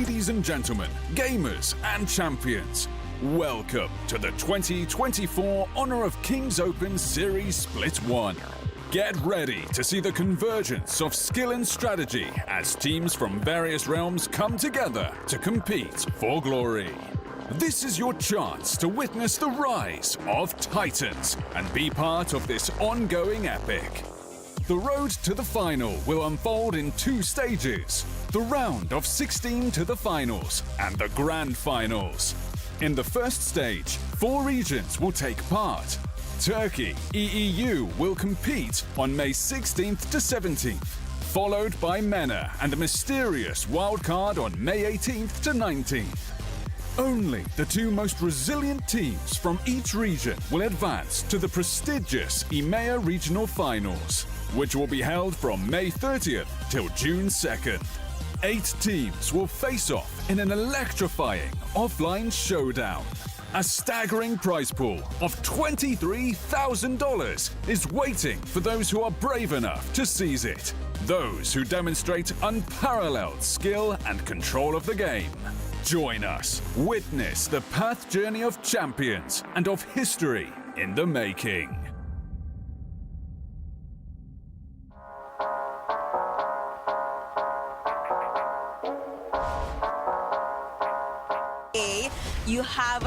Ladies and gentlemen, gamers and champions, welcome to the 2024 Honor of Kings Open Series Split 1. Get ready to see the convergence of skill and strategy as teams from various realms come together to compete for glory. This is your chance to witness the rise of Titans and be part of this ongoing epic. The road to the final will unfold in 2 stages, the round of 16 to the finals and the grand finals. In the first stage, 4 regions will take part. Turkey, EEU will compete on May 16th to 17th, followed by MENA and a mysterious wildcard on May 18th to 19th. Only the 2 most resilient teams from each region will advance to the prestigious EMEA Regional Finals, which will be held from May 30th till June 2nd. 8 teams will face off in an electrifying offline showdown. A staggering prize pool of $23,000 is waiting for those who are brave enough to seize it. Those who demonstrate unparalleled skill and control of the game. Join us, witness the path journey of champions and of history in the making. You have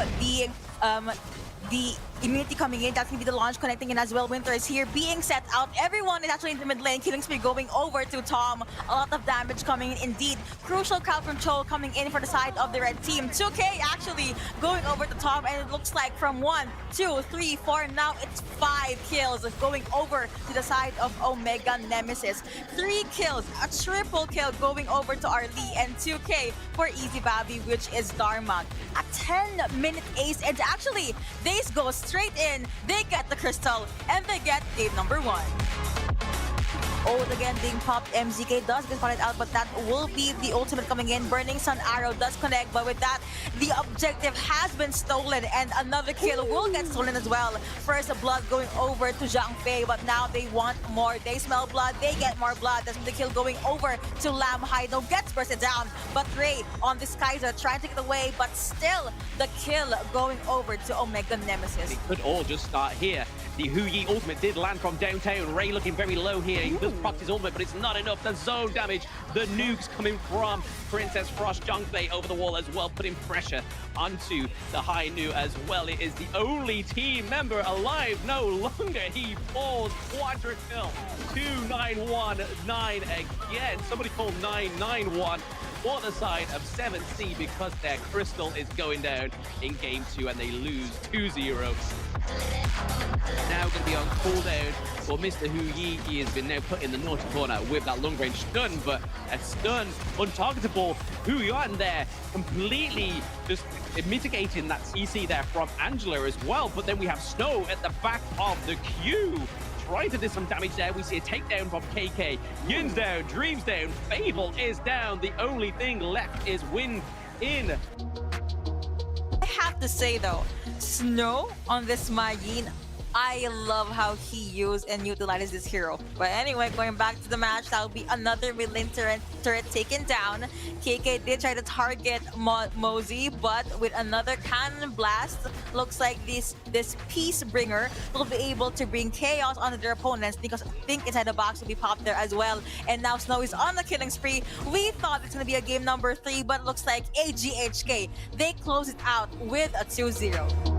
the immunity coming in. That's going to be the launch connecting in as well. Winter is here being set out. Everyone is actually in the mid lane. Killing spree going over to Tom. A lot of damage coming in indeed. Crucial crowd control coming in for the side of the red team. 2K actually going over to Tom, and it looks like from 1, 2, 3, 4, now it's 5 kills going over to the side of Omega Nemesis. 3 kills, a triple kill going over to our Lee, and 2K for Easy Babi, which is Dharma. A 10-minute ace, and actually, Days go straight in, they get the crystal, and they get game number 1. Ult again being popped. MZK does get spotted out, but that will be the ultimate coming in. Burning Sun Arrow does connect, but with that, the objective has been stolen, and another kill will get stolen as well. First blood going over to Zhang Fei, but now they want more. They smell blood, they get more blood. That's the kill going over to Lam Haido, gets bursted down, but Ray on this Kaiser trying to get away, but still the kill going over to Omega Nemesis. It could all just start here. The Hu Yi ultimate did land from downtown. Ray looking very low here. He does proc his ultimate, but it's not enough. The zone damage, the nukes coming from Princess Frost. Zhang Fei over the wall as well, putting pressure onto the High Nu as well. It is the only team member alive no longer. He falls quadra kill. 2-9-1-9 again. Somebody called 9-9-1 for the side of 7C because their crystal is going down in game 2 and they lose 2-0. Now going to be on cooldown for Mr. Hu Yi. He has been now put in the naughty corner with that long range stun, but a stun untargetable. Hu Yuan there completely just mitigating that CC there from Angela as well. But then we have Snow at the back of the queue, trying to do some damage there. We see a takedown from KK. Yin's down, Dream's down, Fable is down. The only thing left is Win in. I have to say though, Snow on this Ma Yin, I love how he used and utilizes this hero. But anyway, going back to the match, that will be another mid lane turret taken down. KK did try to target Mosey, but with another cannon blast, looks like this Peace Bringer will be able to bring chaos onto their opponents, because I think inside the box will be popped there as well. And now Snow is on the killing spree. We thought it's going to be a game number 3, but it looks like AGHK, they close it out with a 2-0.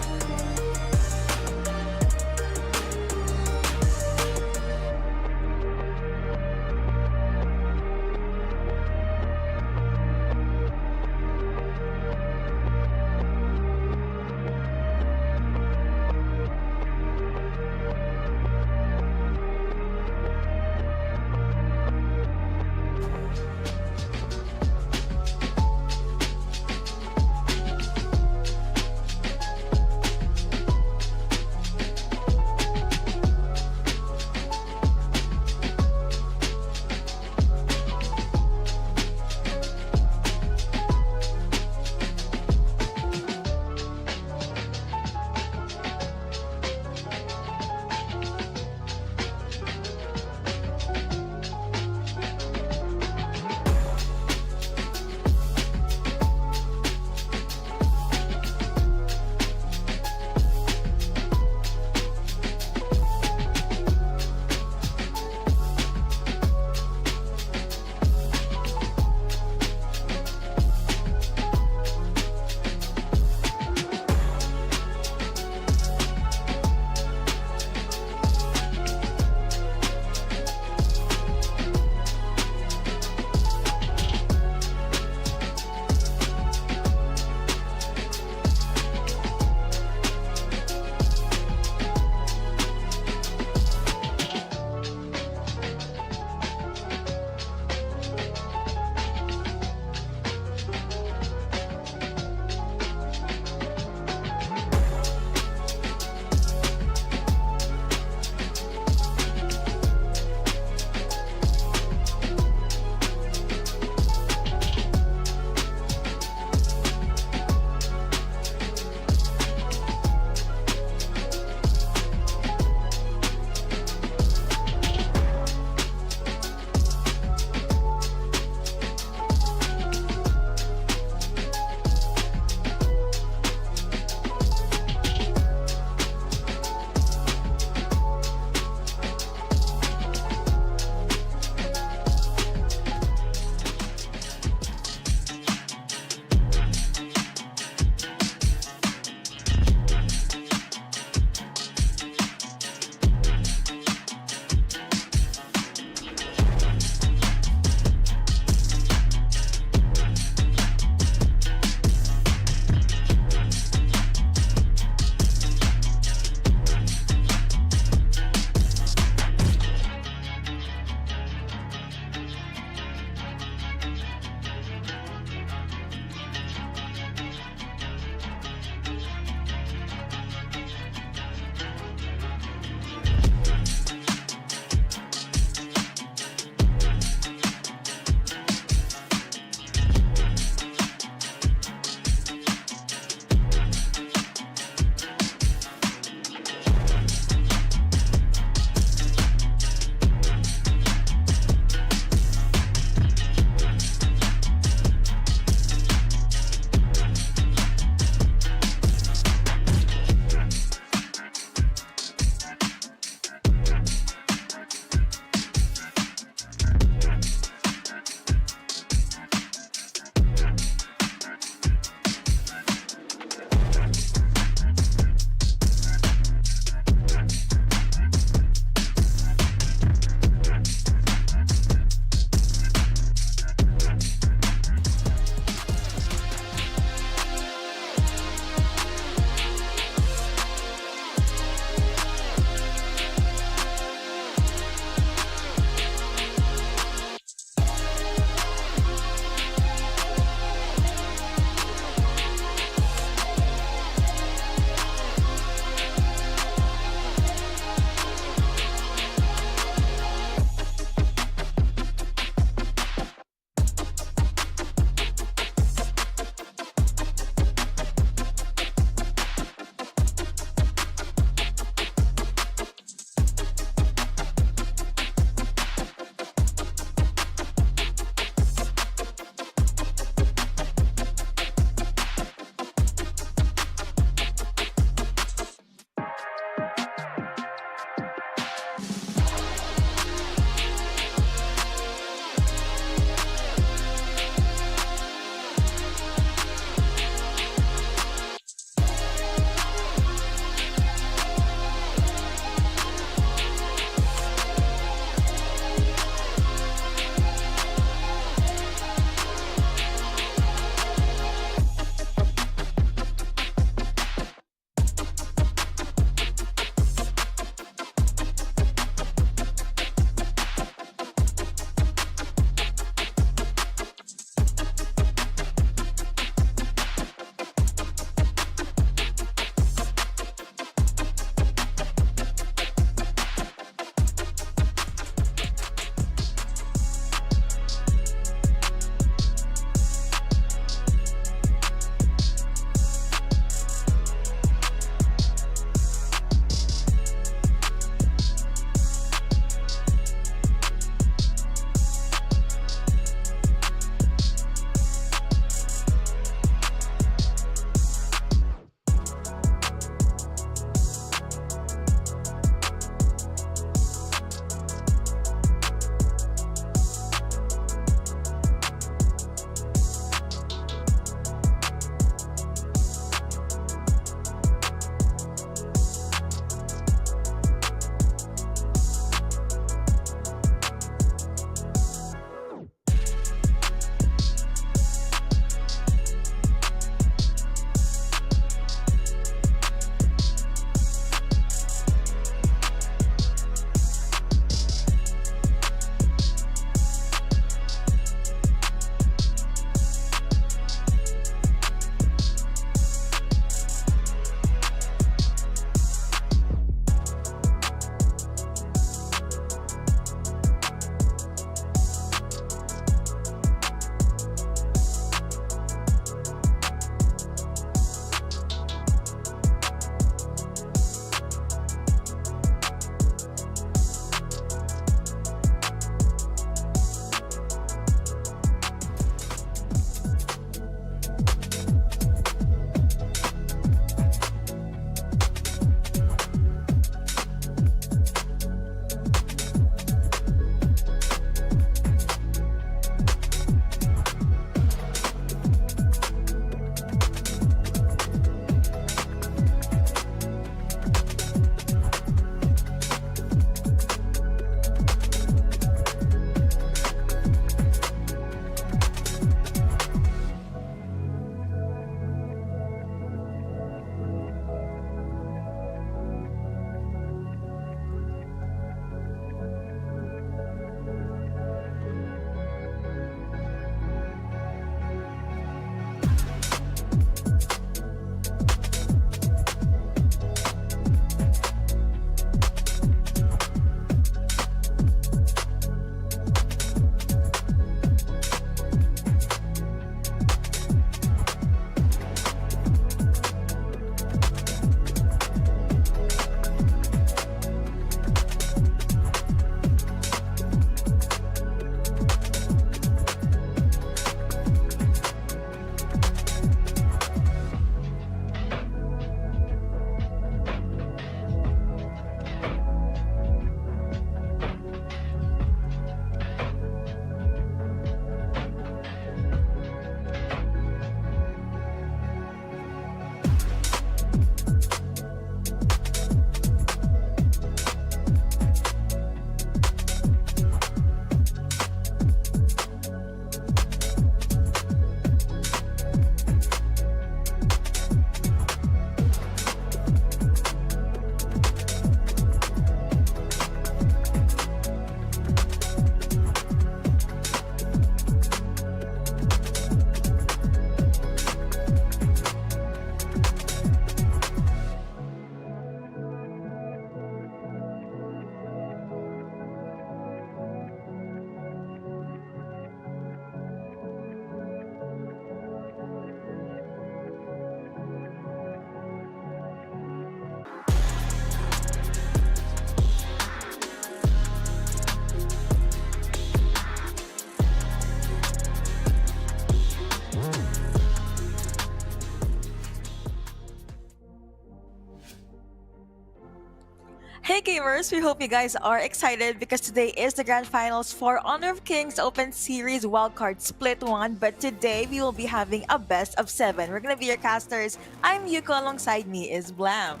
gamers, we hope you guys are excited because today is the grand finals for Honor of Kings Open Series Wildcard Split 1. But today we will be having a best of 7. We're gonna be your casters. I'm Yuko, alongside me is Blam.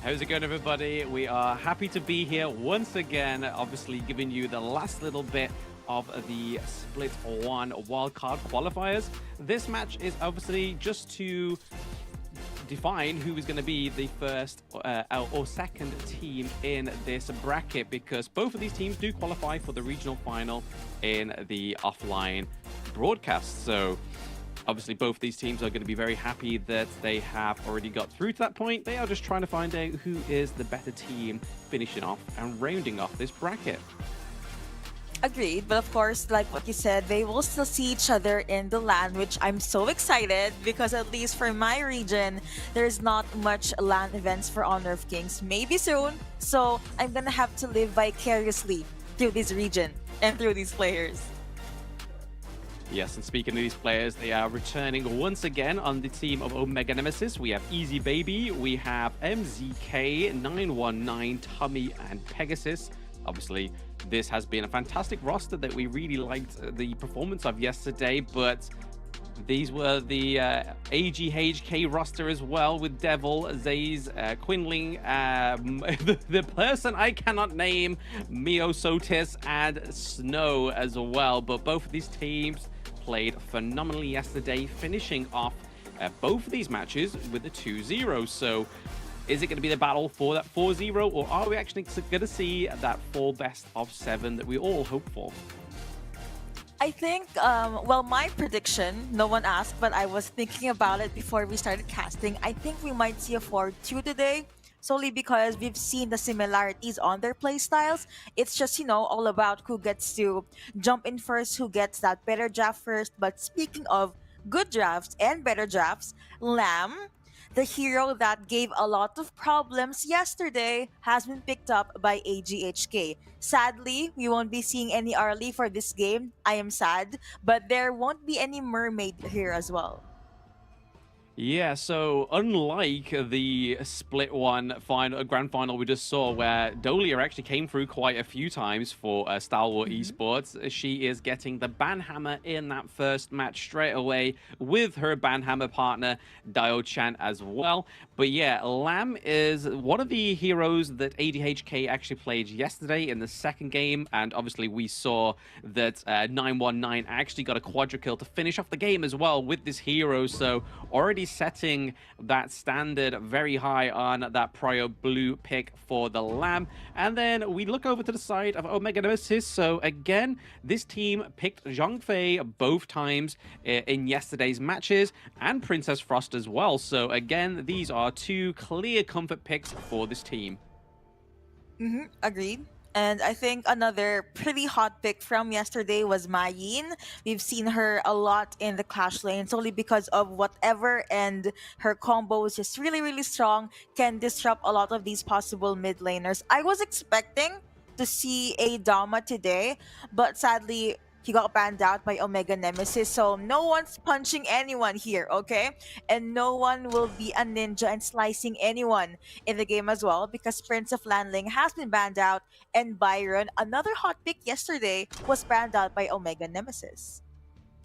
How's it going, everybody? We are happy to be here once again, obviously giving you the last little bit of the Split 1 wildcard qualifiers. This match is obviously just to define who is going to be the first or second team in this bracket, because both of these teams do qualify for the regional final in the offline broadcast. So obviously both these teams are going to be very happy that they have already got through to that point. They are just trying to find out who is the better team finishing off and rounding off this bracket. Agreed, but of course, like what you said, they will still see each other in the LAN, which I'm so excited because at least for my region, there's not much LAN events for Honor of Kings. Maybe soon, so I'm gonna have to live vicariously through this region and through these players. Yes, and speaking of these players, they are returning once again on the team of Omega Nemesis. We have Easy Baby, we have MZK, 919, Tummy, and Pegasus. Obviously, this has been a fantastic roster that we really liked the performance of yesterday, but these were the AGHK roster as well, with Devil, Zaze, Quinling, the person I cannot name, Miosotis, and Snow as well. But both of these teams played phenomenally yesterday, finishing off both of these matches with a 2-0. So is it going to be the battle for that 4-0, or are we actually going to see that full best of 7 that we all hope for? I think, well, my prediction, no one asked, but I was thinking about it before we started casting. I think we might see a 4-2 today, solely because we've seen the similarities on their playstyles. It's just, all about who gets to jump in first, who gets that better draft first. But speaking of good drafts and better drafts, Lamb, the hero that gave a lot of problems yesterday, has been picked up by AGHK. Sadly, we won't be seeing any Arlie for this game. I am sad, but there won't be any Mermaid here as well. Yeah, so unlike the Split 1 grand final we just saw, where Dolia actually came through quite a few times for Stalwart Esports, she is getting the banhammer in that first match straight away with her banhammer partner, Dio-chan, as well. But yeah, Lamb is one of the heroes that ADHK actually played yesterday in the second game, and obviously we saw that 919 actually got a quadra kill to finish off the game as well with this hero, so already setting that standard very high on that prior blue pick for the Lamb. And then we look over to the side of Omega Nemesis. So again, this team picked Zhang Fei both times in yesterday's matches, and Princess Frost as well. So again, these are two clear comfort picks for this team. Agreed. And I think another pretty hot pick from yesterday was Mayin. We've seen her a lot in the Clash lane solely because of whatever, and her combo is just really, really strong, can disrupt a lot of these possible mid laners. I was expecting to see a Dama today, but sadly, he got banned out by Omega Nemesis, so no one's punching anyone here, okay? And no one will be a ninja and slicing anyone in the game as well, because Prince of Landling has been banned out, and Byron, another hot pick yesterday, was banned out by Omega Nemesis.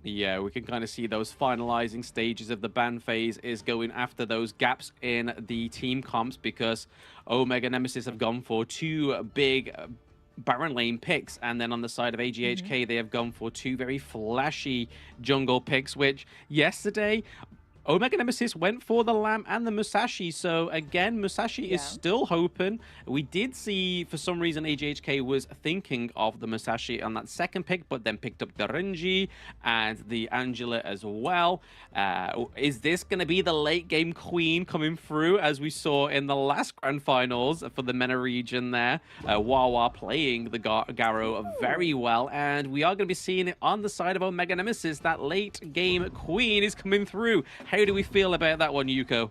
Yeah, we can kind of see those finalizing stages of the ban phase is going after those gaps in the team comps, because Omega Nemesis have gone for two big Baron lane picks, and then on the side of AGHK, they have gone for two very flashy jungle picks, which yesterday Omega Nemesis went for the Lamb and the Musashi. So again, Musashi is still hoping. We did see, for some reason, AGHK was thinking of the Musashi on that second pick, but then picked up the Renji and the Angela as well. Is this going to be the late game queen coming through, as we saw in the last grand finals for the MENA region there? Wawa playing the Garo very well, and we are going to be seeing it on the side of Omega Nemesis. That late game queen is coming through. How do we feel about that one, Yuko?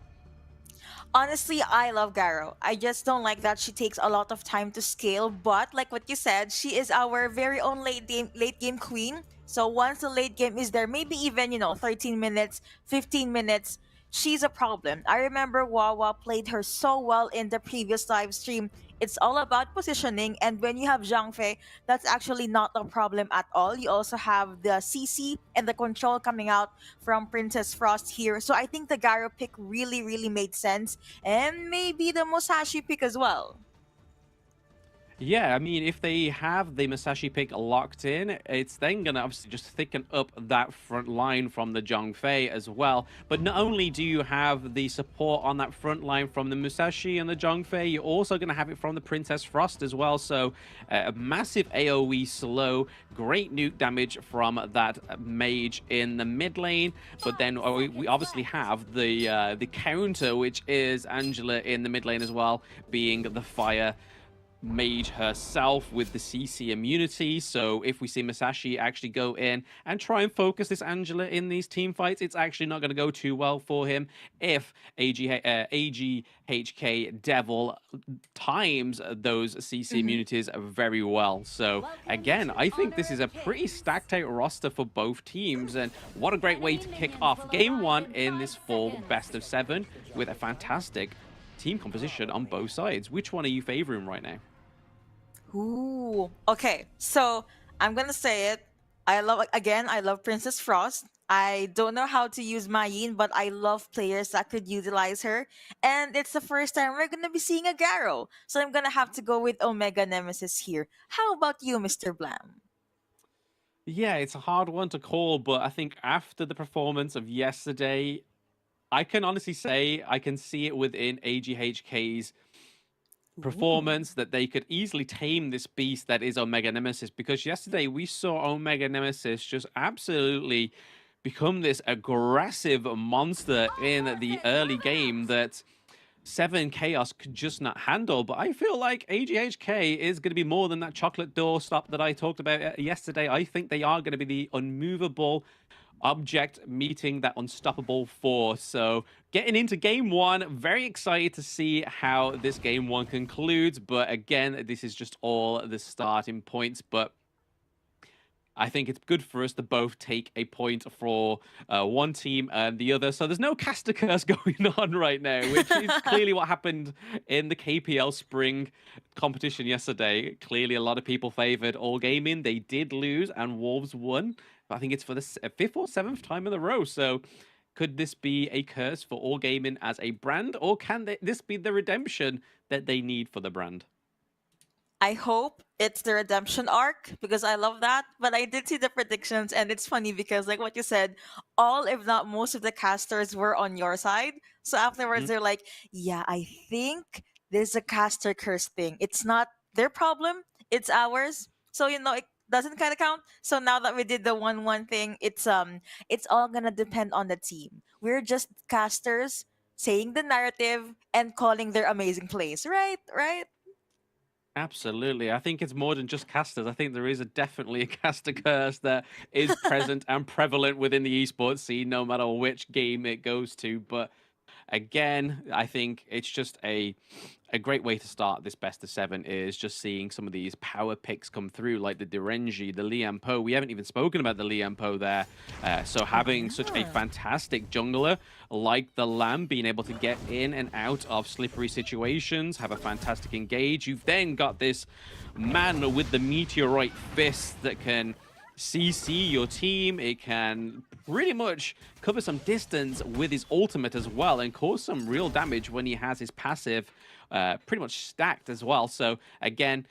Honestly, I love Garo. I just don't like that she takes a lot of time to scale, but like what you said, she is our very own late game queen. So once the late game is there, maybe even, 13 minutes, 15 minutes, she's a problem. I remember Wawa played her so well in the previous live stream. It's all about positioning, and when you have Zhang Fei, that's actually not a problem at all. You also have the CC and the control coming out from Princess Frost here. So I think the Garo pick really, really made sense, and maybe the Musashi pick as well. Yeah, I mean, if they have the Masashi pick locked in, it's then going to obviously just thicken up that front line from the Zhongfei as well. But not only do you have the support on that front line from the Musashi and the Zhongfei, you're also going to have it from the Princess Frost as well. So a massive AoE slow, great nuke damage from that mage in the mid lane. But then we obviously have the counter, which is Angela in the mid lane as well, being the fire mage herself with the CC immunity. So if we see Masashi actually go in and try and focus this Angela in these team fights, it's actually not going to go too well for him if AGHK Devil times those CC immunities very well. So again, I think this is a pretty stacked out roster for both teams, and what a great way to kick off game one in this full best of 7 with a fantastic team composition on both sides. Which one are you favoring right now? Ooh. Okay, so I'm gonna say it. I love Princess Frost. I don't know how to use Mayin, but I love players that could utilize her. And it's the first time we're gonna be seeing a Garo. So I'm gonna have to go with Omega Nemesis here. How about you, Mr. Blam? Yeah, it's a hard one to call, but I think after the performance of yesterday, I can honestly say I can see it within AGHK's performance that they could easily tame this beast that is Omega Nemesis, because yesterday we saw Omega Nemesis just absolutely become this aggressive monster in the early game that 7 Chaos could just not handle. But I feel like AGHK is going to be more than that chocolate doorstop that I talked about yesterday. I think they are going to be the unmovable object meeting that unstoppable force. So getting into game one, very excited to see how this game one concludes. But again, this is just all the starting points. But I think it's good for us to both take a point for one team and the other. So there's no caster curse going on right now, which is clearly what happened in the KPL spring competition yesterday. Clearly, a lot of people favored All Gaming. They did lose, and Wolves won. But I think it's for the 5th or 7th time in a row. So could this be a curse for All Gaming as a brand, or can this be the redemption that they need for the brand? I hope it's the redemption arc because I love that. But I did see the predictions, and it's funny because, like what you said, all, if not most, of the casters were on your side. So afterwards, they're like, yeah, I think there's a caster curse thing. It's not their problem, it's ours. So, it doesn't kind of count. So now that we did the 1-1 thing, it's all gonna depend on the team. We're just casters saying the narrative and calling their amazing plays, right? Right? Absolutely. I think it's more than just casters. I think there is definitely a caster curse that is present and prevalent within the esports scene, no matter which game it goes to. But again, I think it's just a great way to start this best of 7 is just seeing some of these power picks come through, like the Direnji, the Lian Po. We haven't even spoken about the Lian Po there. So having such a fantastic jungler like the Lamb, being able to get in and out of slippery situations, have a fantastic engage. You've then got this man with the meteorite fist that can CC your team. It can pretty much cover some distance with his ultimate as well and cause some real damage when he has his passive pretty much stacked as well. So again,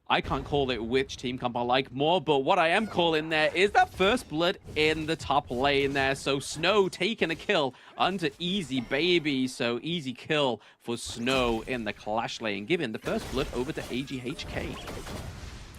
I can't call it which team comp I like more, but what I am calling there is that first blood in the top lane there. So Snow taking a kill onto Easy Baby. So easy kill for Snow in the Clash lane, giving the first blood over to AGHK.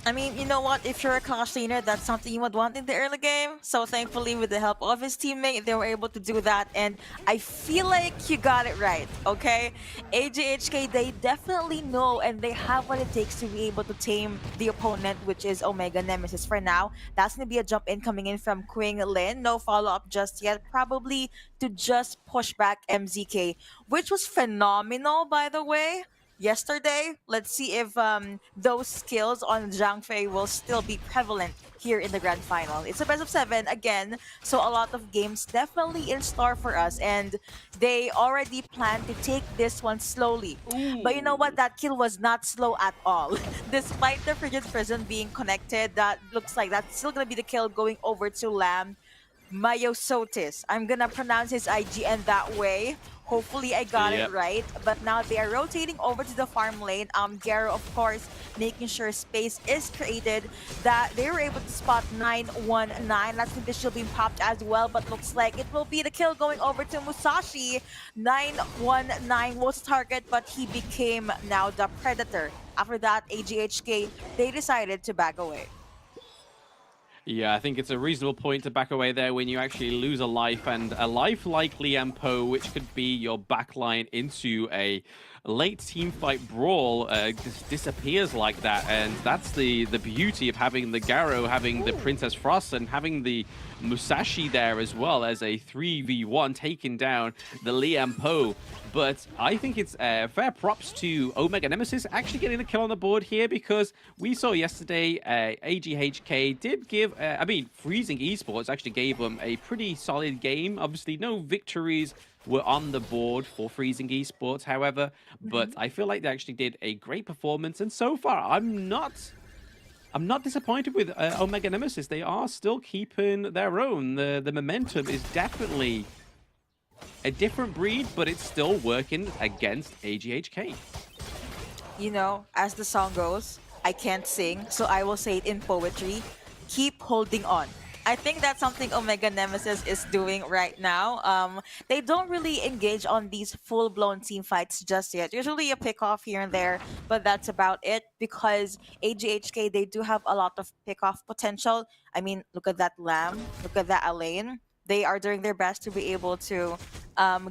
I mean, you know what? If you're a Clash laner, that's something you would want in the early game. So thankfully, with the help of his teammate, they were able to do that. And I feel like you got it right, okay? AJHK, they definitely know and they have what it takes to be able to tame the opponent, which is Omega Nemesis for now. That's going to be a jump in coming in from Quing Lin. No follow-up just yet. Probably to just push back MZK, which was phenomenal, by the way. yesterday. Let's see if those skills on Zhang Fei will still be prevalent here in the grand final. It's a best of 7 again, so a lot of games definitely in store for us, and they already plan to take this one slowly. But you know what? Ooh. That kill was not slow at all. Despite the Frigid Prison being connected, that looks like that's still gonna be the kill going over to Lamb. Myosotis. I'm gonna pronounce his IGN that way. Hopefully I got it Yep. right. But now they are rotating over to the farm lane. Garo, of course, making sure space is created. That they were able to spot 919. That's conditional being popped as well. But looks like it will be the kill going over to Musashi. 919 was target, but he became now the predator. After that, AGHK, they decided to back away. Yeah, I think it's a reasonable point to back away there when you actually lose a life, and a life like Liampo, which could be your backline into a late team fight brawl, just disappears like that. And that's the beauty of having the Garo, having the Princess Frost, and having the Musashi there as well as a 3v1 taking down the Liampo. But I think it's fair props to Omega Nemesis actually getting the kill on the board here, because we saw yesterday AGHK did give, Freezing Esports actually gave them a pretty solid game. Obviously, no victories were on the board for Freezing Esports, however, but I feel like they actually did a great performance. And so far, I'm not disappointed with Omega Nemesis. They are still keeping their own. The momentum is definitely a different breed, but it's still working against AGHK. You know, as the song goes, I can't sing, so I will say it in poetry. Keep holding on. I think that's something Omega Nemesis is doing right now. They don't really engage on these full-blown team fights just yet. Usually a pick-off here and there, but that's about it, because AGHK, they do have a lot of pick-off potential. I mean, look at that Lamb, look at that Elaine. They are doing their best to be able to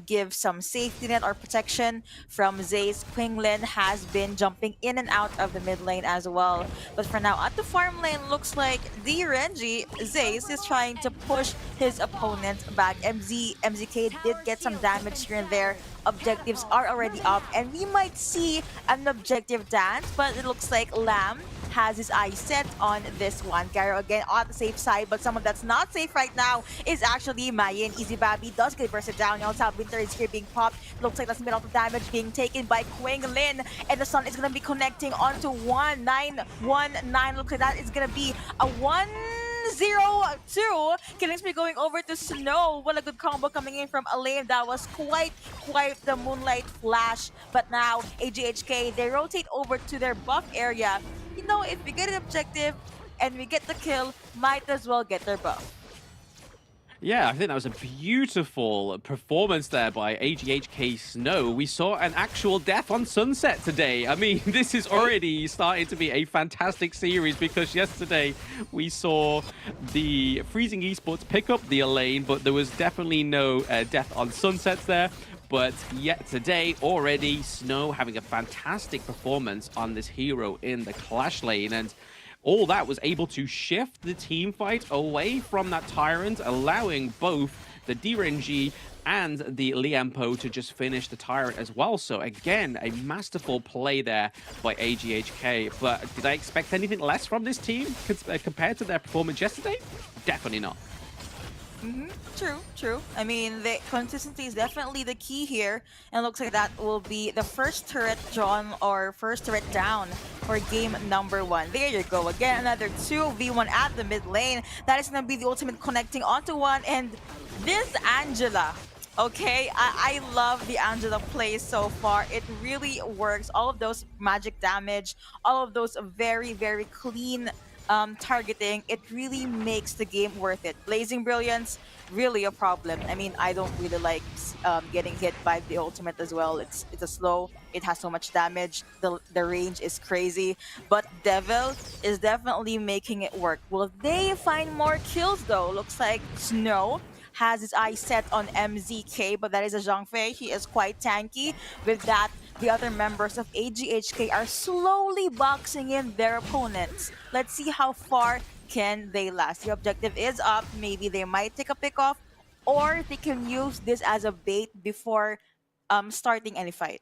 give some safety net or protection from Zay's. Quinglin has been jumping in and out of the mid lane as well. But for now, at the farm lane, looks like the RNG, Zay's, is trying to push his opponent back. MZK did get some damage here and there. Objectives are already up, and we might see an objective dance, but it looks like Lamb has his eyes set on this one. Garo again on the safe side, but someone that's not safe right now is actually Mayan. Easy Babby does get bursted down. You also have Winter is here being popped. Looks like that's a bit of damage being taken by Quang Lin, and the Sun is going to be connecting onto 1919. Looks like that is going to be a 1-0-2. Killing spree going over to Snow. What a good combo coming in from Elaine. That was quite the Moonlight Flash. But now AGHK, they rotate over to their buff area. You know, if we get an objective and we get the kill, might as well get their buff. Yeah, I think that was a beautiful performance there by AGHK Snow. We saw an actual death on Sunset today. I mean, this is already starting to be a fantastic series, because yesterday we saw the Freezing Esports pick up the Elaine, but there was definitely no death on Sunsets there. But yet today, already, Snow having a fantastic performance on this hero in the Clash lane. And all that was able to shift the team fight away from that Tyrant, allowing both the DRNG and the Liampo to just finish the Tyrant as well. So again, a masterful play there by AGHK. But did I expect anything less from this team compared to their performance yesterday? Definitely not. True. I mean, the consistency is definitely the key here, and looks like that will be the first turret drawn or first turret down for game number 1. There you go. Again, another 2v1 at the mid lane. That is going to be the ultimate connecting onto one, and this Angela. Okay, I love the Angela play so far. It really works. All of those magic damage, all of those very clean targeting, it really makes the game worth it. Blazing Brilliance, really a problem. I mean, I don't really like getting hit by the ultimate as well. It's a slow, it has so much damage, the range is crazy, but Devil is definitely making it work. Will they find more kills though? Looks like Snow has his eyes set on MZK, but that is a Zhang Fei. He is quite tanky. With that, the other members of AGHK are slowly boxing in their opponents. Let's see how far can they last. The objective is up. Maybe they might take a pick off, or they can use this as a bait before starting any fight.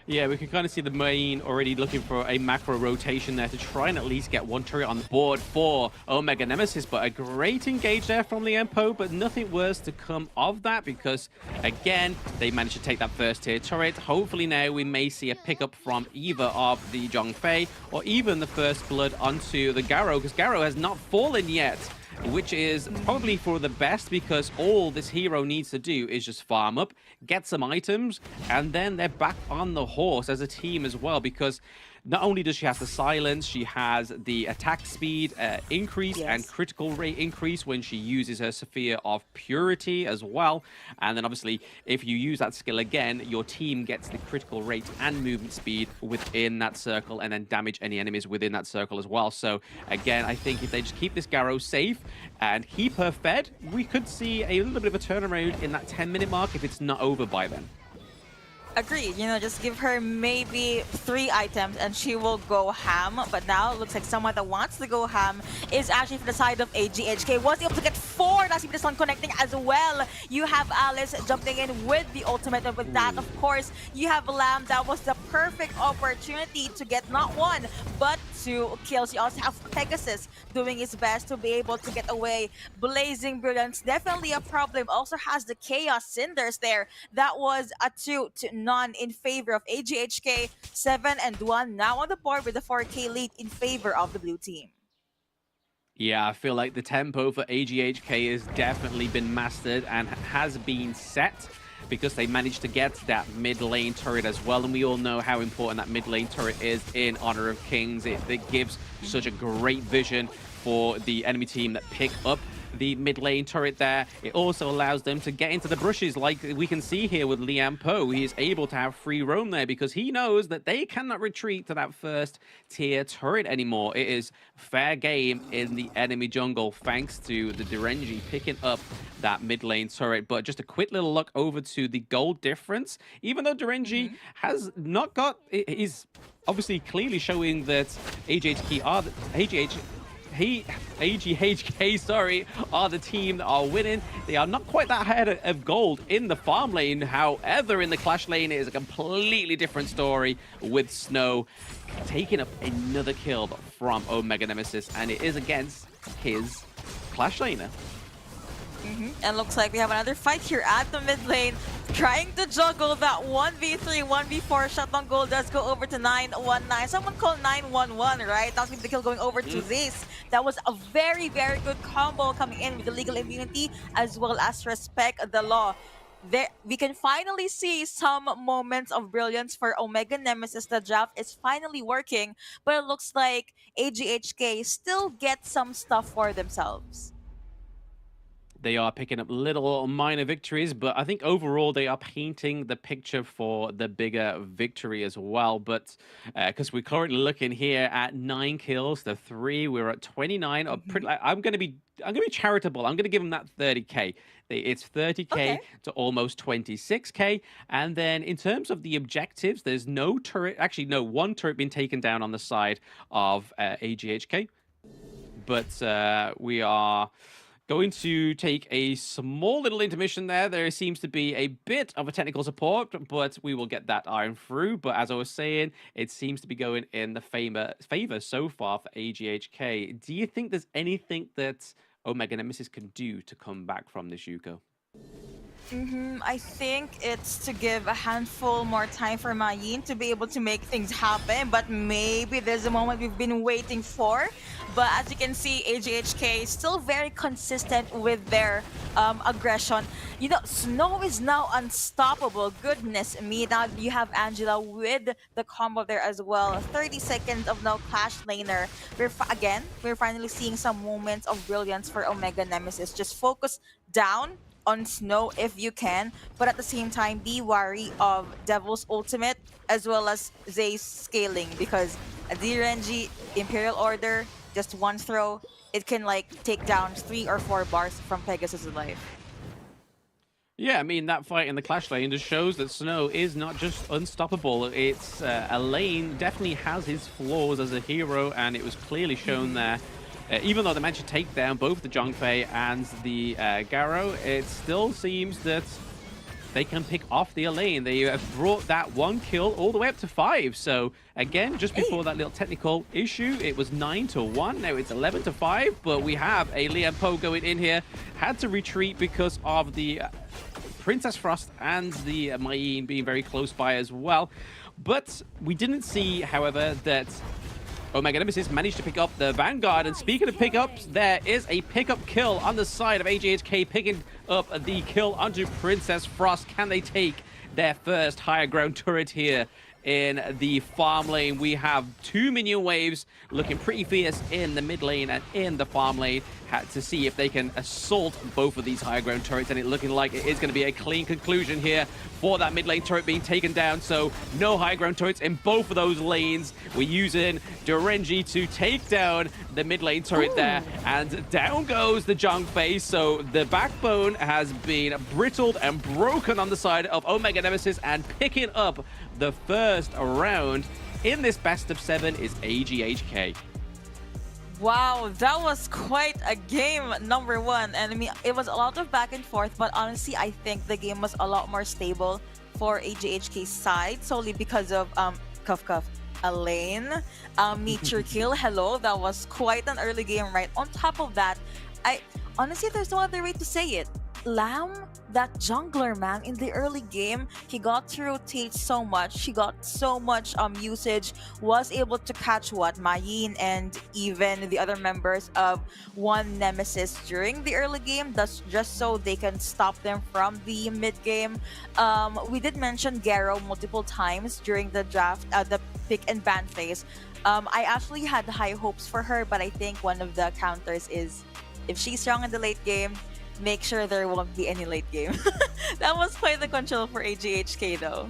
Yeah, we can kind of see the main already looking for a macro rotation there to try and at least get one turret on the board for Omega Nemesis, but a great engage there from Liempo, but nothing worse to come of that because, again, they managed to take that first tier turret. Hopefully now we may see a pickup from either of the Zhongfei or even the first blood onto the Garo, because Garo has not fallen yet, which is probably for the best because all this hero needs to do is just farm up, get some items, and then they're back on the horse as a team as well, because not only does she have the silence, she has the attack speed increase and critical rate increase when she uses her Sphere of Purity as well. And then obviously, if you use that skill again, your team gets the critical rate and movement speed within that circle and then damage any enemies within that circle as well. So again, I think if they just keep this Garo safe and keep her fed, we could see a little bit of a turnaround in that 10-minute mark if it's not over by then. Agreed. You know, just give her maybe 3 items and she will go ham. But now it looks like someone that wants to go ham is actually from the side of AGHK. Was able to get 4. That's even the sun connecting as well. You have Alice jumping in with the ultimate. And with that, of course, you have Lamb. That was the perfect opportunity to get not 1, but 2 kills. You also have Pegasus doing his best to be able to get away. Blazing Brilliance, definitely a problem. Also has the Chaos Cinders there. That was a 2-0 in favor of AGHK. 7-1 now on the board with a 4K lead in favor of the blue team. Yeah, I feel like the tempo for AGHK has definitely been mastered and has been set because they managed to get that mid lane turret as well. And we all know how important that mid lane turret is in Honor of Kings. It gives such a great vision for the enemy team that pick up the mid lane turret there. It also allows them to get into the brushes like we can see here with Liempo. He is able to have free roam there because he knows that they cannot retreat to that first tier turret anymore. It is fair game in the enemy jungle thanks to the Durenji picking up that mid lane turret. But just a quick little look over to the gold difference. Even though Durenji has not got, is obviously clearly showing that AGHK are AGHK, sorry, are the team that are winning. They are not quite that ahead of gold in the farm lane. However, in the clash lane, it is a completely different story with Snow taking up another kill from Omega Nemesis, and it is against his clash laner. And looks like we have another fight here at the mid lane. Trying to juggle that 1v3, 1v4. Shot on goal does go over to 919. Someone called 911, right? That's the kill going over to this. That was a very, very good combo coming in with the legal immunity as well as respect the law. There, we can finally see some moments of brilliance for Omega Nemesis. The draft is finally working, but it looks like AGHK still gets some stuff for themselves. They are picking up little minor victories, but I think overall they are painting the picture for the bigger victory as well. But because we're currently looking here at 9 kills to 3, we're at 29. I'm going to be charitable. I'm going to give them that 30k. It's 30k to almost 26k. And then in terms of the objectives, there's no turret, actually no, 1 turret being taken down on the side of AGHK. But we are going to take a small little intermission there. There seems to be a bit of a technical support, but we will get that iron through. But as I was saying, it seems to be going in the favor so far for AGHK. Do you think there's anything that Omega Nemesis can do to come back from this, Yuko? I think it's to give a handful more time for Mayin to be able to make things happen, but maybe there's a moment we've been waiting for. But as you can see, AGHK is still very consistent with their aggression. You know, Snow is now unstoppable. Goodness me. Now you have Angela with the combo there as well. 30 seconds of no clash laner. We're finally seeing some moments of brilliance for Omega Nemesis. Just focus down on Snow if you can, but at the same time be wary of Devil's ultimate as well as Zay's scaling, because a DRNG Imperial Order, just one throw, it can like take down 3 or 4 bars from Pegasus' life. Yeah, I mean, that fight in the clash lane just shows that Snow is not just unstoppable. It's a lane definitely has his flaws as a hero, and it was clearly shown there. Even though they managed to take down both the Zhongfei and the Garo, it still seems that they can pick off the lane. They have brought that 1 kill all the way up to 5. So again, just before that little technical issue, it was 9-1. Now it's 11-5, but we have a Liam Poe going in here. Had to retreat because of the Princess Frost and the Mayeen being very close by as well. But we didn't see, however, that Omega Nemesis managed to pick up the Vanguard. And speaking of pickups, there is a pickup kill on the side of AGHK, picking up the kill onto Princess Frost. Can they take their first higher ground turret here in the farm lane? We have 2 minion waves looking pretty fierce in the mid lane and in the farm lane. Had to see if they can assault both of these higher ground turrets, and it looking like it is going to be a clean conclusion here for that mid lane turret being taken down. So no high ground turrets in both of those lanes. We're using Durenji to take down the mid lane turret there, and down goes the Jung face. So the backbone has been brittled and broken on the side of Omega Nemesis, and picking up the first round in this best of 7 is AGHK. Wow, that was quite a game, number 1. And I mean, it was a lot of back and forth, but honestly, I think the game was a lot more stable for AGHK's side, solely because of Elaine, Nature Kill. Hello, that was quite an early game, right? On top of that, honestly, there's no other way to say it. Lamb, that jungler, man, in the early game, he got to rotate so much. He got so much usage, was able to catch Mayeen and even the other members of one Nemesis during the early game. That's just so they can stop them from the mid game. We did mention Garo multiple times during the draft, the pick and ban phase. I actually had high hopes for her, but I think one of the counters is if she's strong in the late game, make sure there won't be any late game. That was quite the control for AGHK though.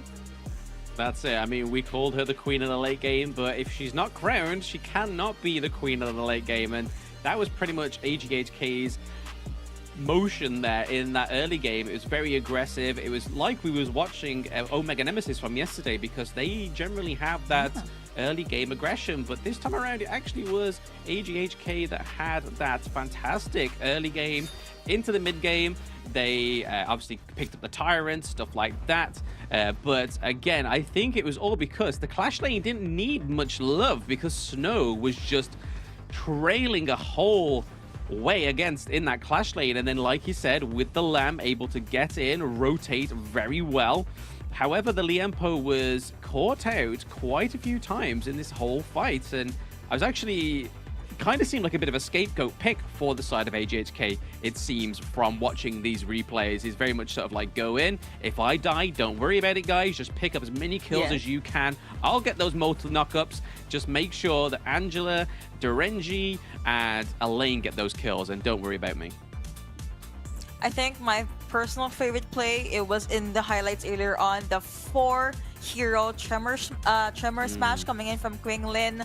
That's it. I mean, we called her the queen of the late game, but if she's not crowned, she cannot be the queen of the late game. And that was pretty much AGHK's motion there in that early game. It was very aggressive. It was like we was watching Omega Nemesis from yesterday, because they generally have that early game aggression, but this time around it actually was AGHK that had that fantastic early game into the mid game. They obviously picked up the Tyrant, stuff like that, but again, I think it was all because the Clash lane didn't need much love, because Snow was just trailing a whole way against in that Clash lane, and then like you said, with the Lamb able to get in, rotate very well. However, the Liempo was caught out quite a few times in this whole fight, and I was actually kind of seemed like a bit of a scapegoat pick for the side of AGHK, it seems, from watching these replays. He's very much sort of like, go in, if I die, don't worry about it, guys, just pick up as many kills as you can. I'll get those multi knockups, just make sure that Angela, Durenji, and Elaine get those kills, and don't worry about me. I think my personal favorite play, it was in the highlights earlier on, the 4-hero Tremor Smash coming in from Quing Lin.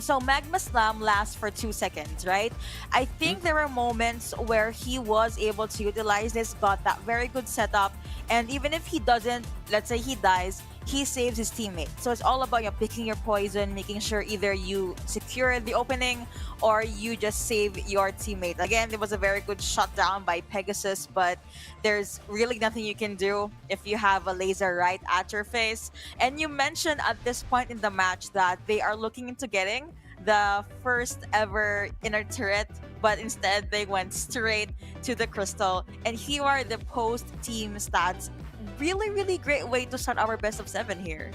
So Magma Slam lasts for 2 seconds, right? I think there were moments where he was able to utilize this, got that very good setup, and even if he doesn't, let's say he dies, he saves his teammate. So it's all about picking your poison, making sure either you secure the opening or you just save your teammate. Again, it was a very good shutdown by Pegasus, but there's really nothing you can do if you have a laser right at your face. And you mentioned at this point in the match that they are looking into getting the first ever inner turret, but instead they went straight to the crystal. And here are the post-team stats. Really great way to start our best of 7 here.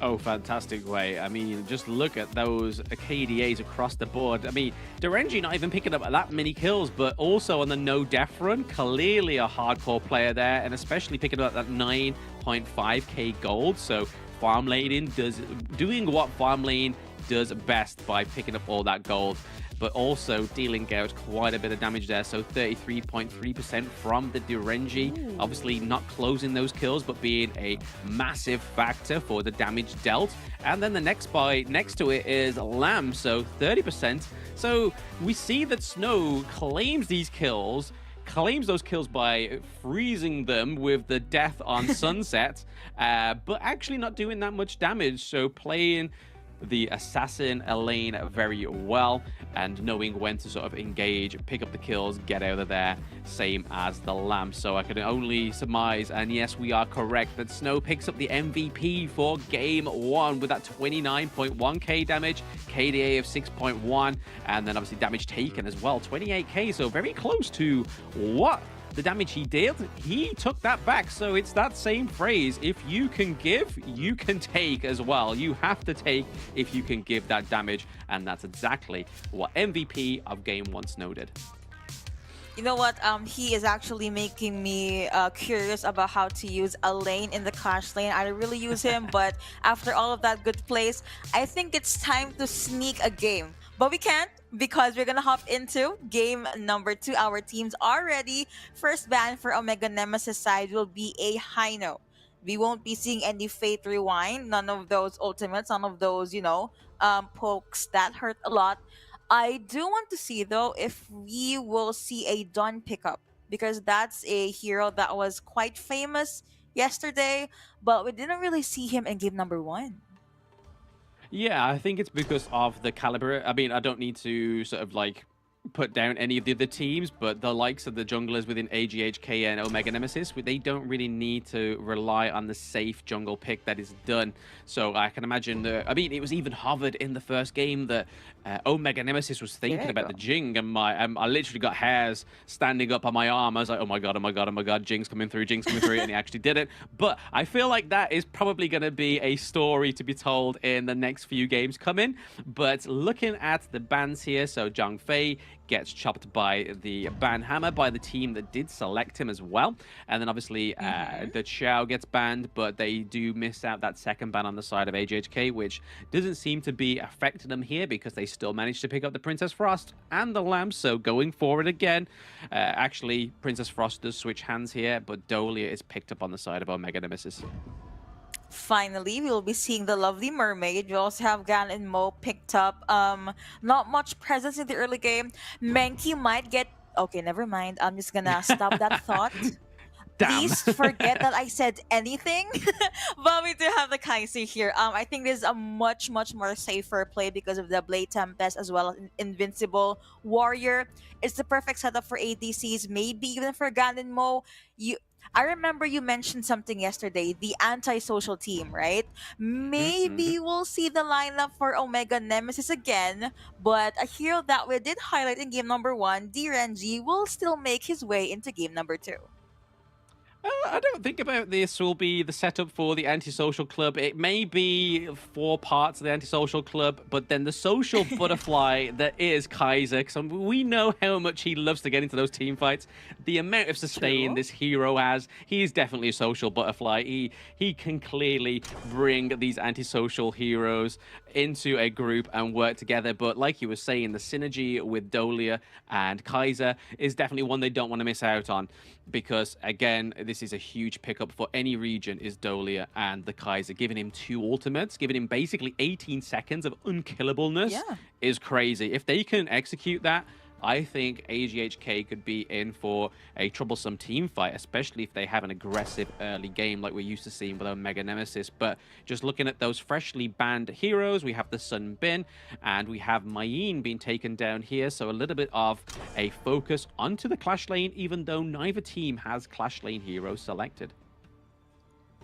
Oh, fantastic way. I mean, just look at those KDAs across the board. I mean, Durenji not even picking up that many kills, but also on the no death run, clearly a hardcore player there, and especially picking up that 9.5k gold. So farm laning doing what farm lane does best by picking up all that gold, but also dealing out quite a bit of damage there. So 33.3% from the Durenji. Obviously not closing those kills, but being a massive factor for the damage dealt. And then the next buy next to it is Lamb, so 30%. So we see that Snow claims these kills, claims those kills by freezing them with the death on Sunset, but actually not doing that much damage. So playing the assassin lane very well, and knowing when to sort of engage, pick up the kills, get out of there, same as the lamp. So I can only surmise, and yes, we are correct, that Snow picks up the MVP for game 1 with that 29.1k damage, KDA of 6.1, and then obviously damage taken as well, 28k, so very close to what the damage he did. He took that back. So it's that same phrase: if you can give, you can take as well. You have to take if you can give that damage, and that's exactly what MVP of game 1 Snow did. You know what? He is actually making me curious about how to use a lane in the Clash lane. I don't really use him, but after all of that good plays, I think it's time to sneak a game. But we can't, because we're gonna hop into game number 2. Our teams are ready. First ban for Omega Nemesis side will be a Hino. We won't be seeing any Fate Rewind, none of those ultimates, none of those, pokes that hurt a lot. I do want to see, though, if we will see a Dawn pickup, because that's a hero that was quite famous yesterday, but we didn't really see him in game number 1. Yeah, I think it's because of the caliber. I mean, I don't need to sort of like put down any of the other teams, but the likes of the junglers within AGHK and Omega Nemesis, they don't really need to rely on the safe jungle pick that is done. So I can imagine I mean, it was even hovered in the first game that Omega Nemesis was thinking about the Jing, and I literally got hairs standing up on my arm. I was like, oh my god, oh my god, oh my god, Jing's coming through, Jing's coming through, and he actually did it. But I feel like that is probably going to be a story to be told in the next few games coming. But looking at the bans here, so Zhang Fei gets chopped by the ban hammer by the team that did select him as well. And then obviously the Xiao gets banned, but they do miss out that second ban on the side of AGHK, which doesn't seem to be affecting them here because they still managed to pick up the Princess Frost and the lamp. So going forward again, actually Princess Frost does switch hands here, but Dolia is picked up on the side of Omega Nemesis. Finally, we will be seeing the lovely mermaid. We also have Gan and Mo picked up. Not much presence in the early game. Menki might get... Okay, never mind. I'm just gonna stop that thought. Damn. Please forget that I said anything. But we do have the Kaiser here. I think this is a much more safer play because of the Blade Tempest as well as Invincible Warrior. It's the perfect setup for ADCs, maybe even for Gan and Mo. I remember you mentioned something yesterday, the anti-social team, right? Maybe we'll see the lineup for Omega Nemesis again, but a hero that we did highlight in game number 1, DRNG, will still make his way into game number 2. I don't think about this will be the setup for the antisocial club. It may be 4 parts of the antisocial club, but then the social butterfly that is Kaiser, because we know how much he loves to get into those team fights. The amount of sustain this hero has, he is definitely a social butterfly. He can clearly bring these antisocial heroes into a group and work together. But like you were saying, the synergy with Dolia and Kaiser is definitely one they don't want to miss out on, because again, this is a huge pickup for any region, is Dolia and the Kaiser. Giving him 2 ultimates, giving him basically 18 seconds of unkillableness is crazy. If they can execute that, I think AGHK could be in for a troublesome team fight, especially if they have an aggressive early game like we're used to seeing with Omega Nemesis. But just looking at those freshly banned heroes, we have the Sun Bin and we have Mayeen being taken down here. So a little bit of a focus onto the Clash lane, even though neither team has Clash lane heroes selected.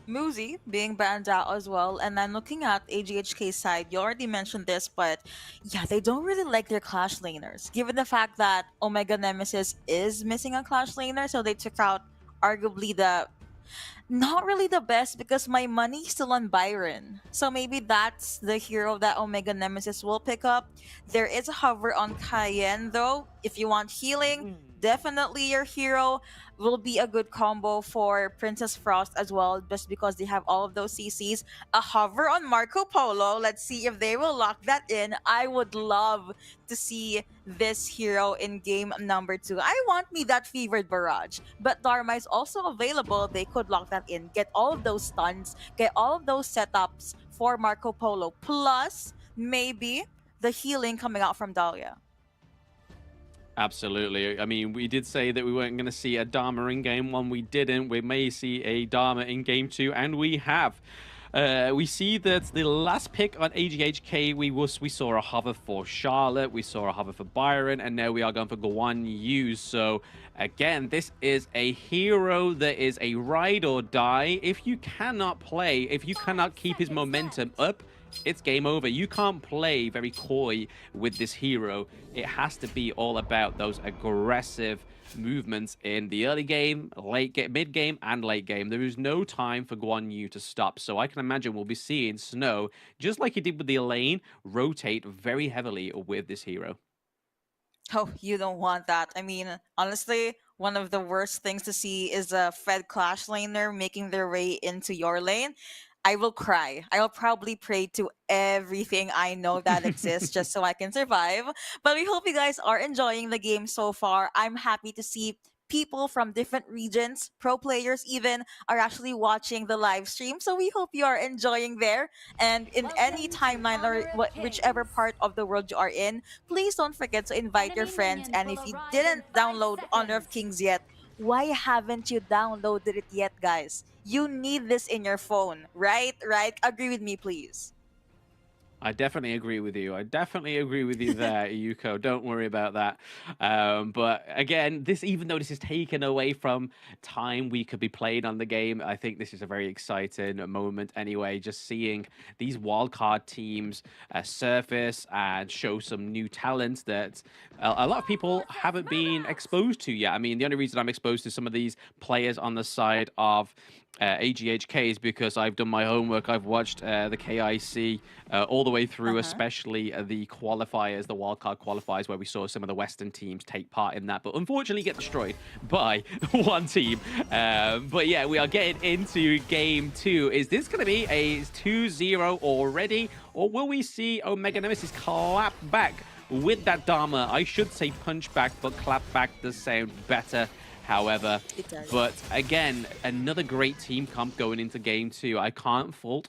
Muzi being banned out as well. And then looking at AGHK's side, you already mentioned this, but yeah, they don't really like their Clash laners. Given the fact that Omega Nemesis is missing a Clash laner, so they took out arguably the... Not really the best, because my money's still on Byron. So maybe that's the hero that Omega Nemesis will pick up. There is a hover on Cayenne, though. If you want healing, definitely your hero will be a good combo for Princess Frost as well, just because they have all of those CCs. A hover on Marco Polo. Let's see if they will lock that in. I would love to see this hero in game number 2. I want me that Fevered Barrage, but Dharma is also available. They could lock that in, get all of those stuns, get all of those setups for Marco Polo, plus maybe the healing coming out from Dahlia. Absolutely. I mean, we did say that we weren't going to see a Dharma in game 1. We didn't. We may see a Dharma in game 2, and we have. We see that the last pick on AGHK, we saw a hover for Charlotte, we saw a hover for Byron, and now we are going for Guan Yu. So again, this is a hero that is a ride or die. If you cannot play, if you cannot keep his momentum up, it's game over. You can't play very coy with this hero. It has to be all about those aggressive movements in the early game, late game, mid game, and late game. There is no time for Guan Yu to stop. So I can imagine we'll be seeing Snow, just like he did with the Elaine, rotate very heavily with this hero. Oh, you don't want that. I mean, honestly, one of the worst things to see is a Fed Clash laner making their way into your lane. I will cry. I'll probably pray to everything I know that exists just so I can survive. But we hope you guys are enjoying the game so far. I'm happy to see people from different regions, pro players even, are actually watching the live stream. So we hope you are enjoying there. And in any Welcome to timeline or Honor of whichever Kings. part of the world you are in, please don't forget to invite your Enemy friends. minions And will if you arrive in didn't 5 download Honor of seconds. Kings yet, why haven't you downloaded it yet, guys? You need this in your phone, right? Right? Agree with me, please. I definitely agree with you. I definitely agree with you there, Yuko. Don't worry about that. But again, even though this is taken away from time we could be playing on the game, I think this is a very exciting moment anyway. Just seeing these wildcard teams surface and show some new talents that a lot of people haven't been exposed to yet. I mean, the only reason I'm exposed to some of these players on the side of AGHK is because I've done my homework. I've watched the KIC all the way through, Uh-huh. especially the qualifiers, the wildcard qualifiers, where we saw some of the Western teams take part in that, but unfortunately get destroyed by one team. But yeah, we are getting into game 2. Is this going to be a 2-0 already, or will we see Omega Nemesis clap back with that Dharma? I should say punch back, but clap back does sound better. However, It does. but again, another great team comp going into game 2. I can't fault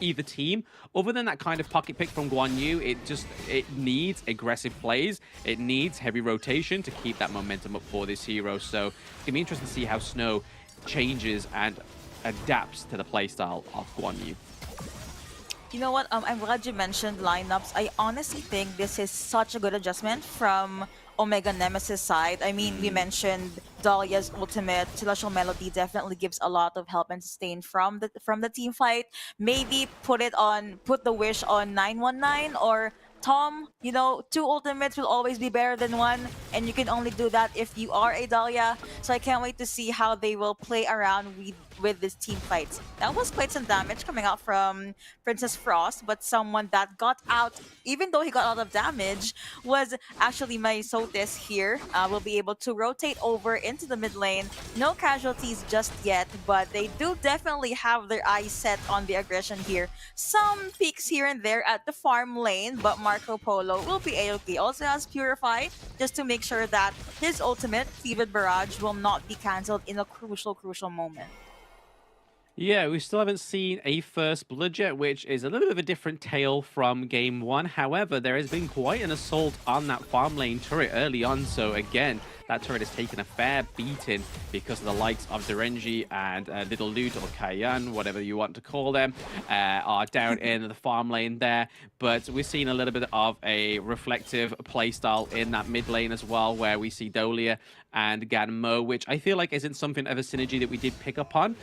either team. Other than that kind of pocket pick from Guan Yu, it needs aggressive plays. It needs heavy rotation to keep that momentum up for this hero. So it's gonna be interesting to see how Snow changes and adapts to the playstyle of Guan Yu. You know what? I'm glad you mentioned lineups. I honestly think this is such a good adjustment from Omega Nemesis side. I mean, we mentioned Dahlia's ultimate. Celestial Melody definitely gives a lot of help and sustain from the team fight. Maybe put the wish on 919 or Tom. You know, 2 ultimates will always be better than 1, and you can only do that if you are a Dahlia. So I can't wait to see how they will play around with this team fights. That was quite some damage coming out from Princess Frost, but someone that got out, even though he got out of damage, was actually my Sotis here. Will be able to rotate over into the mid lane. No casualties just yet, but they do definitely have their eyes set on the aggression here. Some peaks here and there at the farm lane, but Marco Polo will be A-OK. Also has Purify, just to make sure that his ultimate, Fevered Barrage, will not be cancelled in a crucial moment. Yeah, we still haven't seen a first blood yet, which is a little bit of a different tale from game 1. However, there has been quite an assault on that farm lane turret early on. So again, that turret has taken a fair beating because of the likes of Derenji and Little Loot, or Kayan, whatever you want to call them, are down in the farm lane there. But we're seeing a little bit of a reflective playstyle in that mid lane as well, where we see Dolia and Ganmo, which I feel like isn't something of a synergy that we did pick up on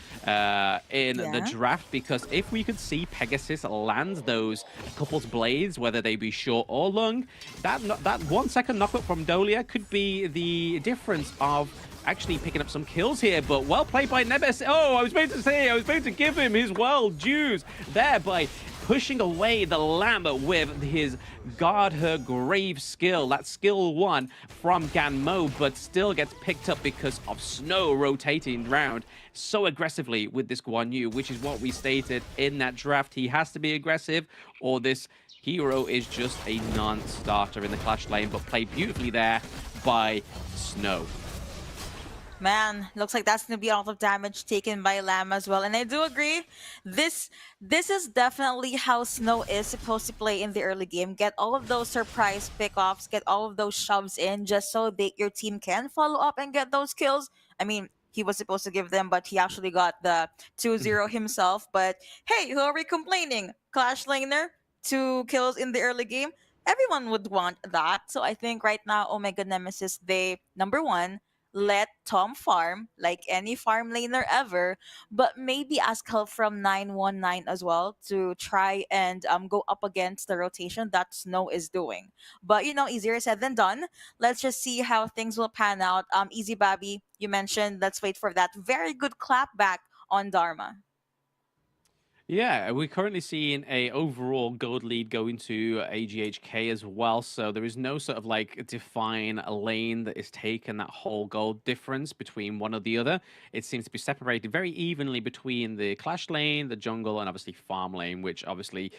in the draft, because if we could see Pegasus land those couple's blades, whether they be short or long, that 1 second knock-up from Dolia could be the difference of actually picking up some kills here. But well played by Nebes. Oh, I was about to give him his dues there by pushing away the lamb with his guard her grave skill. That's skill 1 from Ganmo, but still gets picked up because of Snow rotating round so aggressively with this Guan Yu, which is what we stated in that draft. He has to be aggressive, or this hero is just a non-starter in the Clash lane, but played beautifully there by Snow. Man, looks like that's gonna be a lot of damage taken by Lamb as well. And I do agree, this is definitely how Snow is supposed to play in the early game. Get all of those surprise pickoffs, get all of those shoves in, just so your team can follow up and get those kills. I mean, he was supposed to give them, but he actually got the 2-0 himself. But hey, who are we complaining? Clash Laner, 2 kills in the early game. Everyone would want that. So I think right now, Omega Nemesis, they, number one, let Tom farm like any farm laner ever, but maybe ask help from 919 as well to try and go up against the rotation that Snow is doing. But easier said than done. Let's just see how things will pan out. Easy Babby, you mentioned, let's wait for that very good clap back on Dharma. Yeah, we're currently seeing a overall gold lead going to AGHK as well. So there is no sort of like define a lane that is taken that whole gold difference between one or the other. It seems to be separated very evenly between the Clash lane, the jungle, and obviously farm lane, which obviously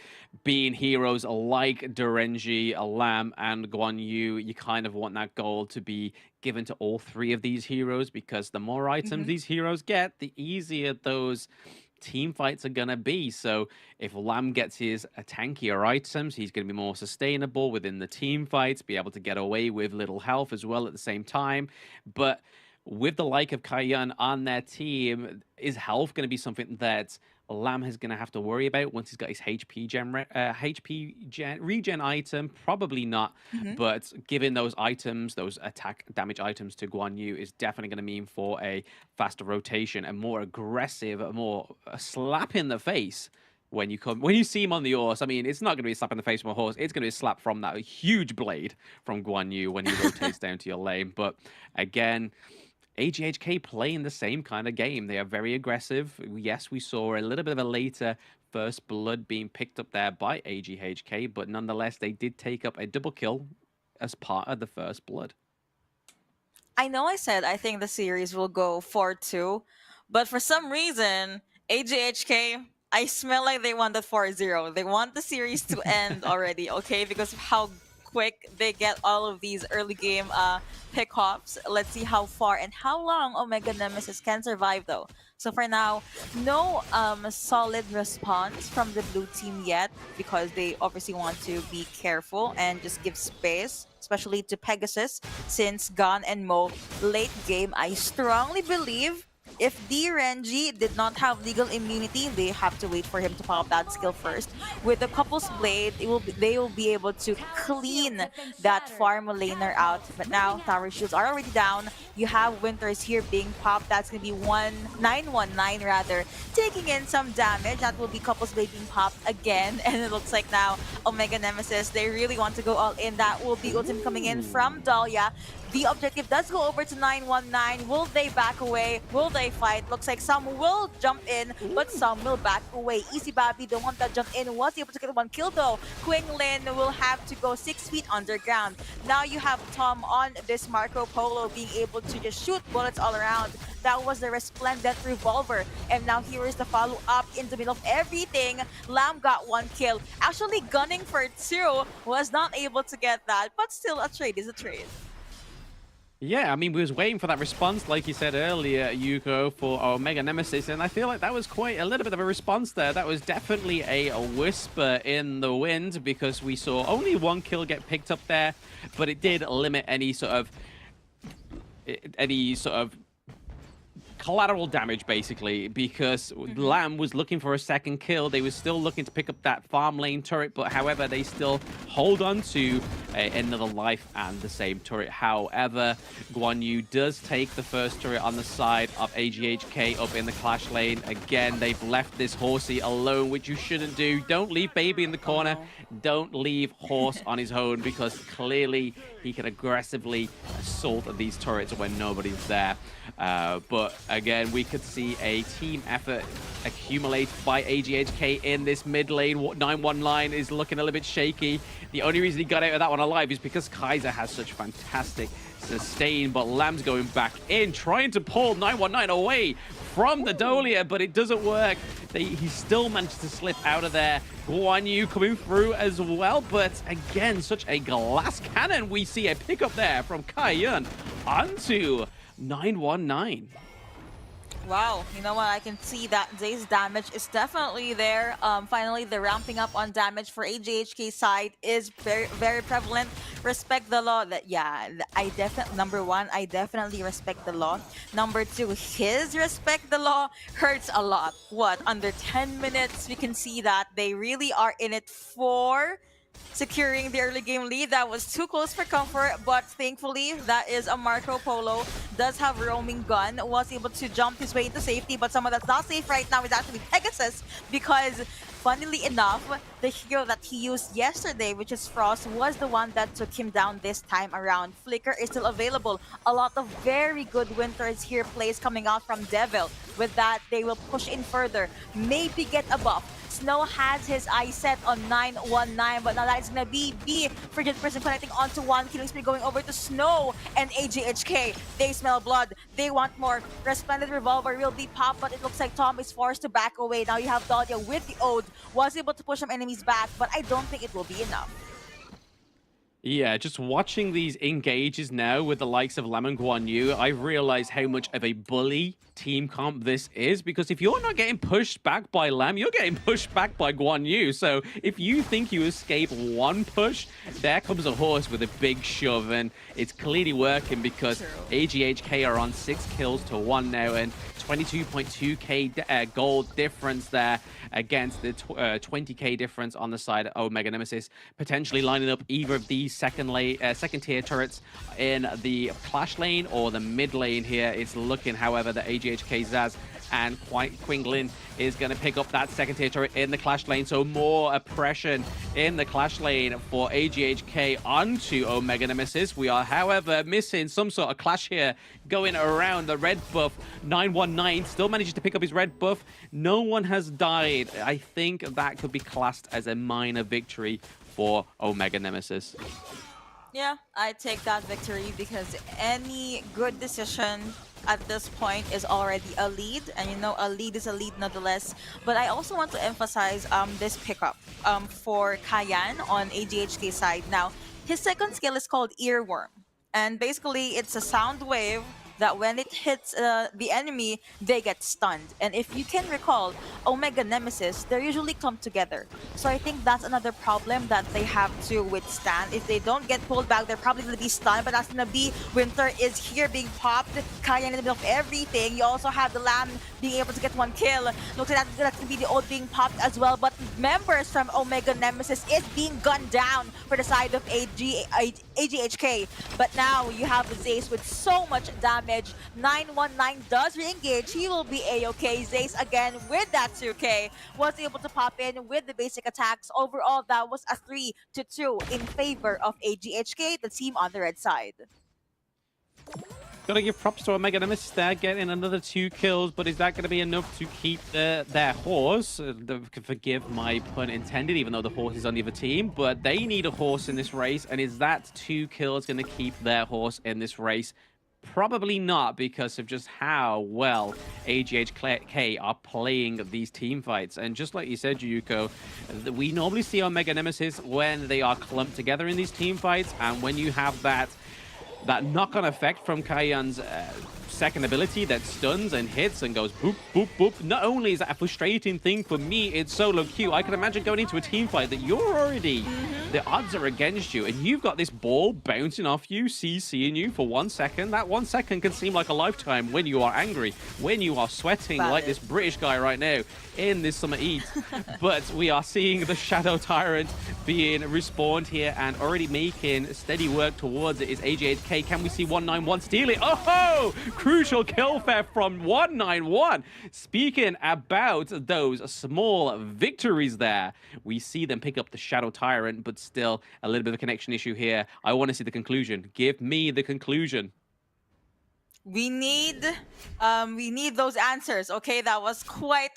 being heroes like Durenji, Alam, and Guan Yu, you kind of want that gold to be given to all 3 of these heroes, because the more items these heroes get, the easier those team fights are gonna be. So if Lamb gets his tankier items, he's gonna be more sustainable within the team fights, be able to get away with little health as well at the same time. But with the like of Kaiyun on their team, is health going to be something that Lamb is going to have to worry about once he's got his regen item? Probably not. But giving those items, those attack damage items to Guan Yu is definitely going to mean for a faster rotation and more aggressive, a slap in the face when you see him on the horse. I mean, it's not going to be a slap in the face from a horse. It's going to be a slap from that huge blade from Guan Yu when he rotates down to your lane. But again, AGHK playing the same kind of game. They are very aggressive. Yes, we saw a little bit of a later first blood being picked up there by AGHK, but nonetheless, they did take up a double kill as part of the first blood. I know I said I think the series will go 4-2, but for some reason, AGHK, I smell like they want the 4-0. They want the series to end already, okay? Because of how quick they get all of these early game pickoffs. Let's see how far and how long Omega Nemesis can survive though. So for now, no solid response from the blue team yet, because they obviously want to be careful and just give space, especially to Pegasus, since Gon and Mo late game. I strongly believe if Renji did not have legal immunity, they have to wait for him to pop that skill first. With the couple's blade, they will be able to clean that farm laner out. But now tower shields are already down. You have Winters here being popped. That's gonna be 919 rather, taking in some damage. That will be couple's blade being popped again. And it looks like now Omega Nemesis, they really want to go all in. That will be ultimate coming in from Dahlia. The objective does go over to 919. Will they back away? Will they fight? Looks like some will jump in, but some will back away. Easy Babby, the one that jumped in, was able to get 1 kill though. Quinglin will have to go 6 feet underground. Now you have Tom on this Marco Polo being able to just shoot bullets all around. That was the Resplendent Revolver. And now here is the follow-up in the middle of everything. Lamb got 1 kill. Actually gunning for 2, was not able to get that, but still a trade is a trade. Yeah, I mean, we was waiting for that response, like you said earlier, Yuko, for Omega Nemesis, and I feel like that was quite a little bit of a response there. That was definitely a whisper in the wind, because we saw only 1 kill get picked up there, but it did limit any sort of collateral damage, basically, because Lamb was looking for a second kill. They were still looking to pick up that farm lane turret, but however, they still hold on to another life and the same turret. However, Guan Yu does take the first turret on the side of AGHK up in the Clash lane. Again, they've left this horsey alone, which you shouldn't do. Don't leave baby in the corner. Don't leave horse on his own, because clearly he can aggressively assault these turrets when nobody's there. But again, we could see a team effort accumulate by AGHK in this mid lane. 919 is looking a little bit shaky. The only reason he got out of that one alive is because Kaiser has such fantastic sustain, but Lamb's going back in, trying to pull 919 away from the Dahlia, but it doesn't work. He still managed to slip out of there. Guan Yu coming through as well, but again, such a glass cannon. We see a pickup there from Kaiyun onto 919. Wow, you know what? I can see that Zay's damage is definitely there. Finally, the ramping up on damage for AJHK side is very, very prevalent. Respect the law. That yeah, I definitely number one, I definitely respect the law. Number two, his respect the law hurts a lot. What under 10 minutes, we can see that they really are in it for securing the early game lead. That was too close for comfort, but thankfully that is a Marco Polo. Does have roaming gun, was able to jump his way into safety, but someone that's not safe right now is actually Pegasus because funnily enough, the hero that he used yesterday, which is Frost, was the one that took him down this time around. Flicker is still available. A lot of very good Winters here plays coming out from Devil. With that, they will push in further, maybe get a buff. Snow has his eye set on 919, but now that is gonna be B. Frigid Person connecting onto one, killing spree going over to Snow and AJHK. They smell blood. They want more. Resplendent Revolver will be popped, but it looks like Tom is forced to back away. Now you have Dahlia with the Ode. Was able to push some enemies back, but I don't think it will be enough. Yeah, just watching these engages now with the likes of Lam and Guan Yu, I realize how much of a bully team comp this is, because if you're not getting pushed back by Lam, you're getting pushed back by Guan Yu. So if you think you escape one push, there comes a horse with a big shove, and it's clearly working because AGHK are on 6 kills to 1 now, and 22.2k gold difference there against the 20k difference on the side of Omega Nemesis, potentially lining up either of these second tier turrets in the clash lane or the mid lane here. It's looking, however, that AGHK Zaz and Quinglin is going to pick up that second tier turret in the clash lane, so more oppression in the clash lane for AGHK onto Omega Nemesis. We are, however, missing some sort of clash here going around the red buff. 919 still manages to pick up his red buff. No one has died. I think that could be classed as a minor victory for Omega Nemesis. Yeah, I take that victory because any good decision at this point is already a lead, and you know a lead is a lead nonetheless. But I also want to emphasize this pickup for Kayan on AGHK side. Now, his second skill is called Earworm, and basically it's a sound wave that when it hits the enemy, they get stunned. And if you can recall, Omega Nemesis, they usually come together. So I think that's another problem that they have to withstand. If they don't get pulled back, they're probably going to be stunned, but that's going to be Winter is here being popped, Kayan in the middle of everything. You also have the Lamb being able to get one kill. Looks like that's going to be the Ode being popped as well, but members from Omega Nemesis is being gunned down for the side of AGHK. But now you have Zace with so much damage. 919 does re-engage. He will be A-OK. Zace again with that 2K was able to pop in with the basic attacks. Overall, that was a 3-2 in favor of AGHK, the team on the red side. Gotta give props to Omega Nemesis there, getting another 2 kills, but is that going to be enough to keep their horse? Forgive my pun intended, even though the horse is on the other team, but they need a horse in this race, and is that 2 kills going to keep their horse in this race? Probably not, because of just how well AGHK are playing these team fights. And just like you said, Yuko, we normally see Omega Nemesis when they are clumped together in these team fights, and when you have that knock-on effect from Kayan's second ability that stuns and hits and goes boop, boop, boop. Not only is that a frustrating thing for me, it's solo queue. I can imagine going into a team fight that you're already, the odds are against you, and you've got this ball bouncing off you, CCing you for 1 second. That 1 second can seem like a lifetime when you are angry, when you are sweating like this British guy right now in this summer heat. But we are seeing the Shadow Tyrant being respawned here and already making steady work towards it is AJ8K. Can we see 191 steal it? Oh, crucial kill theft from 191. Speaking about those small victories there, we see them pick up the Shadow Tyrant, but still a little bit of a connection issue here. I want to see the conclusion. Give me the conclusion. We need those answers, okay? That was quite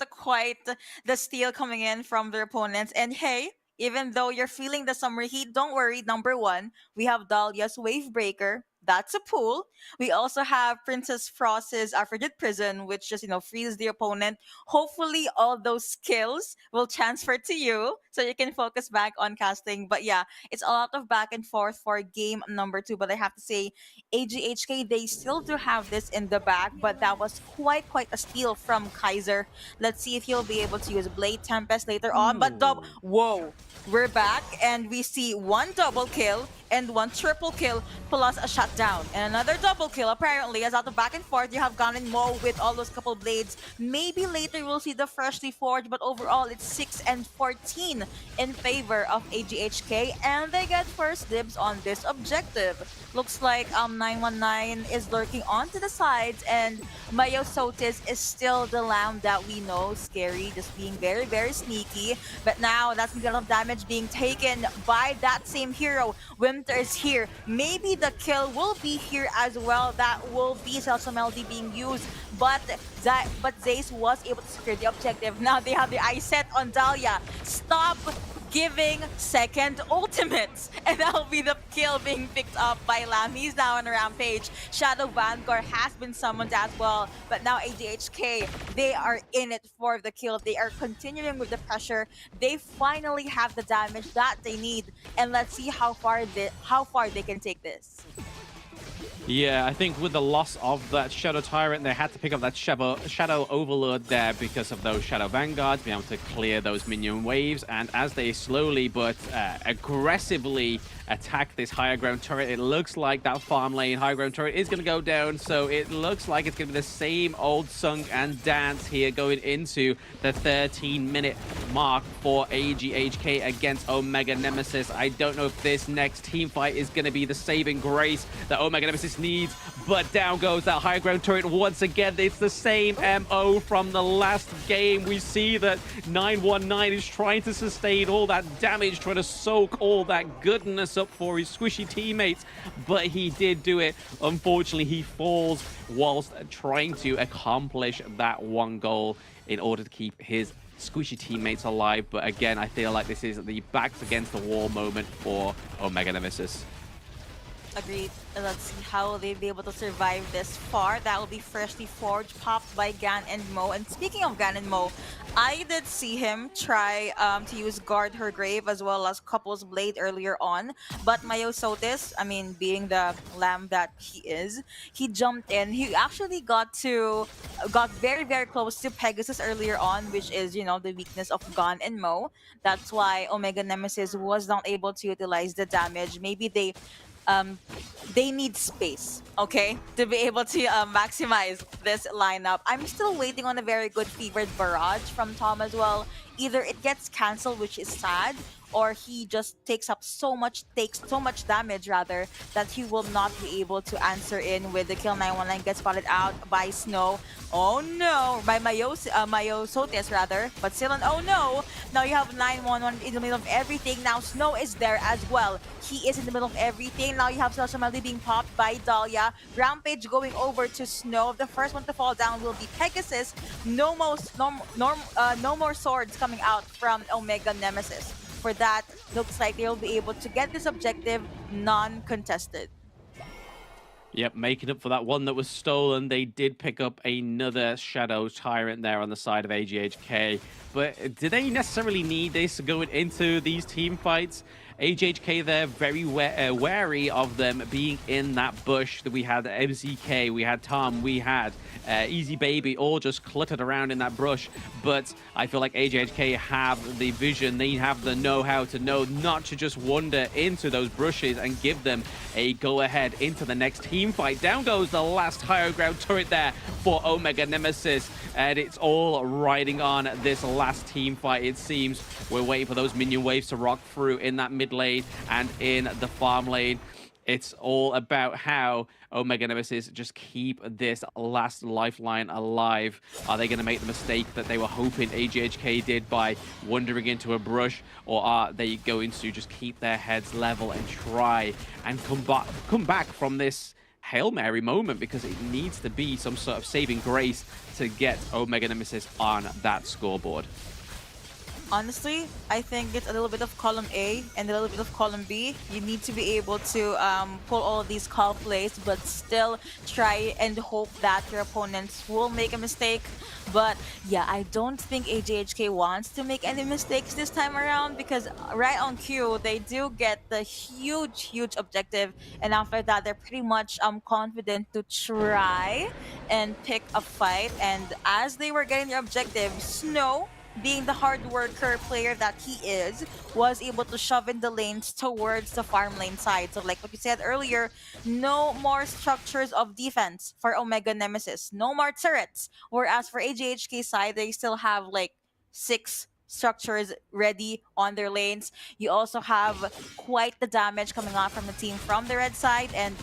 the steal coming in from their opponents. And hey, even though you're feeling the summer heat, don't worry. Number one, we have Dahlia's Wave Breaker. That's a pull. We also have Princess Frost's Frigid Prison, which just, frees the opponent. Hopefully, all those skills will transfer to you so you can focus back on casting. But yeah, it's a lot of back and forth for game number 2. But I have to say, AGHK, they still do have this in the back, but that was quite a steal from Kaiser. Let's see if he'll be able to use Blade Tempest later on. But whoa, we're back and we see one double kill and one triple kill plus a shutdown. And another double kill apparently as out of back and forth you have Gun and Mo with all those couple blades. Maybe later we'll see the freshly forged, but overall it's 6 and 14 in favor of AGHK, and they get first dibs on this objective. Looks like 919 is lurking onto the sides, and Myosotis is still the lamb that we know, scary, just being very sneaky. But now that's a lot of damage being taken by that same hero. Winter is here. Maybe the kill will be here as well. That will be Celso Melody being used, but Zace was able to secure the objective. Now they have the eye set on Dahlia. Stop giving second ultimates, and that'll be the kill being picked up by Lamb. He's now on a rampage. Shadow Vanguard has been summoned as well, but now AGHK, they are in it for the kill. They are continuing with the pressure. They finally have the damage that they need, and let's see how far they can take this. Yeah, I think with the loss of that Shadow Tyrant, they had to pick up that Shadow Overlord there because of those Shadow Vanguards, being able to clear those minion waves. And as they slowly but aggressively attack this higher ground turret, it looks like that farm lane higher ground turret is going to go down. So it looks like it's going to be the same old song and dance here going into the 13-minute mark for AGHK against Omega Nemesis. I don't know if this next team fight is going to be the saving grace that Omega Nemesis needs, but down goes that high ground turret once again. It's the same MO from the last game. We see that 919 is trying to sustain all that damage, trying to soak all that goodness up for his squishy teammates, but he did do it. Unfortunately, he falls whilst trying to accomplish that one goal in order to keep his squishy teammates alive. But again, I feel like this is the backs against the wall moment for Omega Nemesis. Agreed. Let's see how they'll be able to survive this far. That will be freshly forged, popped by Gan and Mo. And speaking of Gan and Mo, I did see him try to use Guard Her Grave as well as Couple's Blade earlier on. But Myosotis, I mean, being the lamb that he is, he jumped in. He actually got very close to Pegasus earlier on, which is, the weakness of Gan and Mo. That's why Omega Nemesis was not able to utilize the damage. Maybe they need space, okay, to be able to maximize this lineup. I'm still waiting on a very good Fevered Barrage from Tom as well. Either it gets cancelled, which is sad, or he just takes so much damage rather, that he will not be able to answer in with the kill. 919 gets spotted out by Snow. Oh no, by Myosotis rather, but still an oh no. Now you have 911 in the middle of everything. Now Snow is there as well. He is in the middle of everything. Now you have Celso Melody being popped by Dahlia. Rampage going over to Snow. The first one to fall down will be Pegasus. No more swords coming out from Omega Nemesis. For that, looks like they'll be able to get this objective non-contested. Yep, making up for that one that was stolen. They did pick up another Shadow Tyrant there on the side of AGHK. But do they necessarily need this going into these team fights? AGHK, they're very wary of them being in that bush. That we had MZK, we had Tom, we had Easy Baby, all just cluttered around in that brush. But I feel like AGHK have the vision, they have the know-how to know not to just wander into those brushes and give them a go-ahead into the next team fight. Down goes the last higher ground turret there for Omega Nemesis, and it's all riding on this last team fight, it seems. We're waiting for those minion waves to rock through in that mid lane and in the farm lane. It's all about how Omega Nemesis just keep this last lifeline alive. Are they going to make the mistake that they were hoping AGHK did by wandering into a brush, or are they going to just keep their heads level and try and come back from this Hail Mary moment, because it needs to be some sort of saving grace to get Omega Nemesis on that scoreboard? Honestly, I think it's a little bit of column A and a little bit of column B. You need to be able to pull all of these call plays, but still try and hope that your opponents will make a mistake. But yeah, I don't think AJHK wants to make any mistakes this time around because right on cue, they do get the huge objective. And after that, they're pretty much confident to try and pick a fight. And as they were getting their objective, Snow, being the hard worker player that he is, was able to shove in the lanes towards the farm lane side. So like what you said earlier, no more structures of defense for Omega Nemesis. No more turrets. Whereas for AJHK side, they still have like 6 structures ready on their lanes. You also have quite the damage coming out from the team from the red side, and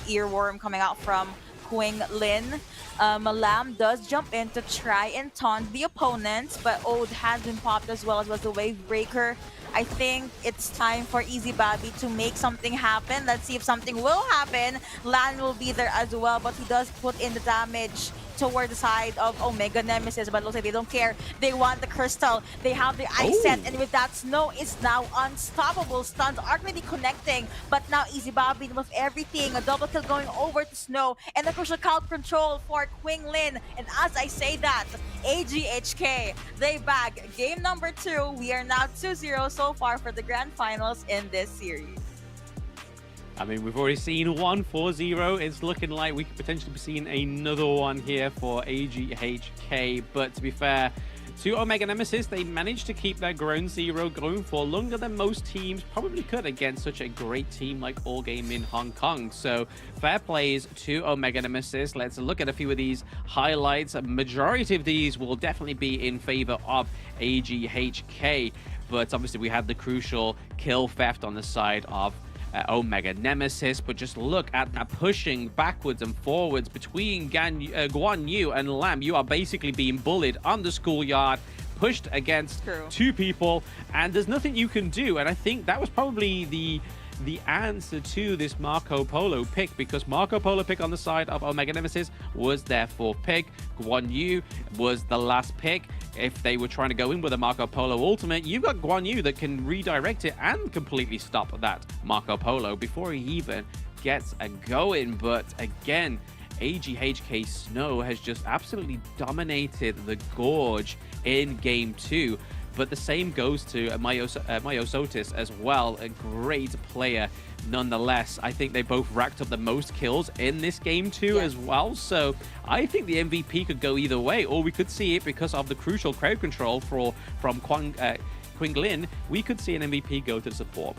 earworm coming out from Quing Lin. Lamb does jump in to try and taunt the opponents, but Ode has been popped as well as was the Wave Breaker. I think it's time for Easy Babby to make something happen. Let's see if something will happen. Lan will be there as well, but he does put in the damage toward the side of Omega Nemesis, but it looks like they don't care. They want the crystal. They have the ice set, and with that, Snow is now unstoppable. Stuns aren't really connecting, but now Easy Bobby with everything. A double kill going over to Snow, and the crucial crowd control for Quing Lin. And as I say that, AGHK, they bag game number 2. We are now 2-0 so far for the grand finals in this series. I mean, we've already seen one 4-0. It's looking like we could potentially be seeing another one here for AGHK. But to be fair, to Omega Nemesis, they managed to keep that ground 0 going for longer than most teams probably could against such a great team like All Game in Hong Kong. So fair plays to Omega Nemesis. Let's look at a few of these highlights. A majority of these will definitely be in favor of AGHK. But obviously we have the crucial kill theft on the side of Omega Nemesis, but just look at that pushing backwards and forwards between Guan Yu and Lam. You are basically being bullied on the schoolyard, pushed against 2 people, and there's nothing you can do. And I think that was probably the answer to this Marco Polo pick, because Marco Polo pick on the side of Omega Nemesis was their 4th pick. Guan Yu was the last pick. If they were trying to go in with a Marco Polo ultimate, you've got Guan Yu that can redirect it and completely stop that Marco Polo before he even gets a going. But again, AGHK Snow has just absolutely dominated the Gorge in game 2. But the same goes to Myosotis as well, a great player nonetheless. I think they both racked up the most kills in this game too as well. So I think the MVP could go either way, or we could see it because of the crucial crowd control from Quing Lin. We could see an MVP go to the support.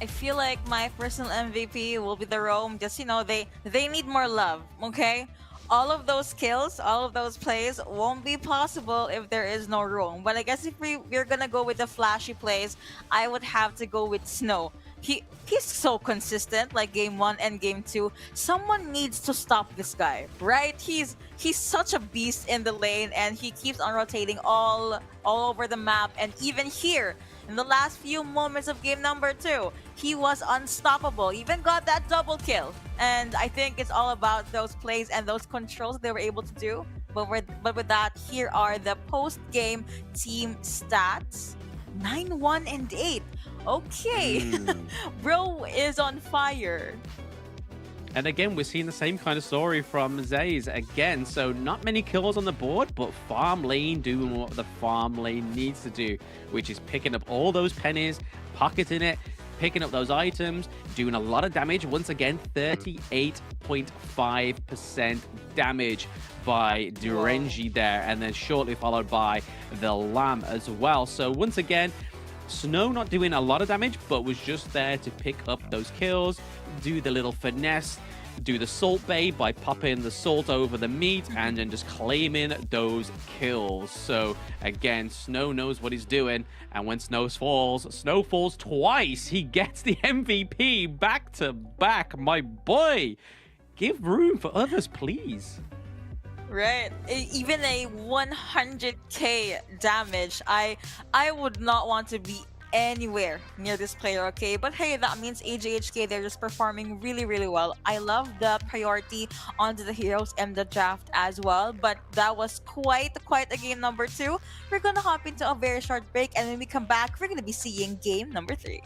I feel like my personal MVP will be the Roam. Just, they need more love, okay? All of those kills, all of those plays won't be possible if there is no room. But I guess if we're gonna go with the flashy plays, I would have to go with Snow. He's so consistent, like game 1 and game 2. Someone needs to stop this guy, right? He's such a beast in the lane, and he keeps on rotating all over the map. And even here, in the last few moments of game number 2, he was unstoppable. Even got that double kill. And I think it's all about those plays and those controls they were able to do. But with that, here are the post-game team stats. 9-1 and 8. Okay. Bro is on fire. And again, we're seeing the same kind of story from Zays again. So not many kills on the board, but farm lane doing what the farm lane needs to do, which is picking up all those pennies, pocketing it, picking up those items, doing a lot of damage. Once again, 38.5% damage by Durenji there, and then shortly followed by the Lamb as well. So once again, Snow not doing a lot of damage, but was just there to pick up those kills, do the little finesse, do the salt bait by popping the salt over the meat, and then just claiming those kills. So again, Snow knows what he's doing, and when Snow falls twice, he gets the MVP back to back. My boy, give room for others, please. Right. Even a 100k damage, I would not want to be anywhere near this player, okay? But hey, that means AJHK, they're just performing really, really well. I love the priority onto the heroes and the draft as well, but that was quite a game number 2. We're gonna hop into a very short break, and when we come back, we're gonna be seeing game number 3.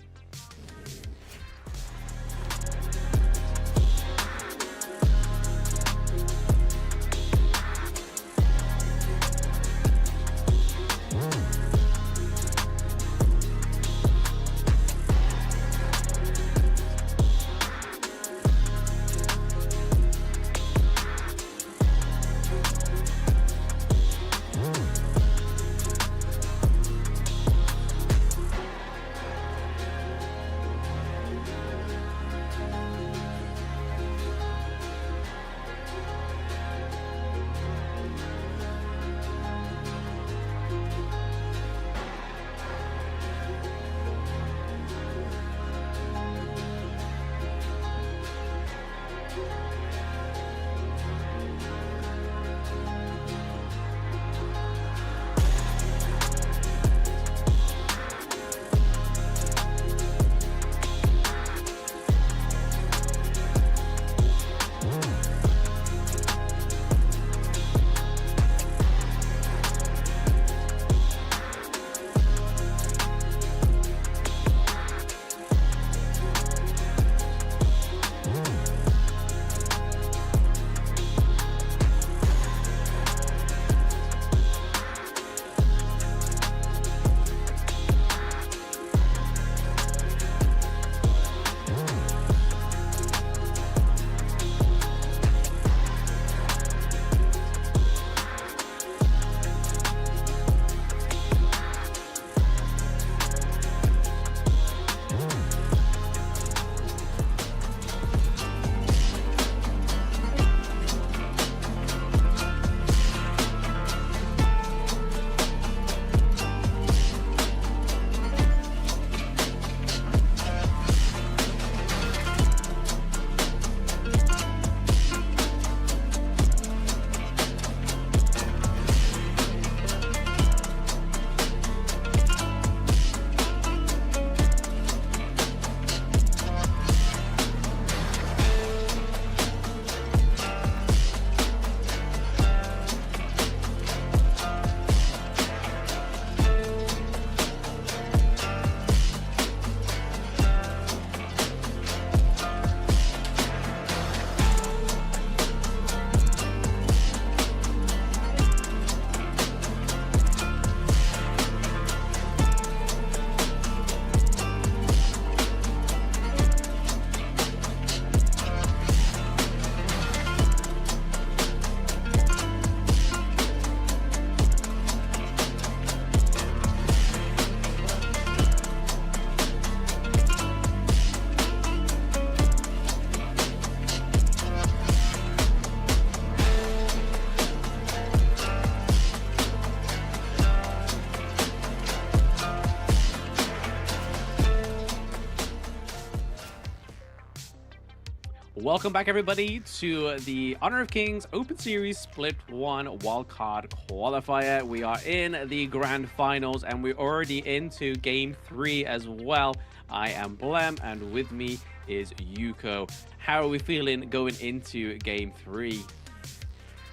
Welcome back, everybody, to the Honor of Kings Open Series Split 1 Wildcard Qualifier. We are in the Grand Finals, and we're already into Game 3 as well. I am Blem, and with me is Yuko. How are we feeling going into Game 3?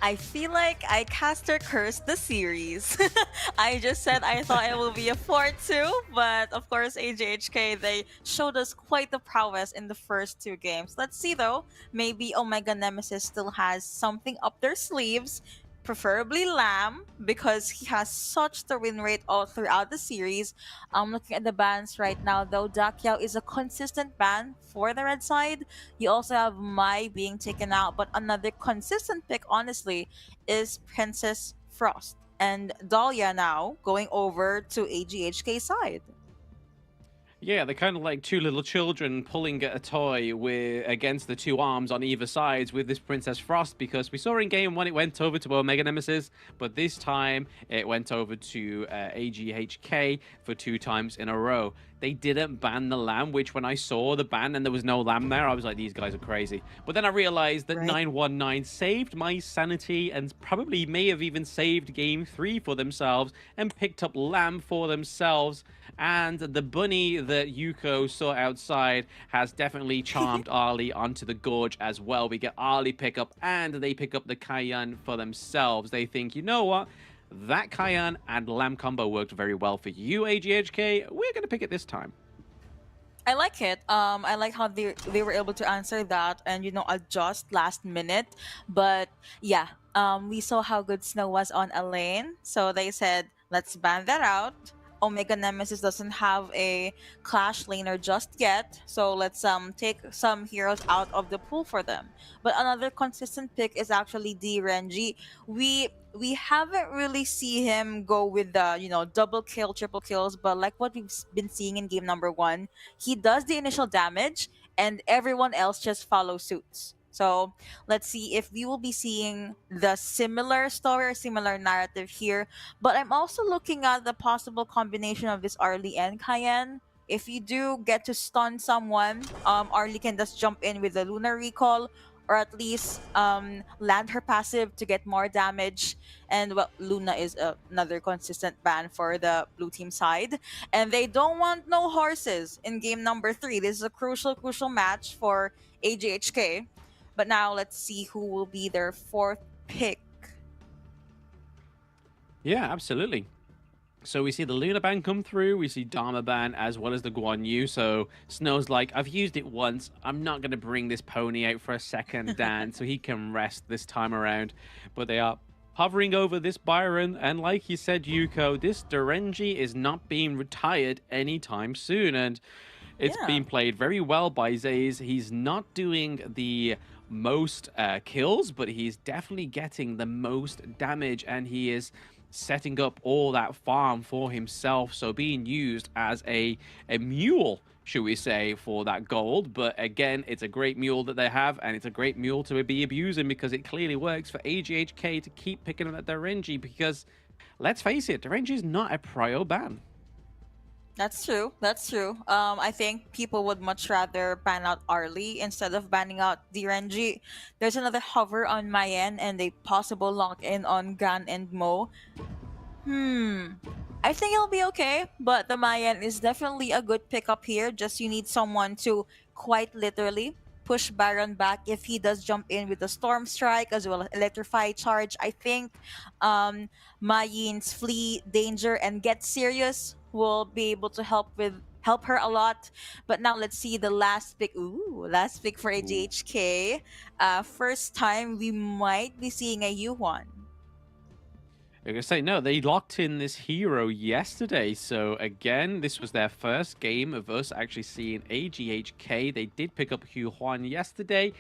I feel like I caster cursed the series. I just said I thought it will be a 4-2, but of course AJHK, they showed us quite the prowess in the first 2 games. Let's see though, maybe Omega Nemesis still has something up their sleeves, preferably Lamb, because he has such the win rate all throughout the series. I'm looking at the bans right now though. Dakyao is a consistent ban for the red side. You also have Mai being taken out, but another consistent pick, honestly, is Princess Frost. And Dahlia now going over to AGHK side. Yeah, they're kind of like two little children pulling at a toy against the 2 arms on either sides with this Princess Frost, because we saw in game 1 it went over to Omega Nemesis, but this time it went over to AGHK for 2 times in a row. they didn't ban the lamb, which when I saw the ban and there was no lamb there, I was like, these guys are crazy. But then I realized that Right. 919 saved my sanity and probably may have even saved game 3 for themselves and picked up lamb for themselves. And the bunny that Yuko saw outside has definitely charmed Ali onto the gorge as well. We get Ali pick up and they pick up the Cayenne for themselves. They think, you know what? That Cayenne and lamb combo worked very well for you, AGHK. We're going to pick it this time. I like it. I like how they were able to answer that and adjust last minute. But yeah, we saw how good Snow was on a lane, so they said let's ban that out. Omega Nemesis doesn't have a clash laner just yet, so let's take some heroes out of the pool for them. But another consistent pick is actually DRNG. We haven't really see him go with the double kill, triple kills, but like what we've been seeing in game number 1, he does the initial damage and everyone else just follows suits. So let's see if we will be seeing the similar story or similar narrative here. But I'm also looking at the possible combination of this Arlie and Cayenne. If you do get to stun someone, Arlie can just jump in with the Lunar Recall, or at least land her passive to get more damage. And well, Luna is another consistent ban for the blue team side. And they don't want no horses in game number 3. This is a crucial match for AGHK. But now let's see who will be their 4th pick. Yeah, absolutely. So we see the Luna ban come through, we see Dharma ban as well as the Guan Yu. So Snow's like, I've used it once, I'm not going to bring this pony out for a second dance so he can rest this time around. But they are hovering over this Byron, and like you said, Yuko, this Derenji is not being retired anytime soon. And it's being played very well by Zaze. He's not doing the most kills, but he's definitely getting the most damage, and he is setting up all that farm for himself, so being used as a mule, should we say, for that gold. But again, it's a great mule that they have, and it's a great mule to be abusing, because it clearly works for AGHK to keep picking up that Derenji, because let's face it, Derenji is not a prio ban. That's true. I think people would much rather ban out Arlie instead of banning out DRNG. There's another hover on my end and a possible lock in on Gan and Mo. I think it'll be okay, but the Mayan is definitely a good pickup here. Just you need someone to quite literally push Baron back if he does jump in with the Storm Strike as well as Electrify Charge. I think Mayin's Flee, Danger, and Get Serious will be able to help her a lot. But now let's see the last pick. Last pick for AGHK. First time we might be seeing a Yuan. I'm going to say, no, they locked in this hero yesterday. So again, this was their first game of us actually seeing AGHK. They did pick up Hugh Huan yesterday,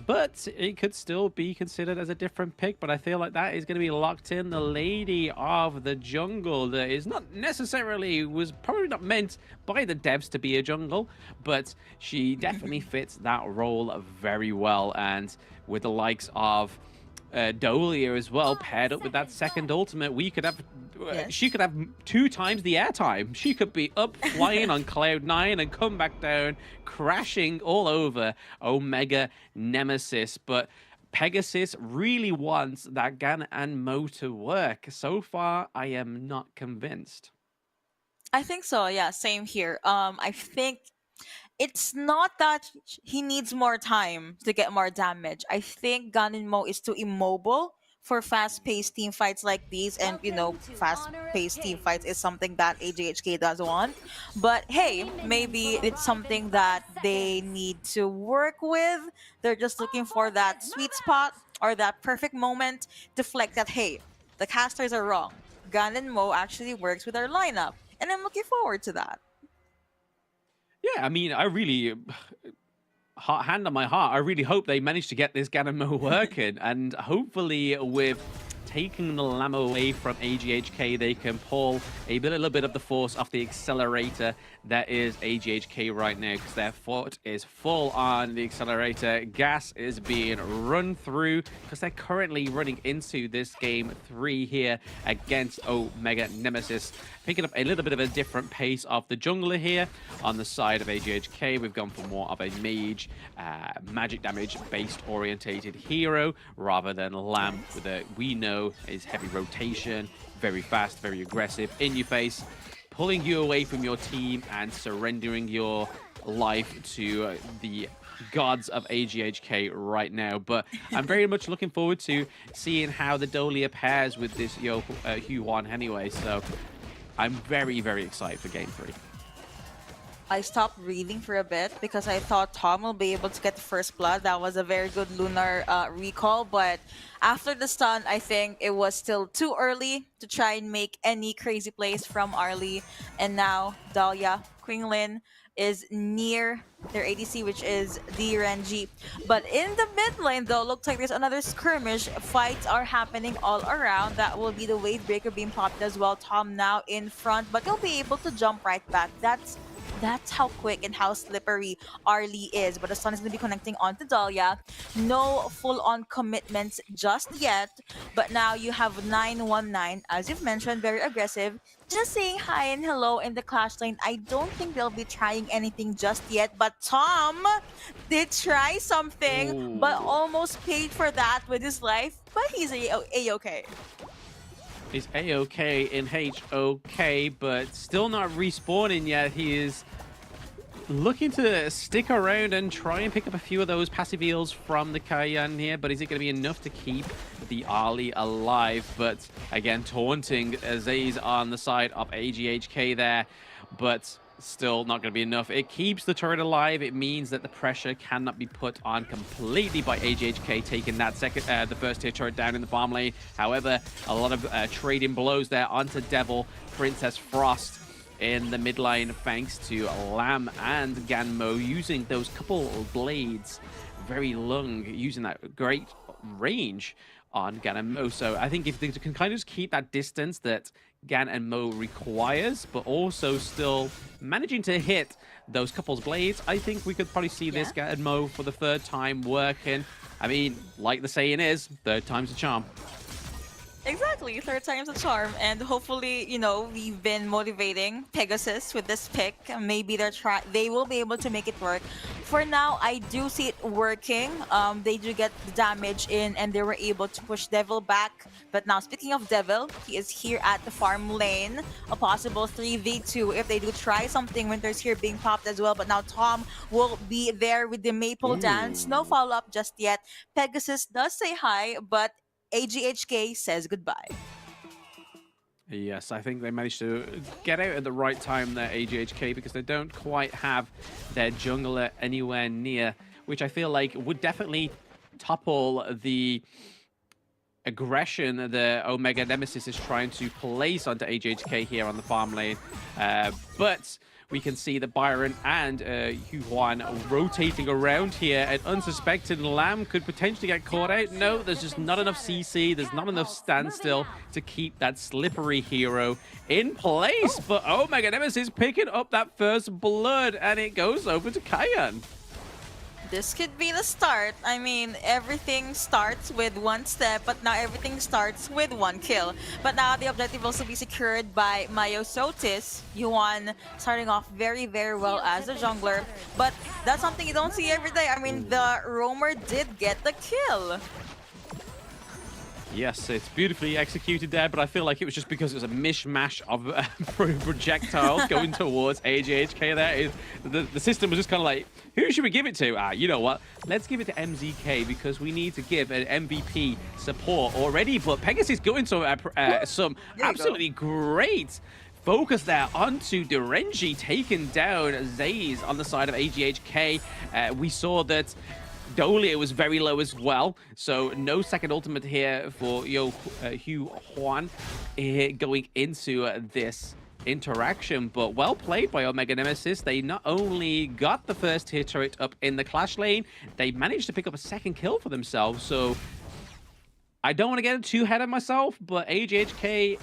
but it could still be considered as a different pick. But I feel like that is going to be locked in. The Lady of the Jungle that is not necessarily, was probably not meant by the devs to be a jungle, but she definitely fits that role very well. And with the likes of Dolia as well, paired up with that second ultimate, we could have she could have 2 times the airtime. She could be up flying on cloud 9 and come back down, crashing all over Omega Nemesis. But Pegasus really wants that Gan and Mo to work. So far, I am not convinced. I think so. Yeah, same here. I think it's not that he needs more time to get more damage. I think Ganinmo is too immobile for fast-paced team fights like these, and fast-paced team fights is something that AJHK does want. But hey, maybe it's something that they need to work with. They're just looking for that sweet spot or that perfect moment to flex that, hey, the casters are wrong. Ganinmo actually works with our lineup, and I'm looking forward to that. Yeah, I mean, I really, hand on my heart, I really hope they manage to get this Ganamo working. And hopefully with taking the LAM away from AGHK. They can pull a little bit of the force off the accelerator that is AGHK right now, because their foot is full on the accelerator. Gas is being run through because they're currently running into this game 3 here against Omega Nemesis, picking up a little bit of a different pace of the jungler here on the side of AGHK. We've gone for more of a mage, magic damage based orientated hero rather than LAM with a we know is heavy rotation, very fast, very aggressive, in your face, pulling you away from your team and surrendering your life to the gods of AGHK right now. But I'm very much looking forward to seeing how the Dolia pairs with this Hwan anyway. So I'm very, very excited for game 3. I stopped reading for a bit because I thought Tom will be able to get the first blood. That was a very good Lunar recall, but after the stun, I think it was still too early to try and make any crazy plays from Arlie. And now Dahlia, Quinglin is near their ADC, which is the ENG. But in the mid lane, though, looks like there's another skirmish. Fights are happening all around. That will be the wave breaker being popped as well. Tom now in front, but he'll be able to jump right back. That's how quick and how slippery Arlie is. But the stun is going to be connecting onto Dahlia. No full-on commitments just yet. But now you have 919, as you've mentioned, very aggressive. Just saying hi and hello in the clash lane. I don't think they'll be trying anything just yet. But Tom did try something, but almost paid for that with his life. But he's A-okay. He's A-okay in HoK, but still not respawning yet. He is looking to stick around and try and pick up a few of those passive heals from the Kayan here, but is it going to be enough to keep the Arlie alive? But again, taunting Aziz on the side of AGHK there, but still not going to be enough. It keeps the turret alive. It means that the pressure cannot be put on completely by AGHK taking that the first tier turret down in the farm lane. However, a lot of trading blows there onto Devil, Princess Frost in the mid lane, thanks to LAM and Ganmo using those couple of blades very long, using that great range on Gan and Mo. So I think if they can kind of just keep that distance that Gan and Mo requires, but also still managing to hit those couples blades, I think we could probably see this Gan and Mo for the 3rd time working. I mean, like the saying is, 3rd time's a charm. Exactly, 3rd time's a charm, and hopefully, you know, we've been motivating Pegasus with this pick. Maybe they will be able to make it work. For now, I do see it working. They do get the damage in, and they were able to push Devil back. But now, speaking of Devil, he is here at the farm lane. A possible 3v2 if they do try something. Winter's here being popped as well, but now Tom will be there with the Maple Dance. No follow-up just yet. Pegasus does say hi, but AGHK says goodbye. Yes, I think they managed to get out at the right time there, AGHK, because they don't quite have their jungler anywhere near, which I feel like would definitely topple the aggression the Omega Nemesis is trying to place onto AGHK here on the farm lane. But we can see that Byron and Hwan rotating around here, and unsuspected LAM could potentially get caught out. No, there's just not enough CC, there's not enough standstill to keep that slippery hero in place. But Omega Nemesis picking up that first blood, and it goes over to Kayan. This could be the start. I mean, everything starts with one step, but now everything starts with one kill. But now the objective will also be secured by Myosotis. Yuan starting off very, very well as a jungler. But that's something you don't see every day. I mean, the roamer did get the kill. Yes, it's beautifully executed there, but I feel like it was just because it was a mishmash of projectiles going towards AGHK there. The system was just kind of like, who should we give it to? You know what? Let's give it to MZK because we need to give an MVP support already. But Pegasus going to some absolutely great focus there onto Derenji, taking down Zaze on the side of AGHK. We saw that Dolia was very low as well, so no second ultimate here for Hwan going into this interaction, but well played by Omega Nemesis. They not only got the first tier turret up in the clash lane, they managed to pick up a second kill for themselves, so I don't want to get too ahead of myself, but AJHK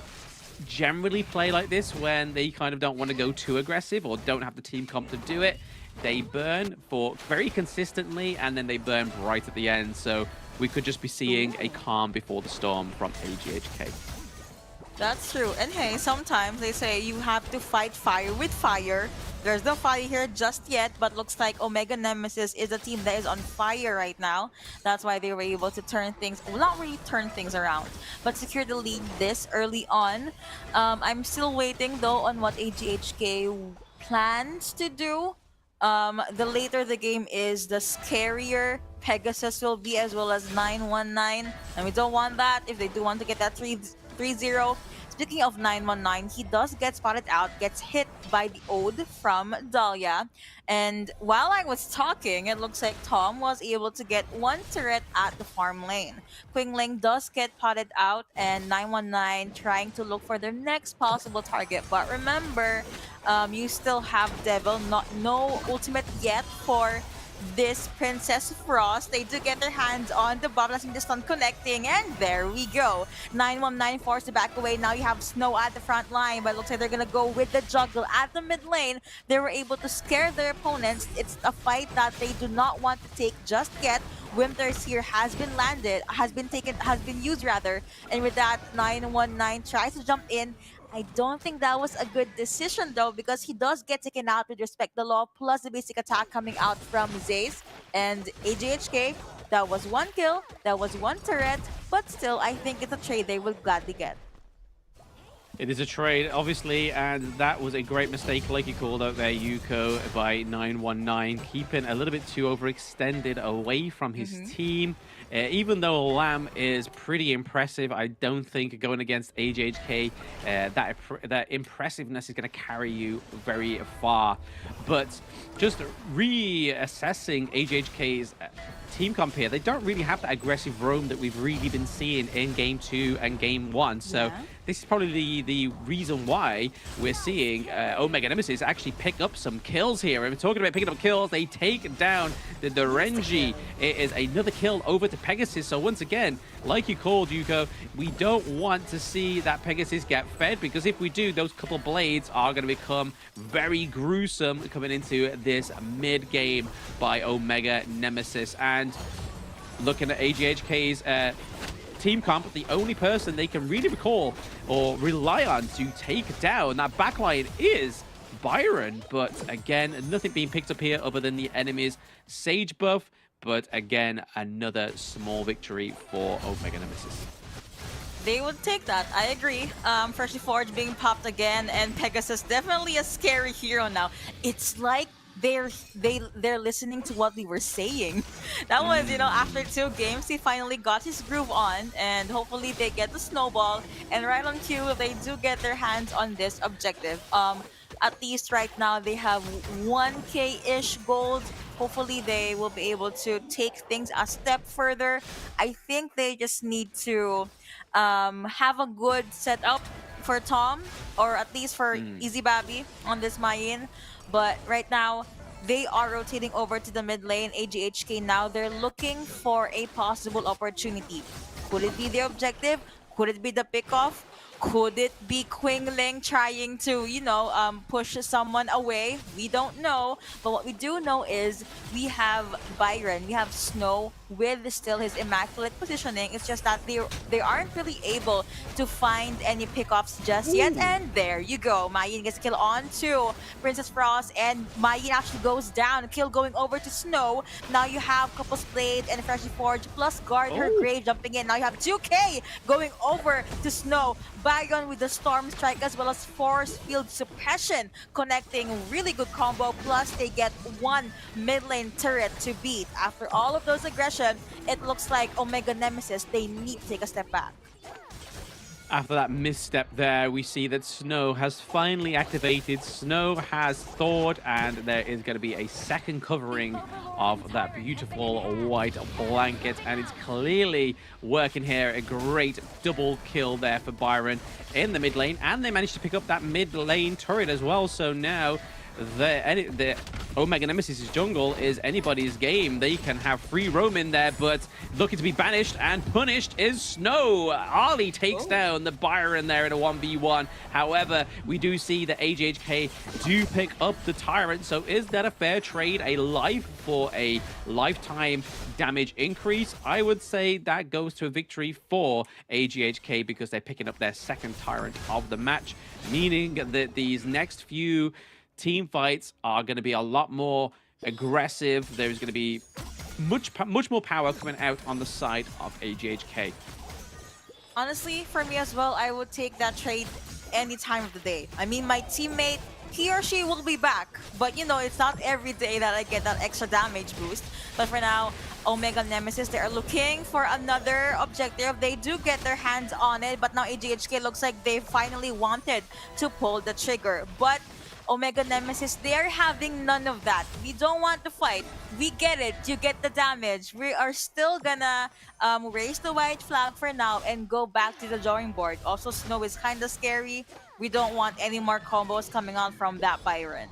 generally play like this when they kind of don't want to go too aggressive or don't have the team comp to do it. They burn for very consistently, and then they burn right at the end. So we could just be seeing a calm before the storm from AGHK. That's true. And hey, sometimes they say you have to fight fire with fire. There's no fire here just yet, but looks like Omega Nemesis is a team that is on fire right now. That's why they were able to turn things, well, not really turn things around, but secure the lead this early on. I'm still waiting though on what AGHK plans to do. The later the game is, the scarier Pegasus will be, as well as 919. And we don't want that if they do want to get that 3-0. Speaking of 919, he does get spotted out, gets hit by the Ode from Dahlia. And while I was talking, it looks like Tom was able to get one turret at the farm lane. Qingling does get potted out, and 919 trying to look for their next possible target. But remember, you still have Devil, no ultimate yet for this Princess Frost. They do get their hands on the bubble, the stun connecting, and there we go. 919 forced to back away. Now you have Snow at the front line, but it looks like they're gonna go with the juggle at the mid lane. They were able to scare their opponents. It's a fight that they do not want to take just yet. Winter's here has been used rather, and with that, 919 tries to jump in. I don't think that was a good decision though, because he does get taken out with Respect the Law, plus the basic attack coming out from Zace and AJHK. That was one kill, that was one turret, but still, I think it's a trade they will gladly get. It is a trade, obviously, and that was a great mistake, like you called out there, Yuko, by 919, keeping a little bit too overextended away from his team. Even though Lamb is pretty impressive, I don't think going against AJHK, that impressiveness is going to carry you very far. But just reassessing AJHK's team comp here, they don't really have that aggressive roam that we've really been seeing in Game 2 and Game 1. So this is probably the reason why we're seeing Omega Nemesis actually pick up some kills here. And we're talking about picking up kills. They take down the Renji. It is another kill over to Pegasus. So once again, like you called, Yuko, we don't want to see that Pegasus get fed, because if we do, those couple blades are going to become very gruesome coming into this mid game by Omega Nemesis. And looking at AGHK's team comp, the only person they can really recall or rely on to take down that backline is Byron. But again, nothing being picked up here other than the enemy's Sage buff. But again, another small victory for Omega Nemesis. They would take that, I agree. Freshly Forge being popped again, and Pegasus definitely a scary hero now. It's like they're listening to what we were saying. That was, after 2 games, he finally got his groove on, and hopefully they get the snowball. And right on cue, they do get their hands on this objective. At least right now, they have 1K-ish gold. Hopefully, they will be able to take things a step further. I think they just need to have a good setup for Tom, or at least for Easy Babby on this Mayin. But right now, they are rotating over to the mid lane. AGHK now, they're looking for a possible opportunity. Could it be the objective? Could it be the pickoff? Could it be Qingling trying to, push someone away? We don't know. But what we do know is we have Byron, we have Snow with still his immaculate positioning. It's just that they aren't really able to find any pickoffs just yet. And there you go. Mayin gets kill on to Princess Frost, and Mayin actually goes down. Kill going over to Snow. Now you have Couples Blade and Freshly Forge plus guard her Grave jumping in. Now you have 2K going over to Snow. Byron with the Storm Strike as well as Force Field Suppression, connecting really good combo, plus they get one mid lane turret to beat. After all of those aggression, it looks like Omega Nemesis, they need to take a step back. After that misstep there, we see that Snow has finally activated. Snow has thawed, and there is going to be a second covering of that beautiful white blanket, and it's clearly working here. A great double kill there for Byron in the mid lane, and they managed to pick up that mid lane turret as well. So now the Omega Nemesis' jungle is anybody's game. They can have free roam in there, but looking to be banished and punished is Snow. Ali takes down the Byron there in a 1v1. However, we do see that AGHK do pick up the Tyrant, so is that a fair trade? A life for a lifetime damage increase? I would say that goes to a victory for AGHK because they're picking up their second Tyrant of the match, meaning that these next few team fights are going to be a lot more aggressive. There's going to be much more power coming out on the side of AGHK. Honestly, for me as well, I would take that trade any time of the day. I mean, my teammate, he or she will be back. But, you know, it's not every day that I get that extra damage boost. But for now, Omega Nemesis, they are looking for another objective. They do get their hands on it, but now AGHK looks like they finally wanted to pull the trigger. But Omega Nemesis, they're having none of that. We don't want to fight. We get it. You get the damage. We are still gonna raise the white flag for now and go back to the drawing board. Also, Snow is kind of scary. We don't want any more combos coming on from that Byron.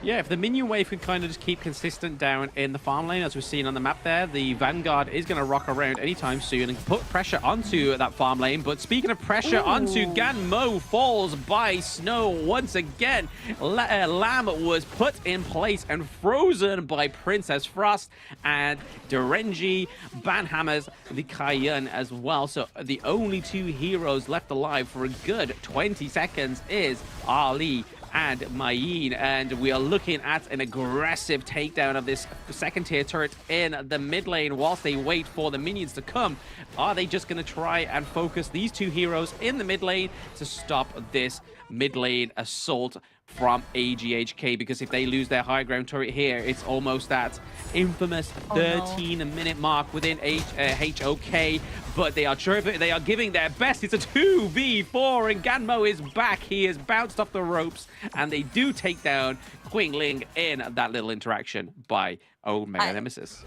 Yeah, if the minion wave can kind of just keep consistent down in the farm lane, as we're seeing on the map there, the Vanguard is going to rock around anytime soon and put pressure onto that farm lane. But speaking of pressure onto Ganmo, falls by Snow once again. Lamb was put in place and frozen by Princess Frost, and Derenji banhammers the Cayenne as well. So the only two heroes left alive for a good 20 seconds is Ali and Mayeen, and we are looking at an aggressive takedown of this second tier turret in the mid lane whilst they wait for the minions to come. Are they just going to try and focus these two heroes in the mid lane to stop this mid lane assault from AGHK? Because if they lose their high ground turret here, it's almost that infamous 13-minute mark within HoK. But they are giving their best. It's a 2v4, and Ganmo is back. He is bounced off the ropes, and they do take down Qingling in that little interaction by Omega Nemesis.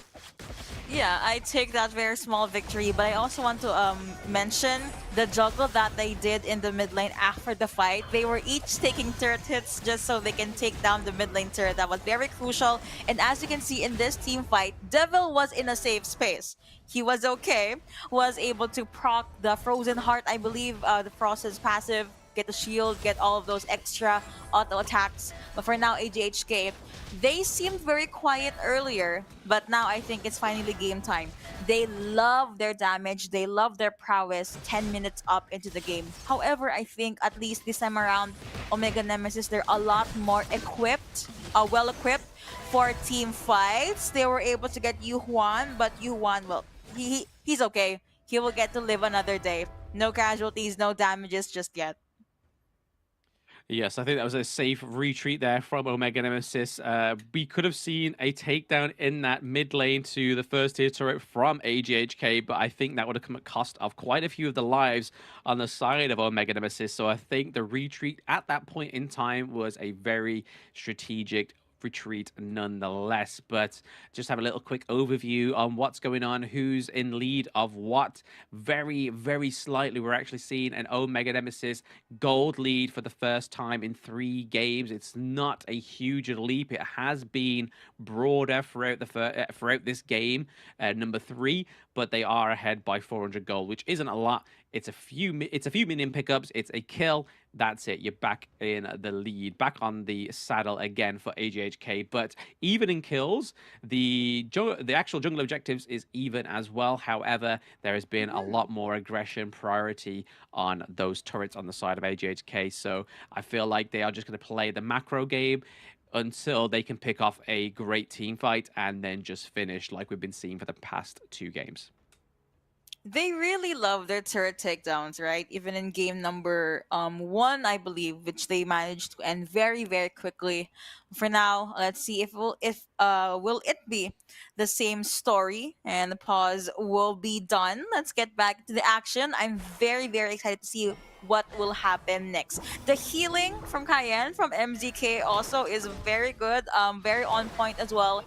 Yeah, I take that very small victory, but I also want to mention the juggle that they did in the mid lane after the fight. They were each taking turret hits just so they can take down the mid lane turret. That was very crucial. And as you can see in this team fight, Devil was in a safe space. He was okay, was able to proc the Frozen Heart, I believe, the Frost's passive, get the shield, get all of those extra auto attacks. But for now, AGHK, they seemed very quiet earlier, but now I think it's finally game time. They love their damage, they love their prowess 10 minutes up into the game. However, I think at least this time around, Omega Nemesis, they're a lot more equipped, well-equipped for team fights. They were able to get Yuhuan, but Yuhuan, well, he's okay. He will get to live another day. No casualties, no damages just yet. Yes, I think that was a safe retreat there from Omega Nemesis. We could have seen a takedown in that mid lane to the first tier turret from AGHK, but I think that would have come at cost of quite a few of the lives on the side of Omega Nemesis. So I think the retreat at that point in time was a very strategic retreat nonetheless. But just have a little quick overview on what's going on, who's in lead of what. Very, very slightly, we're actually seeing an Omega Nemesis gold lead for the first time in 3 games. It's not a huge leap. It has been broader throughout this game, number 3, but they are ahead by 400 gold, which isn't a lot. It's a few minion pickups. It's a kill. That's it. You're back in the lead, back on the saddle again for AGHK. But even in kills, the actual jungle objectives is even as well. However, there has been a lot more aggression priority on those turrets on the side of AGHK. So I feel like they are just going to play the macro game until they can pick off a great team fight and then just finish like we've been seeing for the past 2 games. They really love their turret takedowns, right? Even in game number 1, I believe, which they managed to end very, very quickly. For now, let's see if will it be the same story and the pause will be done. Let's get back to the action. I'm very, very excited to see what will happen next. The healing from Cayenne from MZK also is very good, very on point as well.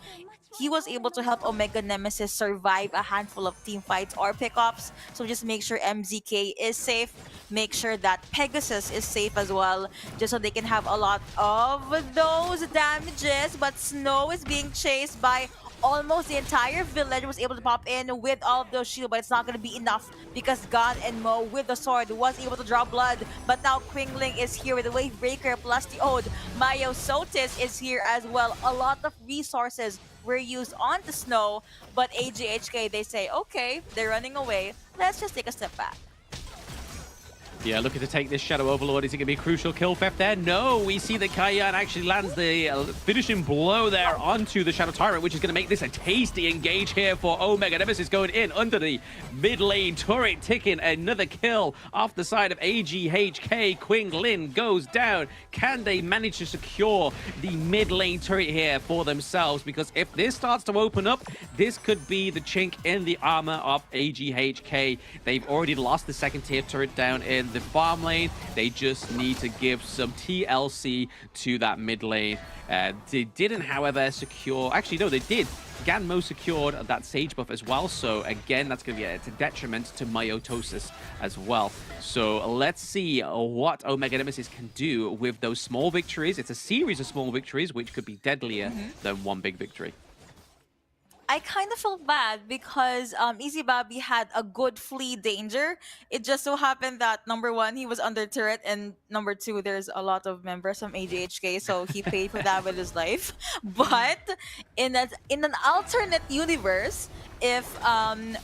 he was able to help Omega Nemesis survive a handful of team fights or pickups. So just make sure MZK is safe, make sure that Pegasus is safe as well, just so they can have a lot of those damages. But Snow is being chased by almost the entire village, was able to pop in with all of those shields, but it's not going to be enough because Gon and Mo with the sword was able to draw blood. But now Qingling is here with the Wave Breaker plus the Ode. Mayo Sotis is here as well. A lot of resources were used on the Snow, but AGHK, they say, okay, they're running away. Let's just take a step back. Yeah, looking to take this Shadow Overlord. Is it going to be a crucial kill theft there? No, we see that Kaiyan actually lands the finishing blow there onto the Shadow Tyrant, which is going to make this a tasty engage here for Omega Nemesis going in under the mid lane turret, taking another kill off the side of AGHK. Qingling goes down. Can they manage to secure the mid lane turret here for themselves? Because if this starts to open up, this could be the chink in the armor of AGHK. They've already lost the second tier turret down in the farm lane. They just need to give some TLC to that mid lane. They didn't, however, secure... Actually, no, they did. Ganmo secured that Sage buff as well. So, again, that's going to be a detriment to Myotosis as well. So, let's see what Omega Nemesis can do with those small victories. It's a series of small victories, which could be deadlier than one big victory. I kind of felt bad because Easy Bobby had a good flee danger. It just so happened that number one, he was under turret, and number two, there's a lot of members from AGHK, so he paid for that with his life. But in an alternate universe, if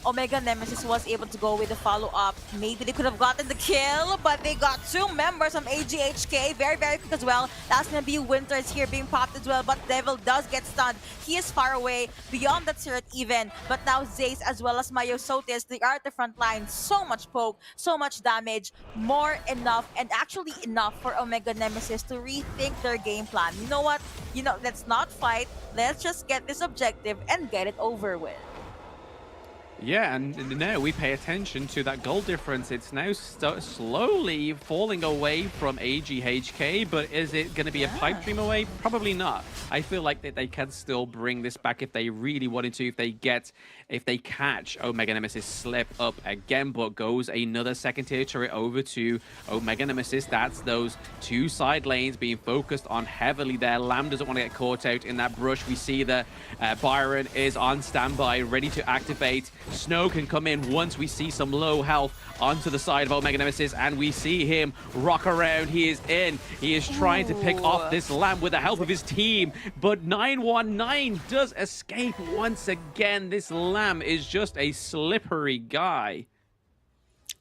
Omega Nemesis was able to go with the follow-up, maybe they could have gotten the kill, but they got two members from AGHK. Very, very quick as well. That's going to be Winters here being popped as well, but Devil does get stunned. He is far away, beyond the turret even, but now Zace as well as Myosotis, they are at the front line. So much poke, so much damage, more enough, and actually enough for Omega Nemesis to rethink their game plan. You know what? Let's not fight. Let's just get this objective and get it over with. Yeah, and now we pay attention to that goal difference. It's now slowly falling away from AGHK, but is it going to be a pipe dream away? Probably not. I feel like that they can still bring this back if they really wanted to, if they catch Omega Nemesis slip up again, but goes another second tier turret over to Omega Nemesis. That's those two side lanes being focused on heavily there. Lamb doesn't want to get caught out in that brush. We see that Byron is on standby, ready to activate. Snow can come in once we see some low health onto the side of Omega Nemesis, and we see him rock around. He is in. He is trying to pick off this Lamb with the help of his team, but 919 does escape once again. This Lamb is just a slippery guy.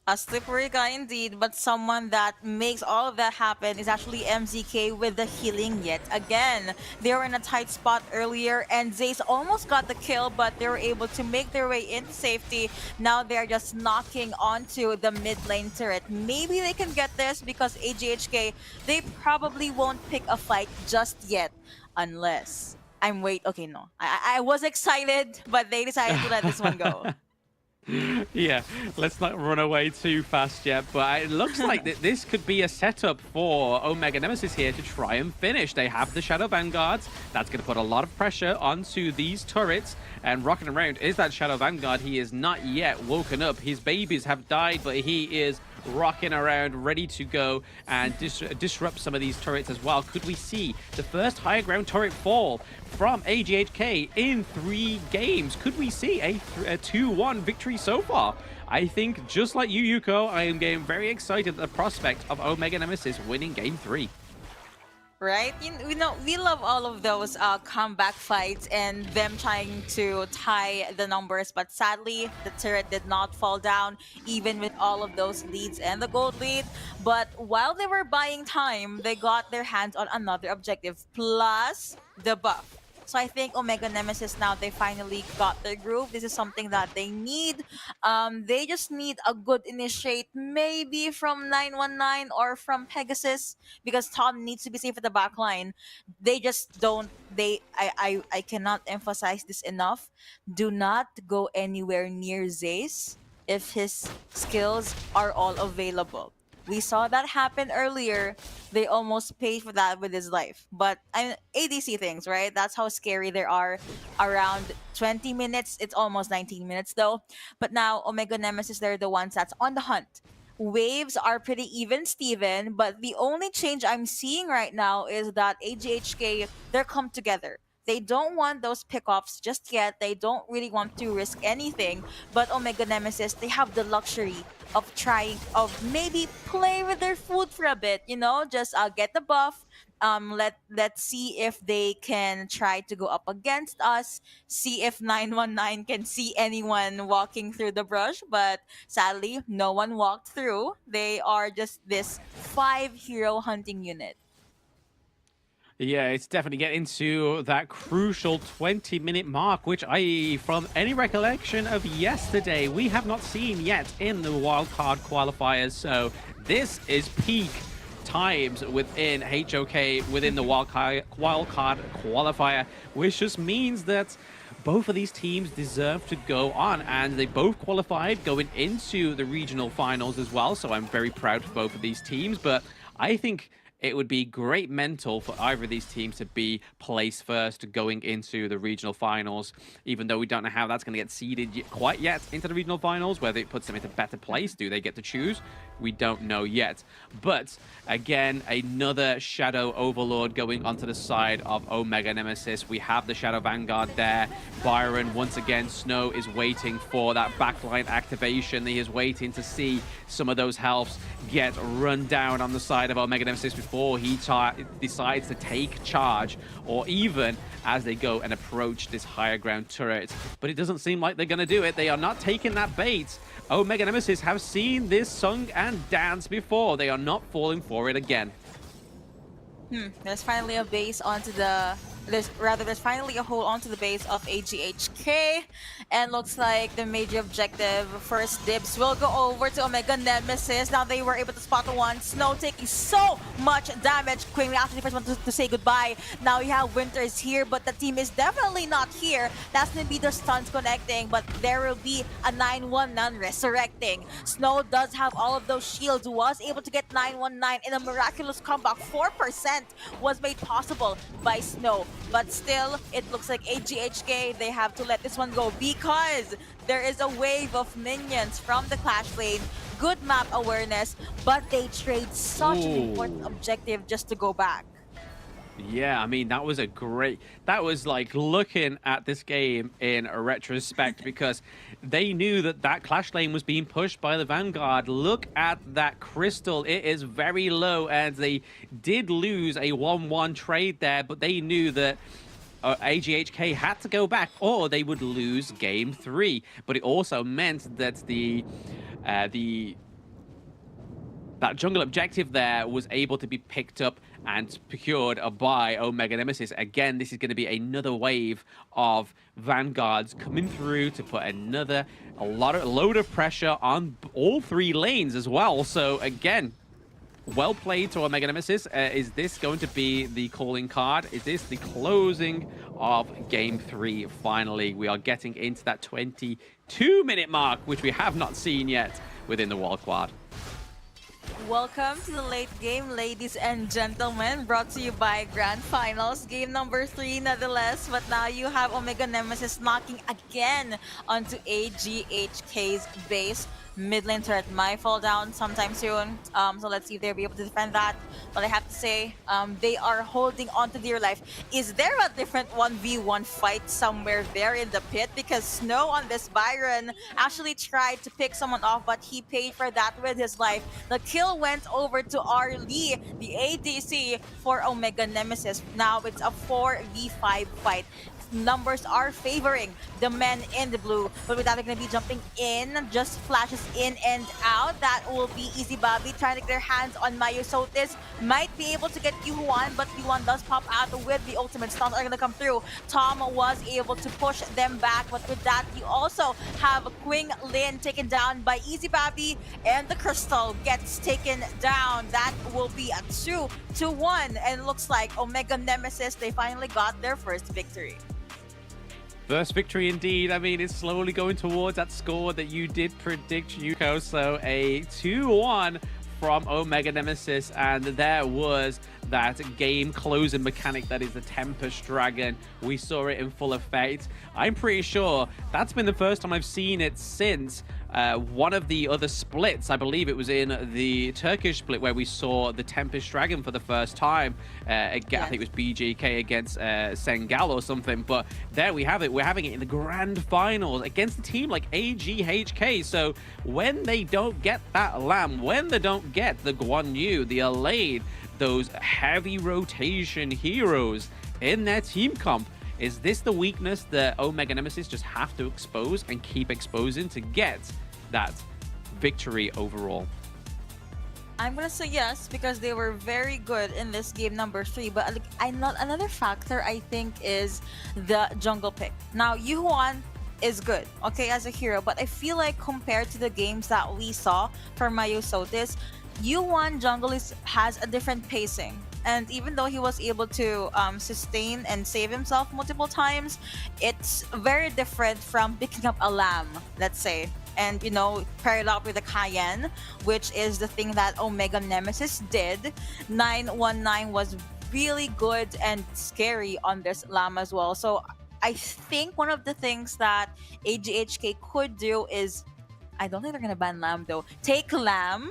A slippery guy indeed, but someone that makes all of that happen is actually MZK with the healing yet again. They were in a tight spot earlier, and Zace almost got the kill, but they were able to make their way into safety. Now they're just knocking onto the mid lane turret. Maybe they can get this because AGHK, they probably won't pick a fight just yet, unless... Okay, no. I was excited, but they decided to let this one go. Yeah, let's not run away too fast yet, but it looks like that this could be a setup for Omega Nemesis here to try and finish. They have the Shadow Vanguards. That's going to put a lot of pressure onto these turrets, and rocking around is that Shadow Vanguard. He is not yet woken up. His babies have died, but he is rocking around, ready to go and disrupt some of these turrets as well. Could we see the first higher ground turret fall from AGHK in 3 games? Could we see a 2-1 victory so far? I think, just like you, Yuko, I am getting very excited at the prospect of Omega Nemesis winning Game 3. Right? We love all of those comeback fights and them trying to tie the numbers, but sadly, the turret did not fall down, even with all of those leads and the gold lead. But while they were buying time, they got their hands on another objective, plus the buff. So I think Omega Nemesis now, they finally got their groove. This is something that they need. They just need a good initiate, maybe from 919 or from Pegasus, because Tom needs to be safe at the back line. They just don't. I cannot emphasize this enough. Do not go anywhere near Zace if his skills are all available. We saw that happen earlier. They almost paid for that with his life. But ADC things, right? That's how scary they are. Around 20 minutes. It's almost 19 minutes though. But now Omega Nemesis, they're the ones that's on the hunt. Waves are pretty even, Steven, but the only change I'm seeing right now is that AGHK, they're come together. They don't want those pickoffs just yet. They don't really want to risk anything. But Omega Nemesis, they have the luxury of trying, of maybe play with their food for a bit, you know, just get the buff. Let's see if they can try to go up against us. See if 919 can see anyone walking through the brush. But sadly, no one walked through. They are just this 5-hero hunting unit. Yeah, it's definitely getting to that crucial 20-minute mark, which from any recollection of yesterday, we have not seen yet in the wildcard qualifiers. So this is peak times within HoK, within the wildcard qualifier, which just means that both of these teams deserve to go on, and they both qualified going into the regional finals as well. So I'm very proud of both of these teams, but I think it would be great mental for either of these teams to be placed first going into the regional finals, even though we don't know how that's going to get seeded quite yet into the regional finals, whether it puts them into a better place. Do they get to choose? We don't know yet. But again, another Shadow Overlord going onto the side of Omega Nemesis. We have the Shadow Vanguard there. Byron, once again, Snow is waiting for that backline activation. He is waiting to see some of those healths get run down on the side of Omega Nemesis before he decides to take charge, or even as they go and approach this higher ground turret. But it doesn't seem like they're going to do it. They are not taking that bait. Omega Nemesis have seen this song and dance before. They are not falling for it again. There's finally a base onto the... There's finally a hole onto the base of AGHK, and looks like the major objective, first dibs, will go over to Omega Nemesis. Now they were able to spot the one. Snow taking so much damage. Queen, we actually first want to say goodbye. Now you have Winters here, but the team is definitely not here. That's gonna be the stuns connecting, but there will be a 919 resurrecting. Snow does have all of those shields, was able to get 919 in a miraculous comeback. 4% was made possible by Snow. But still, it looks like AGHK, they have to let this one go because there is a wave of minions from the Clash lane. Good map awareness, but they trade such an important objective just to go back. Yeah, I mean, that was like looking at this game in a retrospect because they knew that Clash lane was being pushed by the Vanguard. Look at that crystal. It is very low, and they did lose a 1-1 trade there, but they knew that AGHK had to go back or they would lose game 3. But it also meant that that jungle objective there was able to be picked up and procured by Omega Nemesis. Again, this is going to be another wave of Vanguards coming through to put a load of pressure on all 3 lanes as well. So again, well played to Omega Nemesis. Is this going to be the calling card? Is this the closing of game 3? Finally, we are getting into that 22-minute mark, which we have not seen yet within the wildcard. Welcome to the late game, ladies and gentlemen, brought to you by GrandFinals, game number 3 nonetheless. But now you have Omega Nemesis knocking again onto AGHK's base. Mid lane turret might fall down sometime soon, so let's see if they'll be able to defend that. But I have to say, they are holding on to their life. Is there a different 1v1 fight somewhere there in the pit? Because Snow on this Byron actually tried to pick someone off, but he paid for that with his life. The kill went over to R. Lee, the ADC for Omega Nemesis. Now it's a 4v5 fight. Numbers are favoring the men in the blue, but with that they're going to be jumping in, just flashes in and out. That will be Easy Bobby trying to get their hands on Myosotis. Might be able to get Yuan, but Yuan does pop out with the ultimate. Stuns are going to come through. Tom was able to push them back, but with that you also have Queen Lin taken down by Easy Bobby, and the Crystal gets taken down. That will be a 2-1, and it looks like Omega Nemesis, they finally got their first victory. First victory indeed. I mean, it's slowly going towards that score that you did predict, Yuko. So a 2-1 from Omega Nemesis, and there was that game closing mechanic that is the Tempest Dragon. We saw it in full effect. I'm pretty sure that's been the first time I've seen it since one of the other splits. I believe it was in the Turkish split where we saw the Tempest Dragon for the first time. Again, I think it was BJK against Sengal or something. But there we have it. We're having it in the grand finals against a team like AGHK. So when they don't get that Lamb, when they don't get the Guan Yu, the Elaine, those heavy rotation heroes in their team comp, is this the weakness that Omega Nemesis just have to expose and keep exposing to get that victory overall? I'm gonna say yes, because they were very good in this game number 3. But another factor I think is the jungle pick. Now, Yuhuan is good, okay, as a hero, but I feel like compared to the games that we saw from Myosotis, Yuhuan jungle has a different pacing. And even though he was able to sustain and save himself multiple times, it's very different from picking up a Lamb, let's say, and, you know, pair it up with a Cayenne, which is the thing that Omega Nemesis did. 919 was really good and scary on this Lamb as well. So I think one of the things that AGHK could do is, I don't think they're gonna ban Lamb though, take Lamb,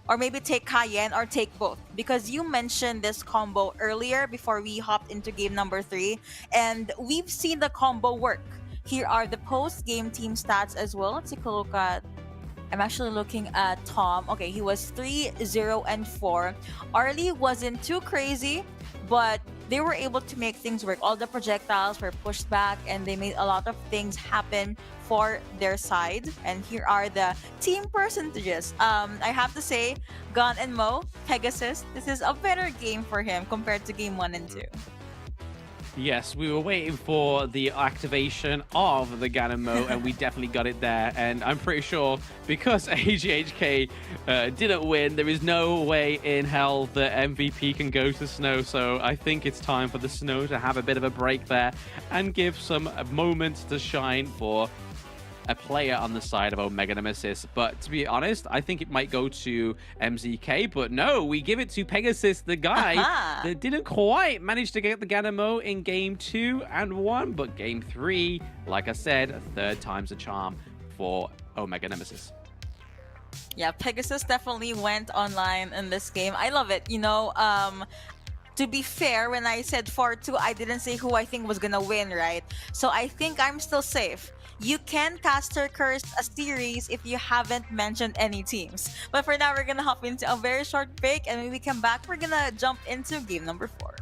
or maybe take Cayenne, or take both, because you mentioned this combo earlier before we hopped into game number 3, and we've seen the combo work. Here are the post-game team stats as well. Let's take a look at, I'm actually looking at Tom. Okay, he was 3-0-4. Arlie wasn't too crazy, but they were able to make things work. All the projectiles were pushed back, and they made a lot of things happen for their side. And here are the team percentages. I have to say, Gun and Mo, Pegasus, this is a better game for him compared to game 1 and 2. Yes, we were waiting for the activation of the Ganamo, and we definitely got it there. And I'm pretty sure because AGHK didn't win, there is no way in hell that MVP can go to Snow. So I think it's time for the Snow to have a bit of a break there and give some moments to shine for a player on the side of Omega Nemesis. But to be honest, I think it might go to MZK, but no, we give it to Pegasus, the guy that didn't quite manage to get the Ganamo in game 2 and 1, but game 3, like I said, 3rd time's a charm for Omega Nemesis. Yeah, Pegasus definitely went online in this game. I love it. You know, to be fair, when I said 4-2, I didn't say who I think was gonna win, right? So I think I'm still safe. You can caster curse a series if you haven't mentioned any teams. But for now, we're gonna hop into a very short break, and when we come back, we're gonna jump into game number 4.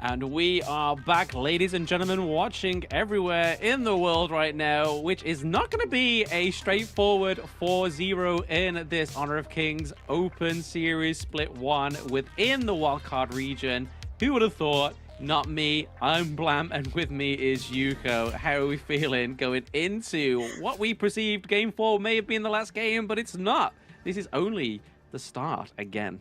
And we are back, ladies and gentlemen, watching everywhere in the world right now, which is not going to be a straightforward 4-0 in this Honor of Kings Open Series Split 1 within the Wildcard region. Who would have thought? Not me. I'm Blam, and with me is Yuko. How are we feeling going into what we perceived Game 4 may have been the last game, but it's not. This is only the start again.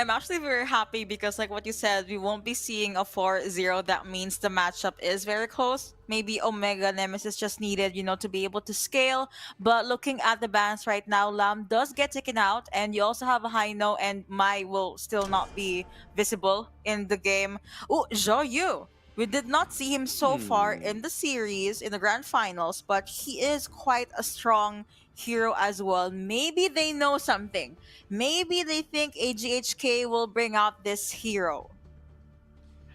I'm actually very happy because, like what you said, we won't be seeing a 4-0. That means the matchup is very close. Maybe Omega Nemesis just needed, to be able to scale. But looking at the bans right now, Lam does get taken out, and you also have a Haino, and Mai will still not be visible in the game. Oh, Zhou Yu. We did not see him so far in the series, in the grand finals, but he is quite a strong hero as well. Maybe they know something. Maybe they think AGHK will bring out this hero.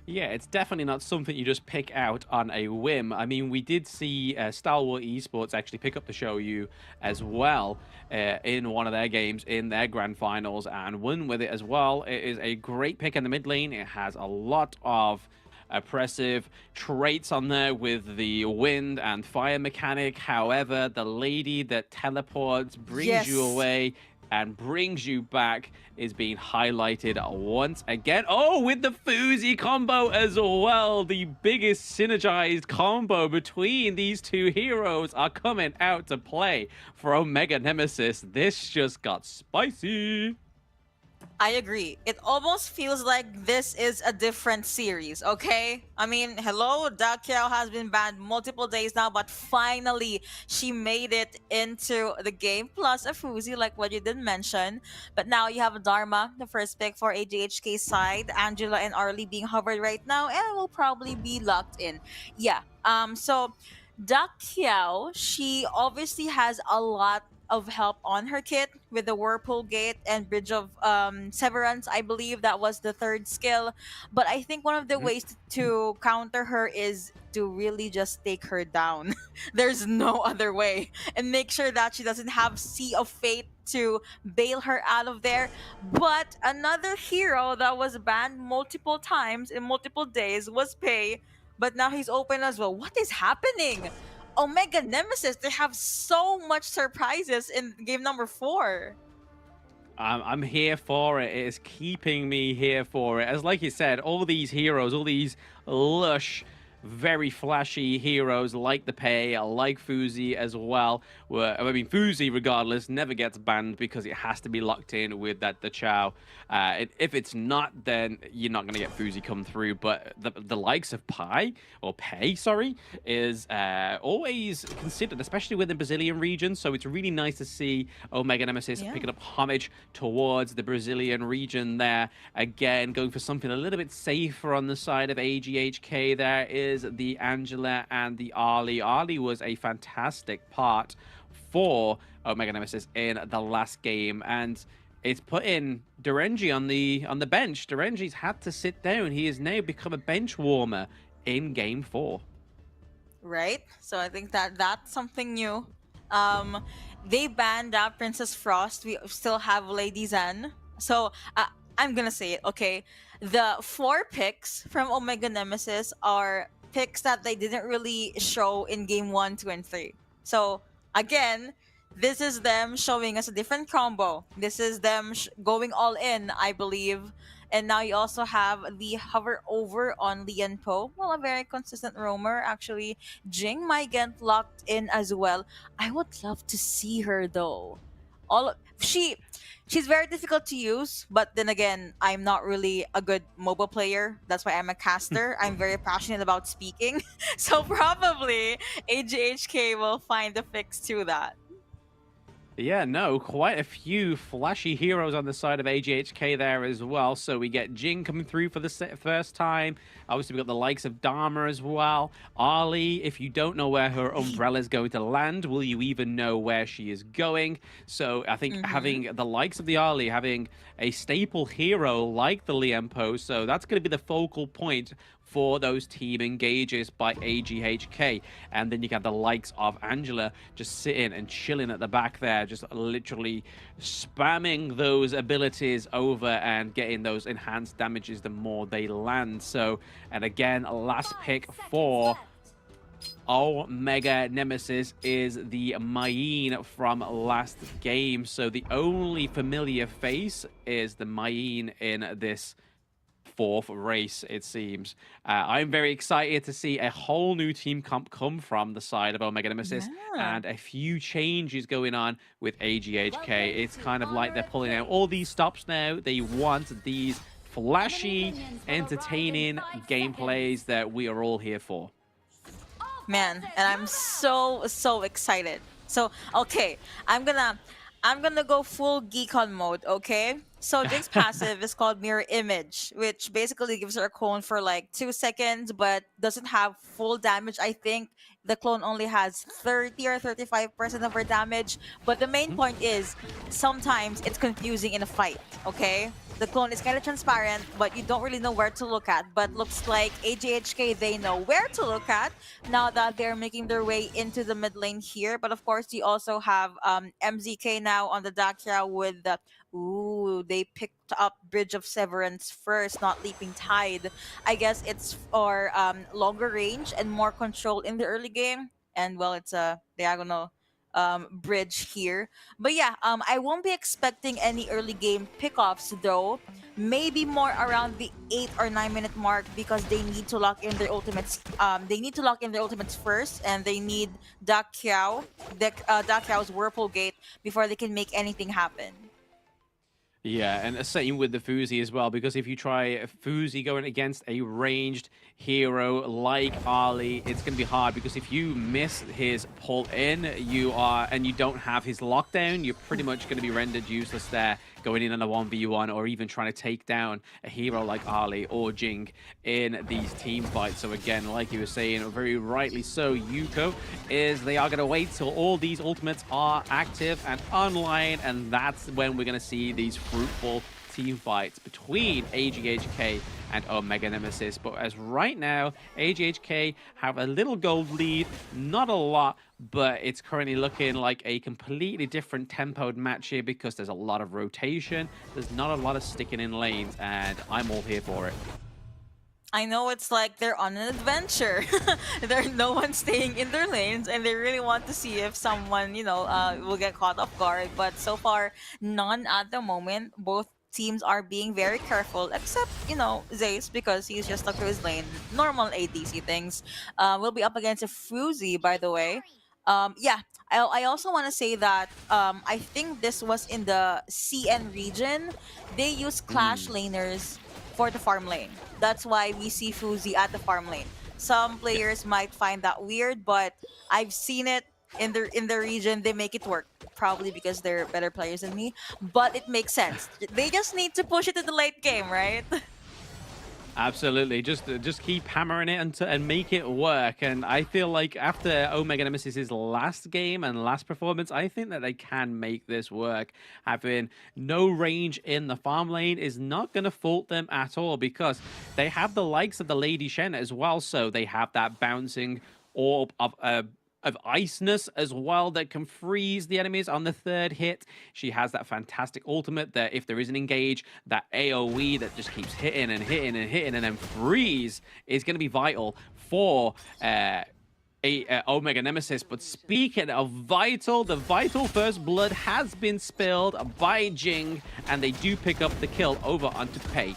Yeah, it's definitely not something you just pick out on a whim. I mean, we did see Star Wars Esports actually pick up the Shoyu as well in one of their games in their grand finals and win with it as well. It is a great pick in the mid lane. It has a lot of oppressive traits on there with the wind and fire mechanic. However, the lady that teleports, brings you away and brings you back is being highlighted once again. Oh, with the Fuzi combo as well. The biggest synergized combo between these two heroes are coming out to play for Omega Nemesis. This just got spicy. I agree. It almost feels like this is a different series, okay? I mean, hello, Dakiao has been banned multiple days now, but finally she made it into the game, plus a Fuzi, like what you did mention. But now you have Dharma, the first pick for AGHK side, Angela and Arlie being hovered right now, and will probably be locked in. Yeah, so Dakiao, she obviously has a lot of help on her kit with the Whirlpool Gate and Bridge of Severance. I believe that was the third skill. But I think one of the ways to counter her is to really just take her down. There's no other way. And make sure that she doesn't have Sea of Fate to bail her out of there. But another hero that was banned multiple times in multiple days was Pei. But now he's open as well. What is happening? Omega Nemesis, they have so much surprises in game number 4. I'm here for it. It is keeping me here for it. As like you said, all these heroes, all these lush, very flashy heroes like the Pei, like Fuzi as well. Fuzi, regardless, never gets banned because it has to be locked in with the Chow. If it's not, then you're not going to get Fuzi come through. But the likes of Pei, is always considered, especially within the Brazilian region. So it's really nice to see Omega Nemesis picking up homage towards the Brazilian region there. Again, going for something a little bit safer on the side of AGHK. There is the Angela and the Arlie. Arlie was a fantastic part for Omega Nemesis in the last game, and it's put in Durenji on the bench. Durenji's had to sit down. He has now become a bench warmer in game 4. Right? So I think that's something new. They banned out Princess Frost. We still have Lady Zen. So I'm gonna say it, okay? The 4 picks from Omega Nemesis are picks that they didn't really show in game 1, 2, and 3. So again, this is them showing us a different combo. This is them going all in, I believe. And now you also have the hover over on Lian Po. Well, a very consistent roamer, actually. Jing might get locked in as well. I would love to see her though. She's very difficult to use, but then again, I'm not really a good mobile player. That's why I'm a caster. I'm very passionate about speaking. So probably AGHK will find a fix to that. Yeah, no, quite a few flashy heroes on the side of AGHK there as well. So we get Jing coming through for the first time. Obviously, we got the likes of Dharma as well. Arlie, if you don't know where her umbrella is going to land, will you even know where she is going? So I think having the likes of the Arlie, having a staple hero like the Liempo, so that's going to be the focal point for those team engages by AGHK. And then you got the likes of Angela just sitting and chilling at the back there, just literally spamming those abilities over and getting those enhanced damages the more they land. So, and again, last pick for Omega Nemesis is the Mayeen from last game. So the only familiar face is the Mayeen in this fourth race, it seems. I'm very excited to see a whole new team comp come from the side of Omega Nemesis and a few changes going on with AGHK. It's kind of like they're pulling out all these stops now. They want these flashy, entertaining gameplays that we are all here for. Man, and I'm so excited. So okay, I'm gonna go full geekon mode, okay? So Jinx's passive is called Mirror Image, which basically gives her a clone for like 2 seconds, but doesn't have full damage. I think the clone only has 30 or 35% of her damage. But the main point is, sometimes it's confusing in a fight, okay? The clone is kind of transparent, but you don't really know where to look at. But looks like AGHK, they know where to look at now that they're making their way into the mid lane here. But of course, you also have MZK now on the Dakya with the... Ooh, they picked up Bridge of Severance first, not Leaping Tide. I guess it's for longer range and more control in the early game. And well, it's a diagonal bridge here. But yeah, I won't be expecting any early game pickoffs though. Maybe more around the 8 or 9 minute mark because they need to lock in their ultimates. They need to lock in their ultimates first, and they need Dakiao's Whirlpool Gate before they can make anything happen. Yeah, and the same with the Fuzi as well, because if you try Fuzi going against a ranged hero like Ali, it's going to be hard, because if you miss his pull in, and you don't have his lockdown, you're pretty much going to be rendered useless there, going in on a 1v1, or even trying to take down a hero like Ali or Jing in these team fights. So again, like you were saying, very rightly so, Yuko, they are going to wait till all these ultimates are active and online, and that's when we're going to see these fruitful team fights between AGHK and Omega Nemesis. But as right now, AGHK have a little gold lead, not a lot, but it's currently looking like a completely different tempoed match here because there's a lot of rotation, there's not a lot of sticking in lanes, and I'm all here for it. I know it's like they're on an adventure. There's no one staying in their lanes, and they really want to see if someone, will get caught off guard. But so far, none at the moment. Both teams are being very careful, except, Zace, because he's just stuck to his lane. Normal ADC things. We'll be up against a Fuzi, by the way. Yeah, I also want to say that I think this was in the CN region. They use Clash laners for the farm lane. That's why we see Fuzi at the farm lane. Some players might find that weird, but I've seen it in the region. They make it work, probably because they're better players than me, but it makes sense. They just need to push it to the late game, right? Absolutely, just keep hammering it and make it work. And I feel like after Omega Nemesis's last game and last performance, I think that they can make this work. Having no range in the farm lane is not going to fault them at all, because they have the likes of the Lady Shen as well. So they have that bouncing orb of iceness as well that can freeze the enemies on the third hit. She has that fantastic ultimate that if there is an engage, that AoE that just keeps hitting and hitting and hitting, and then freeze is going to be vital for Omega Nemesis. But speaking of vital, the vital first blood has been spilled by Jing, and they do pick up the kill over onto Pei.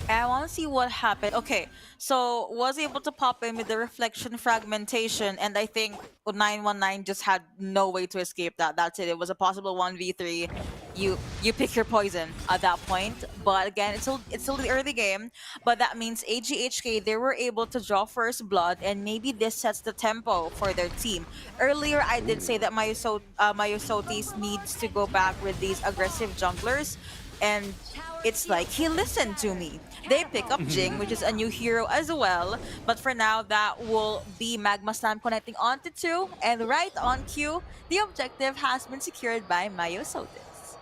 I want to see what happened. Okay, so was able to pop in with the reflection fragmentation, and I think 919 just had no way to escape that. That's it. It was a possible 1v3. You pick your poison at that point. But again, it's still the early game. But that means AGHK, they were able to draw first blood, and maybe this sets the tempo for their team. Earlier, I did say that Myosotis needs to go back with these aggressive junglers, and it's like he listened to me. They pick up Jing, which is a new hero as well. But for now, that will be Magma Slam connecting onto 2. And right on cue, the objective has been secured by Myosotis.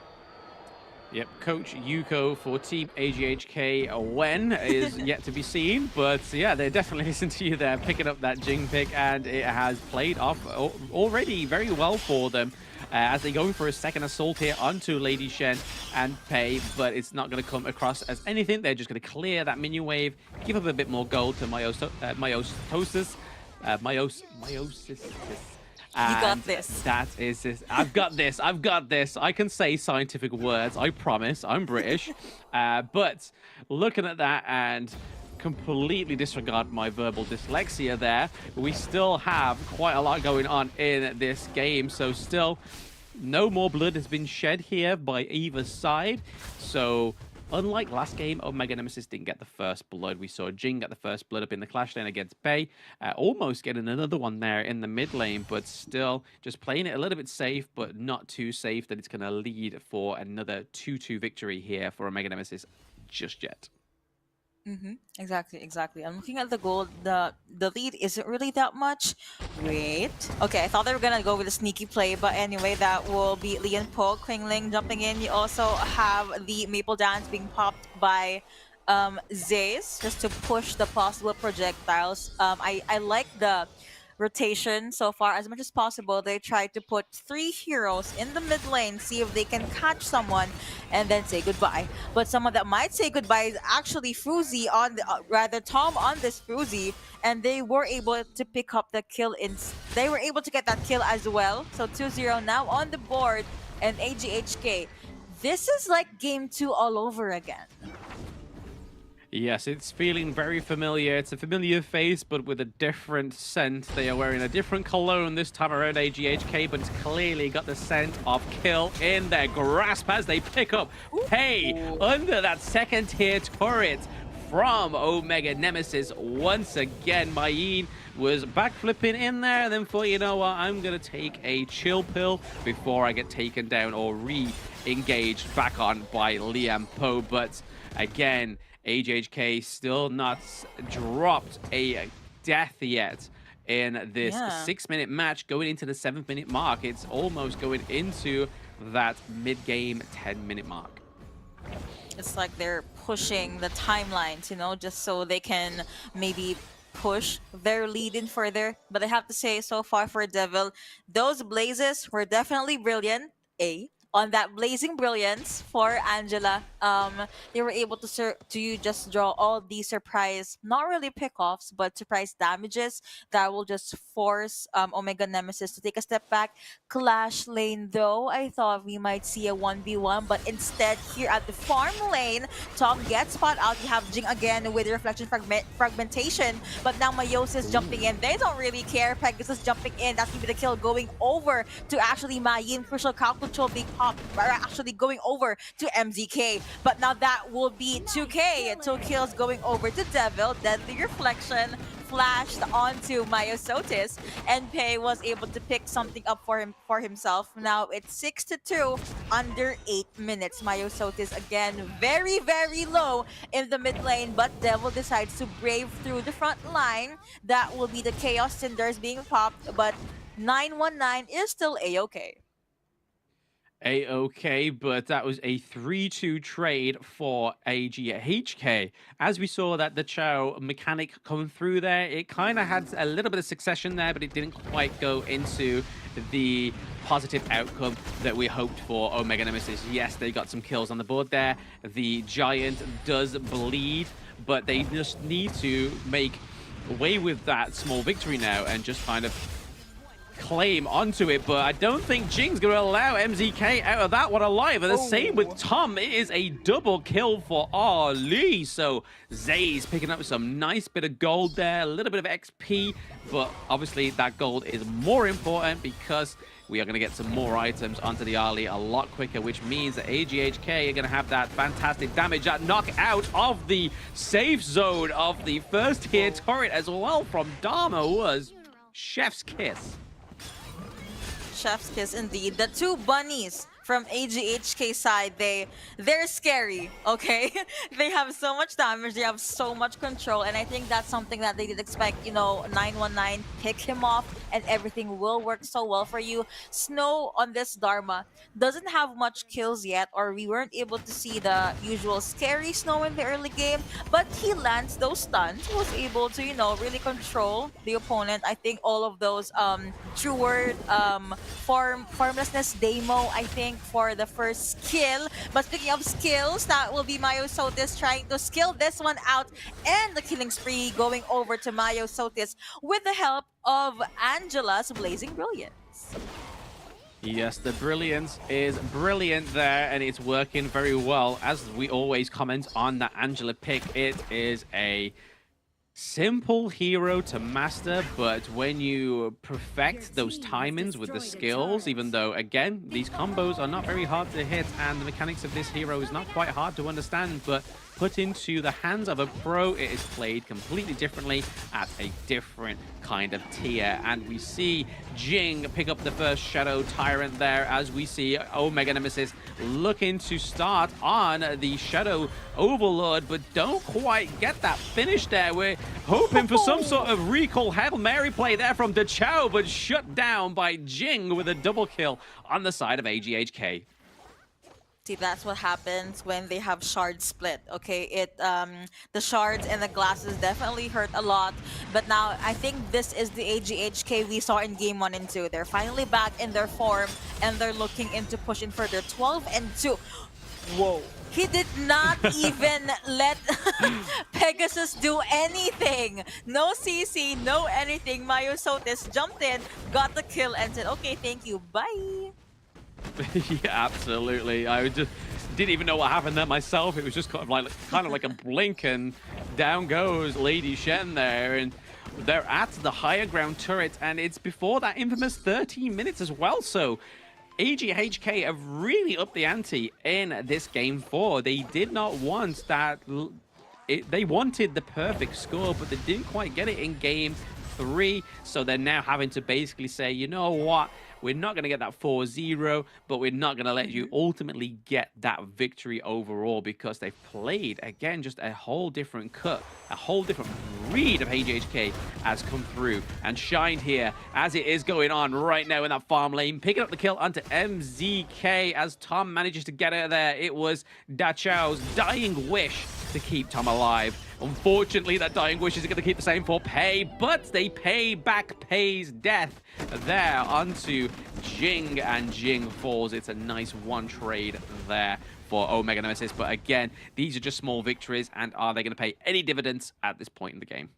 Yep, Coach Yuko for Team AGHK when is yet to be seen, but yeah, they definitely listen to you there, picking up that Jing pick, and it has played off already very well for them as they go for a second assault here onto Lady Shen and Pei, but it's not going to come across as anything. They're just going to clear that minion wave, give up a bit more gold to Meiosis. You got this. That is this. I've got this. I've got this. I can say scientific words. I promise. I'm British. But looking at that and completely disregard my verbal dyslexia there, we still have quite a lot going on in this game. So still, no more blood has been shed here by either side. So unlike last game, Omega Nemesis didn't get the first blood. We saw Jing get the first blood up in the clash lane against Pei, almost getting another one there in the mid lane, but still just playing it a little bit safe, but not too safe that it's going to lead for another 2-2 victory here for Omega Nemesis just yet. Exactly. I'm looking at the gold. The lead isn't really that much. Wait. Okay, I thought they were gonna go with a sneaky play, but anyway, that will be Lian Po, Qingling jumping in. You also have the Maple Dance being popped by Zaze just to push the possible projectiles. I like the rotation so far as much as possible. They try to put 3 heroes in the mid lane, see if they can catch someone and then say goodbye. But someone that might say goodbye is actually Fruzy on the rather Tom on this Fruzy, and they were able to pick up the kill they were able to get that kill as well. So 2-0 now on the board, and AGHK, this is like game 2 all over again. Yes, it's feeling very familiar. It's a familiar face, but with a different scent. They are wearing a different cologne this time around AGHK, but it's clearly got the scent of kill in their grasp as they pick up Pei under that second tier turret from Omega Nemesis. Once again, Mayin was backflipping in there, and then thought, you know what, I'm going to take a chill pill before I get taken down or re-engaged back on by Lian Po. But again, AGHK still not dropped a death yet in this 6-minute match going into the 7th-minute mark. It's almost going into that mid-game 10-minute mark. It's like they're pushing the timelines, you know, just so they can maybe push their lead in further. But I have to say, so far for Devil, those blazes were definitely brilliant. On that blazing brilliance for Angela, they were able to just draw all these surprise, not really pickoffs, but surprise damages that will just force Omega Nemesis to take a step back. Clash lane, though, I thought we might see a 1v1, but instead here at the farm lane, Tom gets spot out. You have Jing again with reflection fragmentation, but now Meiosis jumping in. They don't really care. Pegasus jumping in. That's gonna be the kill going over to actually Mayin. Crucial crowd control being popped, are actually going over to MZK. But now that will be 2K. 2 kills going over to Devil. Deadly Reflection flashed onto Meiosis, and Pei was able to pick something up for himself. Now it's 6-2 under 8 minutes. Meiosis again very, very low in the mid lane, but Devil decides to brave through the front line. That will be the Chaos Cinders being popped, but 919 is still A-OK. A-OK, but that was a 3-2 trade for AGHK. As we saw that the Chow mechanic come through there, it kind of had a little bit of succession there, but it didn't quite go into the positive outcome that we hoped for Omega Nemesis. Yes, they got some kills on the board there. The Giant does bleed, but they just need to make away with that small victory now and just kind of claim onto it. But I don't think Jing's going to allow MZK out of that one alive. And the same with Tom. It is a double kill for Ali. So Zay's picking up some nice bit of gold there, a little bit of XP, but obviously that gold is more important because we are going to get some more items onto the Ali a lot quicker, which means that AGHK are going to have that fantastic damage, that knockout of the safe zone of the first tier turret as well from Dharma was chef's kiss. Chef's kiss indeed. The 2 bunnies from AGHK side, they're scary, okay? They have so much damage, they have so much control, and I think that's something that they did expect, 919, pick him off, and everything will work so well for you. Snow on this Dharma doesn't have much kills yet, or we weren't able to see the usual scary Snow in the early game, but he lands those stuns, was able to, really control the opponent. I think all of those true word formlessness demo, I think, for the first skill. But speaking of skills, that will be Mayo Sotis trying to skill this one out, and the killing spree going over to Mayo Sotis with the help of Angela's Blazing Brilliance. Yes, the brilliance is brilliant there, and it's working very well. As we always comment on that Angela pick, it is a simple hero to master, but when you perfect those timings with the skills, even though, again, these combos are not very hard to hit, and the mechanics of this hero is not quite hard to understand, but put into the hands of a pro, it is played completely differently at a different kind of tier. And we see Jing pick up the first Shadow Tyrant there, as we see Omega Nemesis looking to start on the Shadow Overlord, but don't quite get that finish there. We're hoping for some sort of recall Hail Mary play there from Dachao, but shut down by Jing with a double kill on the side of AGHK. See, that's what happens when they have shard split, okay? The shards and the glasses definitely hurt a lot, but now I think this is the AGHK we saw in game 1 and 2. They're finally back in their form, and they're looking into pushing further. 12-2. Whoa. He did not even let Pegasus do anything. No CC, no anything. Mayo Sotis jumped in, got the kill, and said, okay, thank you, bye. Yeah, absolutely. I just didn't even know what happened there myself. It was just kind of like a blink, and down goes Lady Shen there, and they're at the higher ground turret, and it's before that infamous 13 minutes as well. So AGHK have really upped the ante in this game 4. They did not want that. They wanted the perfect score, but they didn't quite get it in game 3. So they're now having to basically say, you know what? We're not going to get that 4-0, but we're not going to let you ultimately get that victory overall, because they've played, again, just a whole different cut. A whole different breed of AGHK has come through and shined here as it is going on right now in that farm lane. Picking up the kill onto MZK as Tom manages to get her there. It was Dachao's dying wish to keep Tom alive. Unfortunately, that dying wish isn't going to keep the same for Pei, but they pay back Pei's death there onto Jing, and Jing falls. It's a nice one trade there for Omega Nemesis, but again, these are just small victories, and are they going to pay any dividends at this point in the game?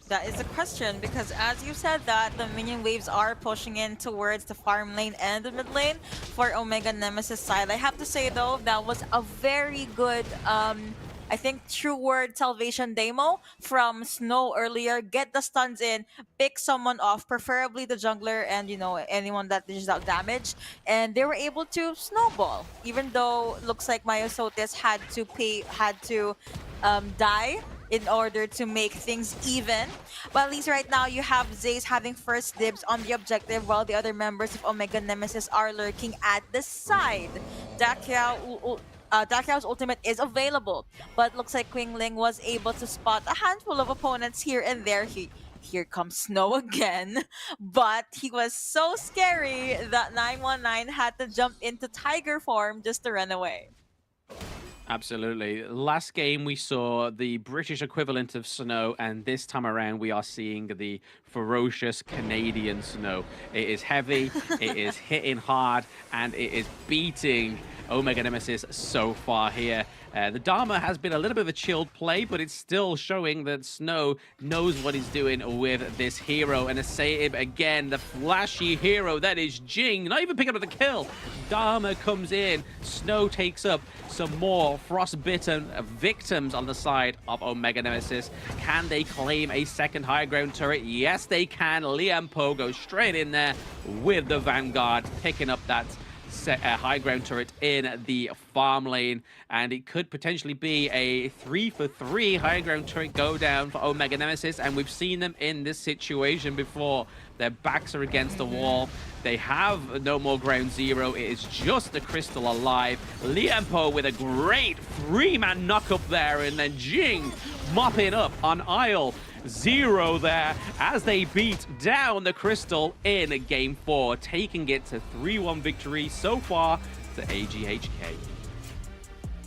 That is the question, because as you said that the minion waves are pushing in towards the farm lane and the mid lane for Omega Nemesis side. I have to say though, that was a very good I think true word salvation demo from Snow earlier. Get the stuns in, pick someone off, preferably the jungler and anyone that dishes out damage, and they were able to snowball. Even though it looks like Mayo Sotis had to die in order to make things even. But at least right now you have Zaze having first dibs on the objective, while the other members of Omega Nemesis are lurking at the side. Dakiao's ultimate is available, but looks like Qingling was able to spot a handful of opponents here and there. Here comes Snow again, but he was so scary that 919 had to jump into Tiger form just to run away. Absolutely. Last game we saw the British equivalent of Snow, and this time around we are seeing the ferocious Canadian Snow. It is heavy, it is hitting hard, and it is beating Omega Nemesis so far here. The Dharma has been a little bit of a chilled play, but it's still showing that Snow knows what he's doing with this hero. And to say it again, the flashy hero that is Jing, not even picking up the kill. Dharma comes in, Snow takes up some more frostbitten victims on the side of Omega Nemesis. Can they claim a second high ground turret? Yes, they can. Liam Po goes straight in there with the Vanguard, picking up that high ground turret in the farm lane, and it could potentially be a 3-for-3 high ground turret go down for Omega Nemesis, and we've seen them in this situation before. Their backs are against the wall. They have no more ground zero. It is just the Crystal alive. Liempo with a great 3-man knock up there, and then Jing mopping up on aisle 0 there as they beat down the Crystal in Game 4, taking it to 3-1 victory so far to AGHK.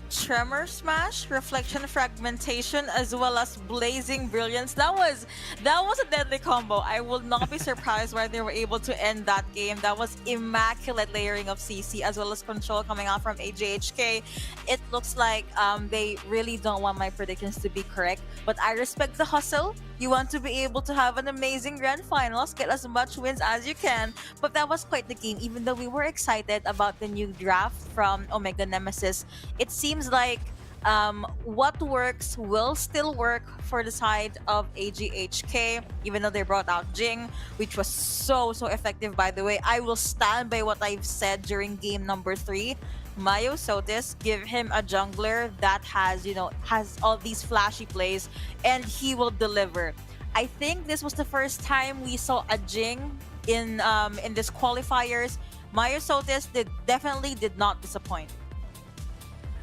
Tremor Smash, Reflection Fragmentation, as well as Blazing Brilliance. That was a deadly combo. I will not be surprised why they were able to end that game. That was immaculate layering of CC as well as control coming out from AJHK. It looks like they really don't want my predictions to be correct, but I respect the hustle. You want to be able to have an amazing grand finals, get as much wins as you can, but that was quite the game. Even though we were excited about the new draft from Omega Nemesis, it seems like what works will still work for the side of AGHK, even though they brought out Jing, which was so effective, by the way. I will stand by what I've said during game number 3. Mayo Sotis, give him a jungler that has all these flashy plays, and he will deliver. I think this was the first time we saw a Jing in this qualifiers. Mayo Sotis definitely did not disappoint.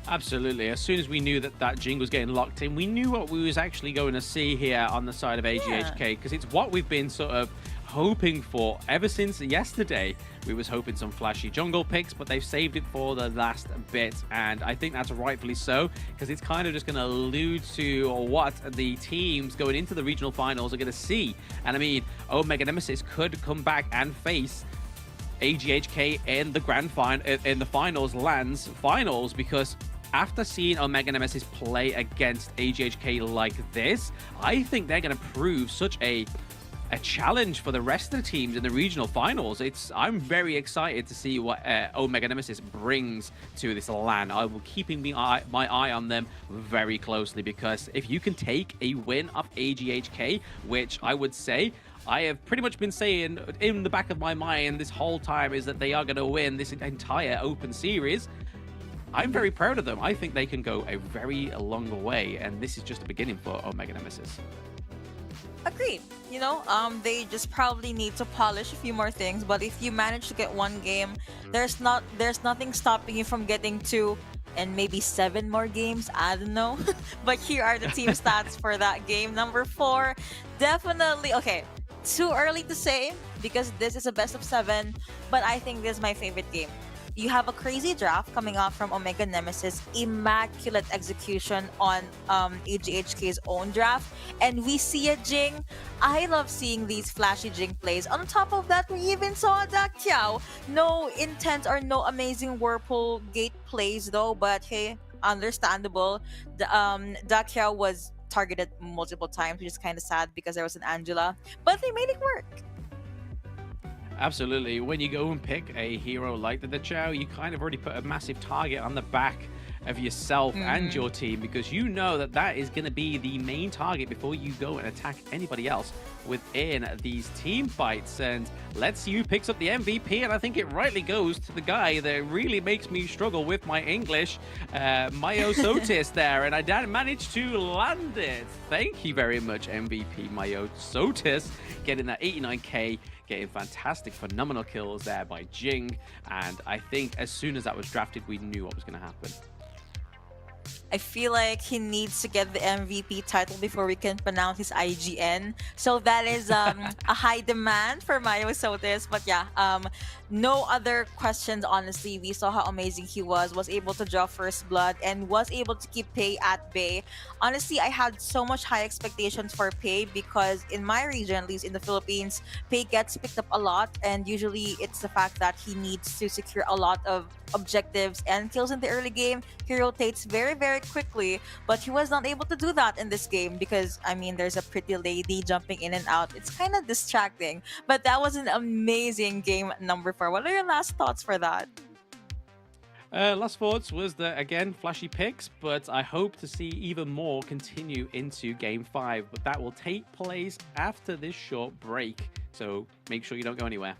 Absolutely. As soon as we knew that Jing was getting locked in, we knew what we was actually going to see here on the side of AGHK, because it's what we've been sort of hoping for ever since yesterday. We was hoping some flashy jungle picks, but they've saved it for the last bit, and I think that's rightfully so, because it's kind of just going to allude to what the teams going into the regional finals are going to see. And I mean, Omega Nemesis could come back and face AGHK in the grand final, in the finals, because after seeing Omega Nemesis play against AGHK like this, I think they're going to prove such a challenge for the rest of the teams in the regional finals. I'm very excited to see what Omega Nemesis brings to this LAN. I will keeping my eye on them very closely, because if you can take a win off AGHK, which I would say I have pretty much been saying in the back of my mind this whole time, is that they are going to win this entire open series. I'm very proud of them. I think they can go a very long way, and this is just the beginning for Omega Nemesis. Agreed. They just probably need to polish a few more things, but if you manage to get one game, there's nothing stopping you from getting 2 and maybe 7 more games. I don't know. But here are the team stats for that game number 4. Definitely, okay, too early to say because this is a best of 7, but I think this is my favorite game. You have a crazy draft coming out from Omega Nemesis, immaculate execution on AGHK's own draft, and we see a Jing. I love seeing these flashy Jing plays. On top of that, we even saw Dakiao. No intense or no amazing Whirlpool gate plays though, but hey, understandable. Dakiao was targeted multiple times, which is kind of sad because there was an Angela, but they made it work. Absolutely. When you go and pick a hero like the Chow, you kind of already put a massive target on the back of yourself and your team, because you know that is going to be the main target before you go and attack anybody else within these team fights. And let's see who picks up the MVP, and I think it rightly goes to the guy that really makes me struggle with my English, Mayo Sotis there, and I managed to land it. Thank you very much, MVP Mayo Sotis, getting that 89k, getting fantastic, phenomenal kills there by Jing, and I think as soon as that was drafted, we knew what was going to happen. I feel like he needs to get the MVP title before we can pronounce his IGN. So that is a high demand for Mayo Sotis. But yeah, no other questions, honestly. We saw how amazing he was able to draw first blood, and was able to keep Pei at bay. Honestly, I had so much high expectations for Pei, because in my region, at least in the Philippines, Pei gets picked up a lot, and usually it's the fact that he needs to secure a lot of objectives and kills in the early game. He rotates very quickly, but he was not able to do that in this game because, I mean, there's a pretty lady jumping in and out. It's kind of distracting, but that was an amazing game number 4. What are your last thoughts for that? Last thoughts was that, again, flashy picks, but I hope to see even more continue into Game 5, but that will take place after this short break, so make sure you don't go anywhere.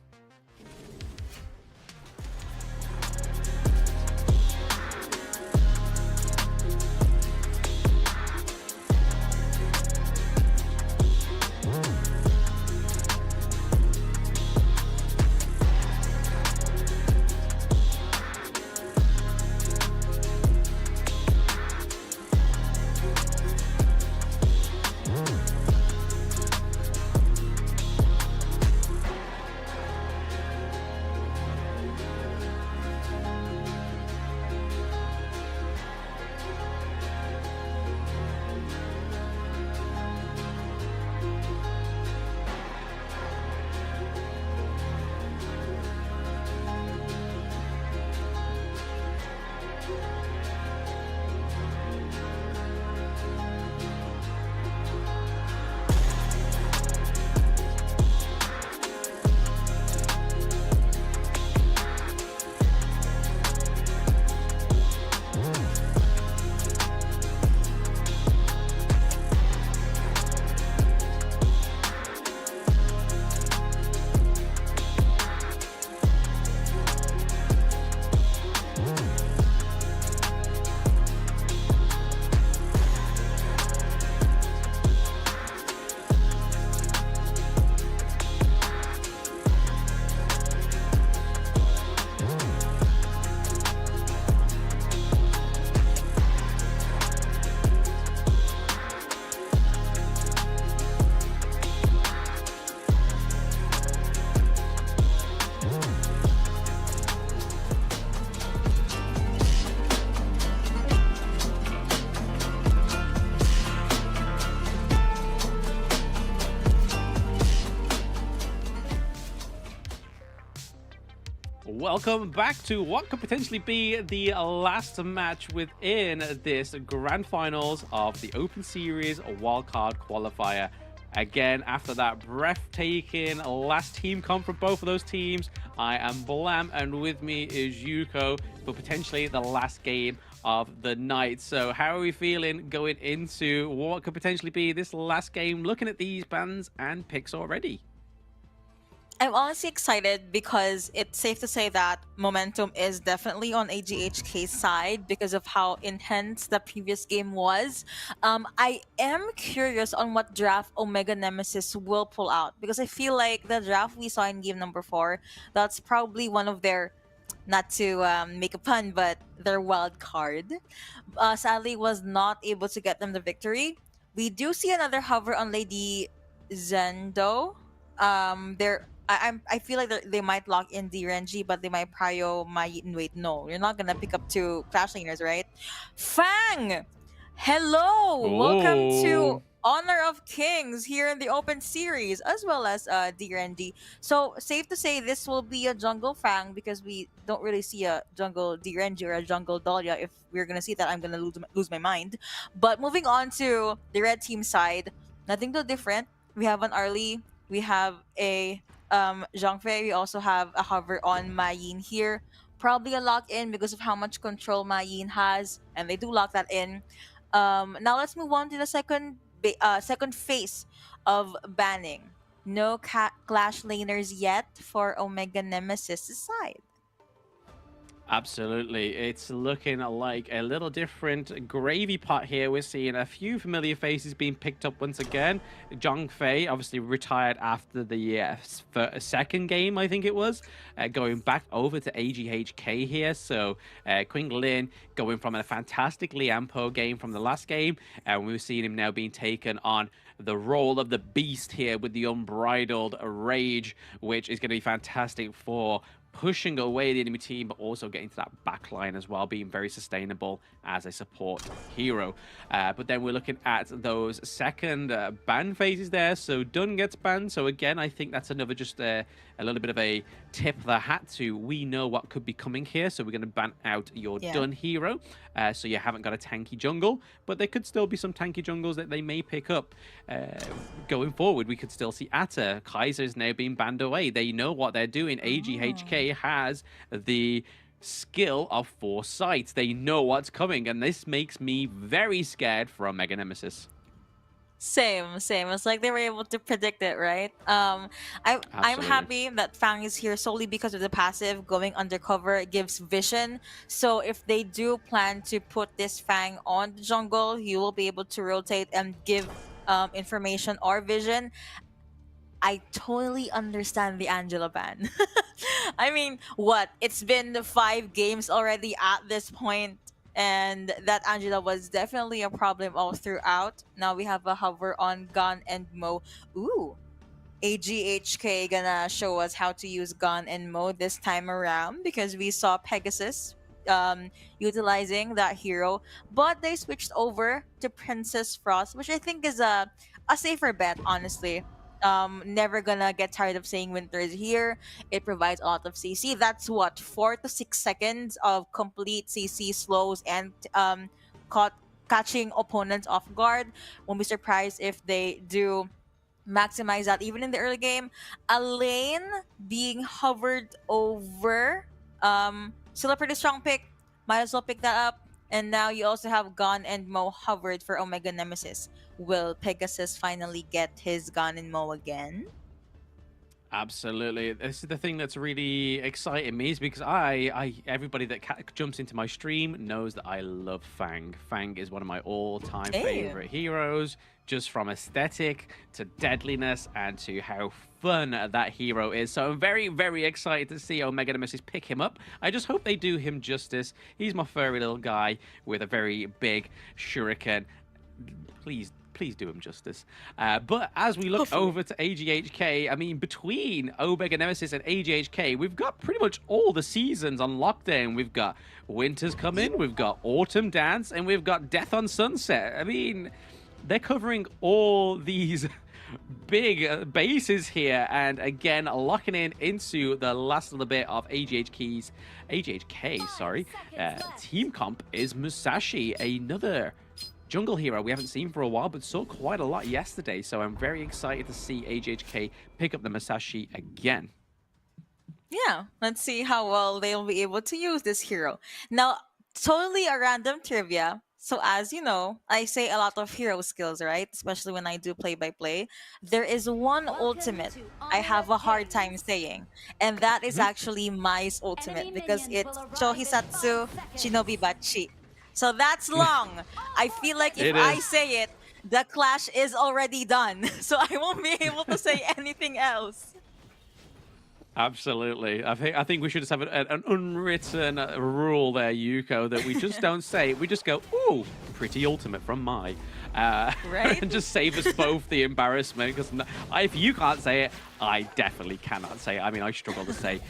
Welcome back to what could potentially be the last match within this grand finals of the Open Series Wildcard qualifier. Again, after that breathtaking last team comp from both of those teams, I am Blam, and with me is Yuko for potentially the last game of the night. So how are we feeling going into what could potentially be this last game, looking at these bans and picks already? I'm honestly excited because it's safe to say that momentum is definitely on AGHK's side because of how intense the previous game was. I am curious on what draft Omega Nemesis will pull out because I feel like the draft we saw in game number 4, that's probably one of their, not to make a pun, but their wild card. Sadly, was not able to get them the victory. We do see another hover on Lady Zendo. I feel like they might lock in the ENG, but they might prio my wait. No, you're not gonna pick up 2 flash laners, right? Fang, hello, welcome to Honor of Kings here in the Open Series, as well as DRND. So safe to say this will be a jungle Fang because we don't really see a jungle DRNG or a jungle Dahlia. If we're gonna see that, I'm gonna lose my mind. But moving on to the red team side, nothing too different. We have an Arlie, we have a Zhangfei, we also have a hover on Mayin here. Probably a lock in because of how much control Mayin has, and they do lock that in. Now let's move on to the second phase of banning. No clash laners yet for Omega Nemesis' side. Absolutely. It's looking like a little different gravy pot here. We're seeing a few familiar faces being picked up once again. Zhang Fei obviously retired after the second game, I think it was, going back over to AGHK here. So Qing Lin going from a fantastic Liampo game from the last game, and we're seeing him now being taken on the role of the beast here with the unbridled rage, which is going to be fantastic for pushing away the enemy team, but also getting to that back line as well, being very sustainable as a support hero. But then we're looking at those second ban phases there. So Dun gets banned. So again, I think that's another just a little bit of a tip of the hat to we know what could be coming here. So we're going to ban out your Dun hero. So you haven't got a tanky jungle, but there could still be some tanky jungles that they may pick up going forward. We could still see Atta. Kaiser is now being banned away. They know what they're doing. AGHK has the skill of foresight. They know what's coming, and this makes me very scared for Omega Nemesis. Same. It's like they were able to predict it, right? I'm happy that Fang is here solely because of the passive going undercover. It gives vision. So if they do plan to put this Fang on the jungle, he will be able to rotate and give information or vision. I totally understand the Angela ban. I mean, what? It's been 5 games already at this point, and that Angela was definitely a problem all throughout. Now we have a hover on Gun and Mo. Ooh, AGHK gonna show us how to use Gun and Mo this time around because we saw Pegasus utilizing that hero, but they switched over to Princess Frost, which I think is a safer bet, honestly. Never gonna get tired of saying Winter is here. It provides a lot of CC. That's what, 4 to 6 seconds of complete CC slows and catching opponents off guard. Won't be surprised if they do maximize that even in the early game. A lane being hovered over. Still a pretty strong pick. Might as well pick that up. And now you also have Gon and Mo hovered for Omega Nemesis. Will Pegasus finally get his Gon and Mo again? Absolutely. This is the thing that's really exciting me, is because everybody that jumps into my stream knows that I love Fang. Fang is one of my all-time favorite heroes, just from aesthetic to deadliness and to how fun that hero is. So I'm very, very excited to see Omega Nemesis pick him up. I just hope they do him justice. He's my furry little guy with a very big shuriken. Please do him justice. But as we look over to AGHK, I mean, between Omega Nemesis and AGHK, we've got pretty much all the seasons on lockdown. We've got Winter's coming, we've got Autumn Dance, and we've got Death on Sunset. I mean, they're covering all these big bases here, and again locking in into the last little bit of AGHK, sorry. Team comp is Musashi, another jungle hero we haven't seen for a while, but saw quite a lot yesterday. So I'm very excited to see AGHK pick up the Musashi again. Yeah, let's see how well they'll be able to use this hero. Now, totally a random trivia. So as you know, I say a lot of hero skills, right? Especially when I do play-by-play. There is one ultimate I have a hard time saying, and that is actually Mai's ultimate because it's Chohisatsu Shinobi Bachi. So that's long. I feel like if I say it, the clash is already done. So I won't be able to say anything else. Absolutely. I think we should just have an unwritten rule there, Yuko, that we just don't say it. We just go, ooh, pretty ultimate from Mai. Right? And just save us both the embarrassment. Because if you can't say it, I definitely cannot say it. I mean, I struggle to say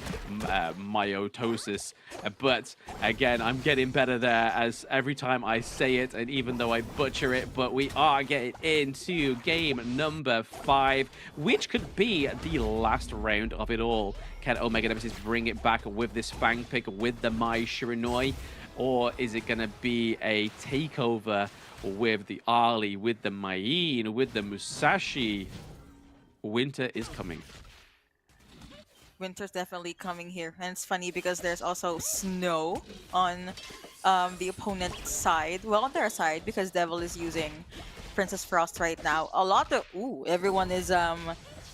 myotosis. But again, I'm getting better there as every time I say it, and even though I butcher it, but we are getting into game number 5, which could be the last round of it all. Can Omega Nemesis bring it back with this Fang pick, with the Mai Shiranui? Or is it going to be a takeover with the Ali, with the Main, with the Musashi? Winter is coming. Winter's definitely coming here. And it's funny because there's also snow on the opponent's side. Well, on their side, because Devil is using Princess Frost right now. A lot of... Ooh, everyone is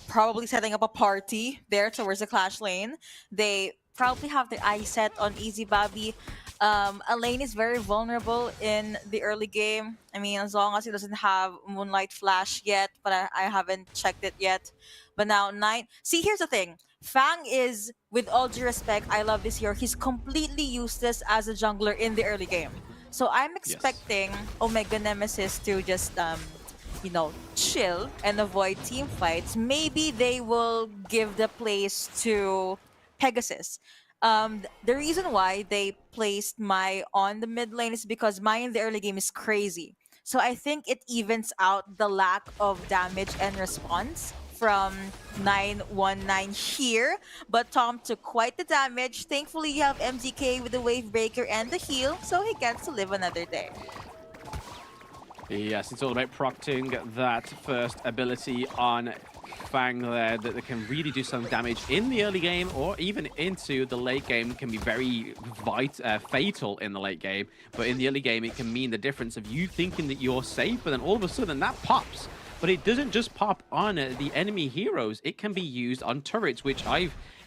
probably setting up a party there towards the Clash lane. They probably have their eye set on Easy Babi. Elaine is very vulnerable in the early game. I mean, as long as he doesn't have Moonlight Flash yet, but I haven't checked it yet. But now, 9... See, here's the thing. Fang is, with all due respect, I love this hero. He's completely useless as a jungler in the early game. So I'm expecting Omega Nemesis to just, you know, chill and avoid team fights. Maybe they will give the place to Pegasus. The reason why they placed Mai on the mid lane is because Mai in the early game is crazy. So I think it evens out the lack of damage and response from 919 here. But Tom took quite the damage. Thankfully, you have MZK with the Wave Breaker and the heal, so he gets to live another day. Yes, it's all about procting that first ability on Fang there that can really do some damage in the early game or even into the late game. Can be very fatal in the late game, but in the early game it can mean the difference of you thinking that you're safe, but then all of a sudden that pops. But it doesn't just pop on the enemy heroes, it can be used on turrets, which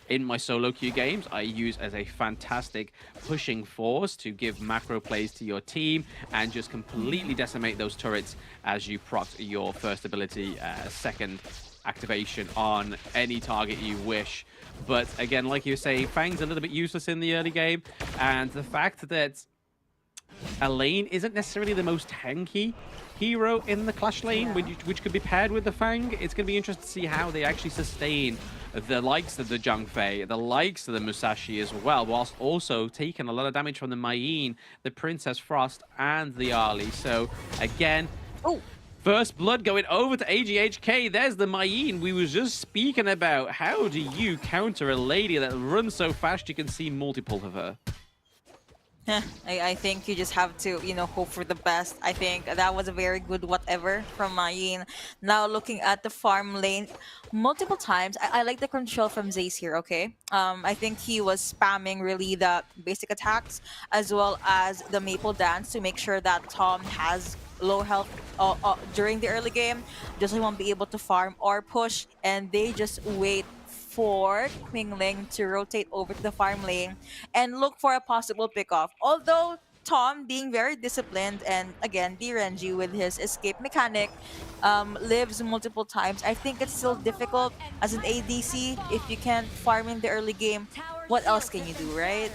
in my solo queue games, I use as a fantastic pushing force to give macro plays to your team and just completely decimate those turrets as you proc your first ability, second activation on any target you wish. But again, like you say, Fang's a little bit useless in the early game, and the fact that Elaine isn't necessarily the most tanky hero in the Clash lane, which could be paired with the Fang. It's going to be interesting to see how they actually sustain the likes of the Zhongfei, the likes of the Musashi as well, whilst also taking a lot of damage from the Mayin, the Princess Frost, and the Ali. So again, first blood going over to AGHK. There's the Mayin we was just speaking about. How do you counter a lady that runs so fast you can see multiple of her? I think you just have to, you know, hope for the best. I think that was a very good whatever from Mayin. Now looking at the farm lane, multiple times, I like the control from Zace here, okay? I think he was spamming really the basic attacks as well as the Maple Dance to make sure that Tom has low health during the early game. Just won't be able to farm or push, and they just wait for Qingling to rotate over to the farm lane and look for a possible pickoff. Although Tom, being very disciplined and again DRNG with his escape mechanic, lives multiple times, I think it's still difficult as an ADC if you can't farm in the early game. What else can you do, right?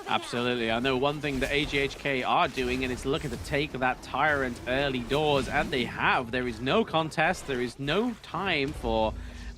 Absolutely. I know one thing that AGHK are doing, and it's looking to take that Tyrant early doors, and they have. There is no contest. There is no time for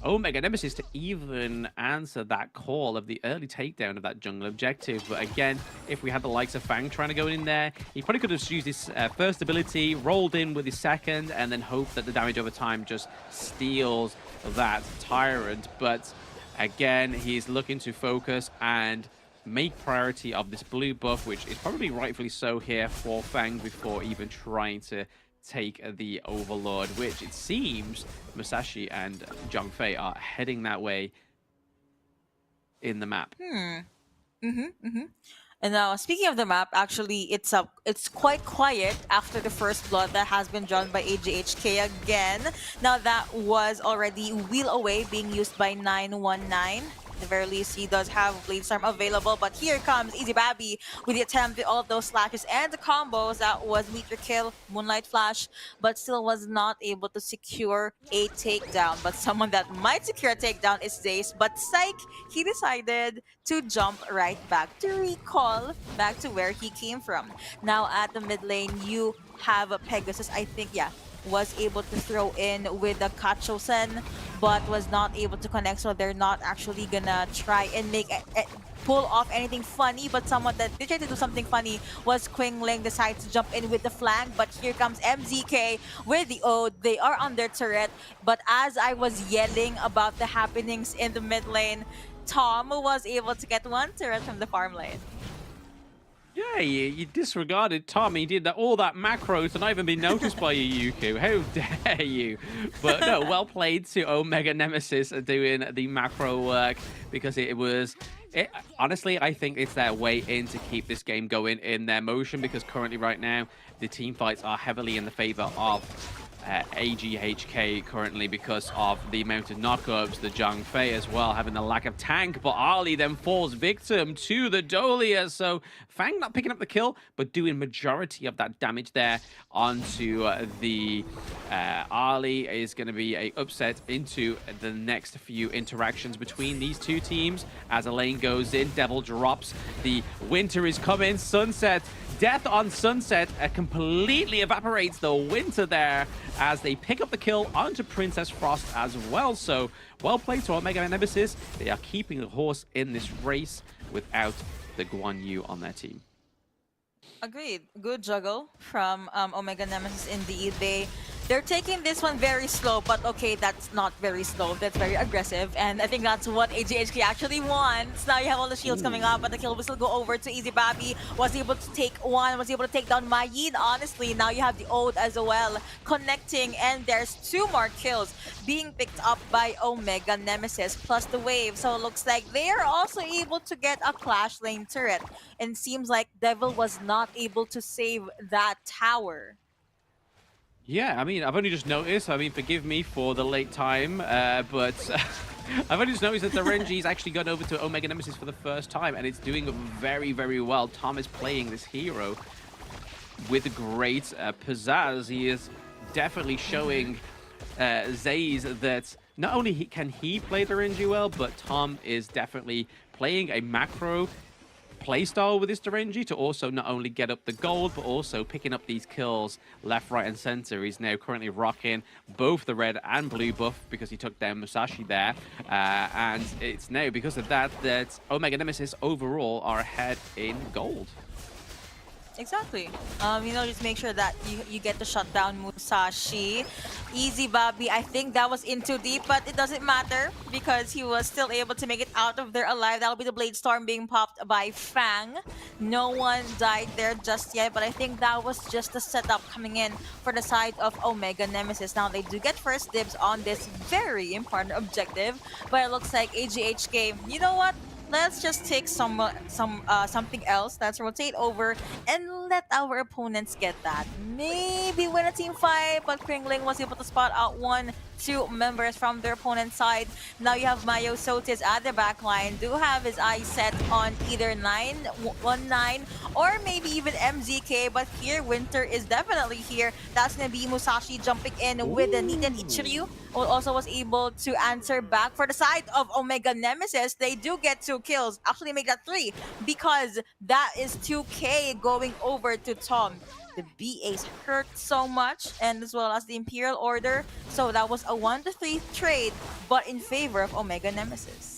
Omega Nemesis to even answer that call of the early takedown of that jungle objective. But again, if we had the likes of Fang trying to go in there, he probably could have just used his first ability, rolled in with his second, and then hope that the damage over time just steals that Tyrant. But again, he's looking to focus and make priority of this blue buff, which is probably rightfully so here for Fang before even trying to take the Overlord, which it seems Musashi and Zhang Fei are heading that way in the map. And now, speaking of the map, actually, it's quite quiet after the first blood that has been drawn by AGHK again. Now, that was already Wheel Away being used by 919. At the very least, he does have Blade Storm available, but here comes Easy Babby with the attempt with all of those slashes and the combos. That was Meteor Kill, Moonlight Flash, but still was not able to secure a takedown. But someone that might secure a takedown is Zace, but Psych, he decided to jump right back to recall back to where he came from. Now at the mid lane, you have Pegasus, I think, yeah, was able to throw in with the Kachosen, but was not able to connect, so they're not actually gonna try and make pull off anything funny. But someone that did try to do something funny was Qingling, decides to jump in with the flank. But here comes MZK with the Ode. They are on their turret, but as I was yelling about the happenings in the mid lane, Tom was able to get one turret from the farm lane. Yeah, you disregarded Tom. He did all that macro to not even be noticed by you, Yuku. How dare you? But no, well played to Omega Nemesis doing the macro work, because it was... honestly, I think it's their way in to keep this game going in their motion, because currently right now, the team fights are heavily in the favor of AGHK currently because of the amount of knockups, the Zhang Fei as well, having the lack of tank, but Ali then falls victim to the Dolia. So Fang not picking up the kill, but doing majority of that damage there onto the Ali is going to be a upset into the next few interactions between these two teams. As a lane goes in, Devil drops, the winter is coming, Sunset, death on Sunset completely evaporates the winter there as they pick up the kill onto Princess Frost as well. So well played to Omega Nemesis. They are keeping the horse in this race without the Guan Yu on their team. Agreed. Good juggle from Omega Nemesis indeed. They're taking this one very slow, but okay, that's not very slow. That's very aggressive, and I think that's what AGHK actually wants. Now you have all the shields coming up, but the kill will still go over to Easy Babby. Was able to take one, was able to take down Mayin, honestly. Now you have the Ode as well, connecting, and there's 2 more kills being picked up by Omega Nemesis, plus the wave. So it looks like they are also able to get a Clash Lane turret, and seems like Devil was not able to save that tower. Yeah, I mean, I've only just noticed. I mean, forgive me for the late time, but I've only just noticed that the RNG's actually gone over to Omega Nemesis for the first time, and it's doing very, very well. Tom is playing this hero with great pizzazz. He is definitely showing Zaze that not only can he play the RNG well, but Tom is definitely playing a macro playstyle with this Derenji to also not only get up the gold, but also picking up these kills left, right, and center. He's now currently rocking both the red and blue buff because he took down Musashi there. And it's now because of that that Omega Nemesis overall are ahead in gold. Exactly. You know, just make sure that you get to shut down Musashi. Easy Babby, I think that was in too deep, but it doesn't matter because he was still able to make it out of there alive. That'll be the Blade Storm being popped by Fang. No one died there just yet, but I think that was just the setup coming in for the side of Omega Nemesis. Now they do get first dibs on this very important objective, but it looks like AGHK, you know what? Let's just take something else. Let's rotate over and let our opponents get that. Maybe win a team fight, but Qingling was able to spot out 1-2 members from their opponent's side. Now you have Mayo Sotis at the back line. Do have his eyes set on either 919 or maybe even MZK, but here Winter is definitely here. That's gonna be Musashi jumping in with the Niten Ichiryu. Also was able to answer back for the side of Omega Nemesis. They do get 2 kills, actually make that 3 because that is 2K going over to Tom. the BAs hurt so much, and as well as the Imperial Order. So that was a 1-3 trade, but in favor of Omega Nemesis.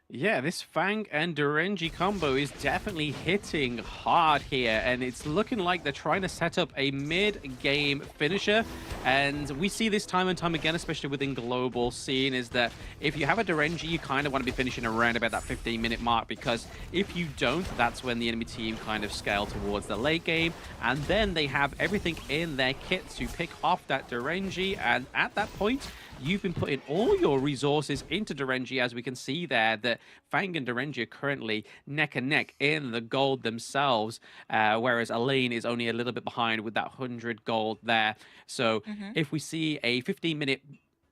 Yeah, this Fang and Durenji combo is definitely hitting hard here, and it's looking like they're trying to set up a mid-game finisher. And we see this time and time again, especially within global scene, is that if you have a Durenji, you kind of want to be finishing around about that 15-minute mark, because if you don't, that's when the enemy team kind of scale towards the late game, and then they have everything in their kit to pick off that Durenji, and at that point, you've been putting all your resources into Durenji, as we can see there that Fang and Durenji are currently neck and neck in the gold themselves, whereas Elaine is only a little bit behind with that 100 gold there. So if we see a 15-minute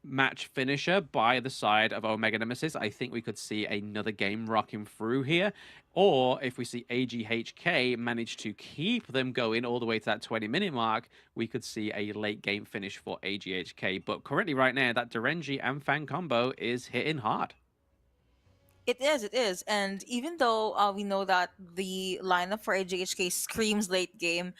match finisher by the side of Omega Nemesis, I think we could see another game rocking through here. Or if we see AGHK manage to keep them going all the way to that 20-minute mark, we could see a late game finish for AGHK. But currently right now, that Durenji and Fang combo is hitting hard. It is. And even though we know that the lineup for AGHK screams late game,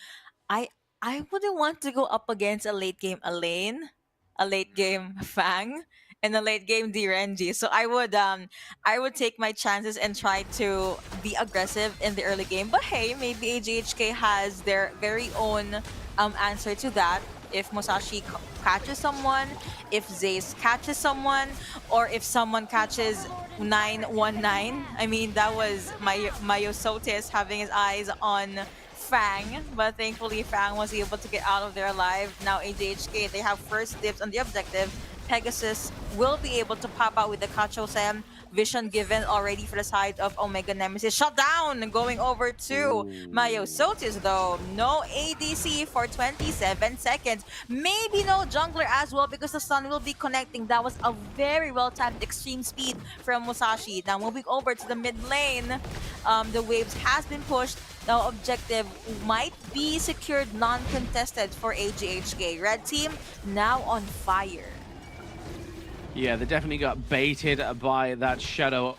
I wouldn't want to go up against a late game Elaine, a late game Fang, and a late game Durenji. So I would take my chances and try to be aggressive in the early game. But hey, maybe AGHK has their very own answer to that. If Musashi catches someone, if Zace catches someone, or if someone catches 919. I mean, that was Myosotis having his eyes on Fang, but thankfully Fang was able to get out of there alive. Now AJHK, they have first dibs on the objective. Pegasus will be able to pop out with the Kacho-sen. Vision given already for the side of Omega Nemesis. Shut down! Going over to Myosotis though. No ADC for 27 seconds. Maybe no jungler as well because the sun will be connecting. That was a very well-timed extreme speed from Musashi. Now moving over to the mid lane. The waves has been pushed. Now objective might be secured non-contested for AGHK. Red team now on fire. Yeah, they definitely got baited by that Shadow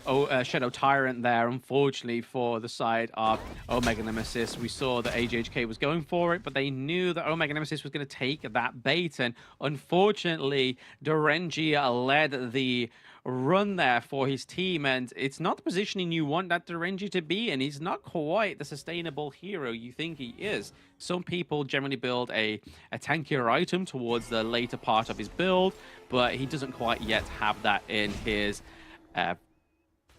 Tyrant there, unfortunately, for the side of Omega Nemesis. We saw that AGHK was going for it, but they knew that Omega Nemesis was going to take that bait, and unfortunately, Durenji led the run there for his team, and it's not the positioning you want that Durenji to be in. He's not quite the sustainable hero you think he is. Some people generally build a tankier item towards the later part of his build, but he doesn't quite yet have that in his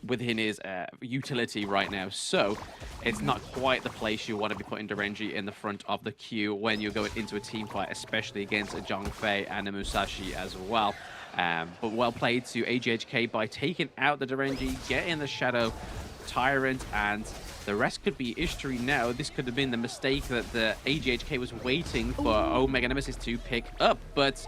within his utility right now. So it's not quite the place you want to be putting Durenji in the front of the queue when you're going into a team fight, especially against a Zhongfei and a Musashi as well. But well played to AGHK by taking out the Durenji, getting the Shadow Tyrant, and the rest could be history now. This could have been the mistake that the AGHK was waiting for Omega Nemesis to pick up, but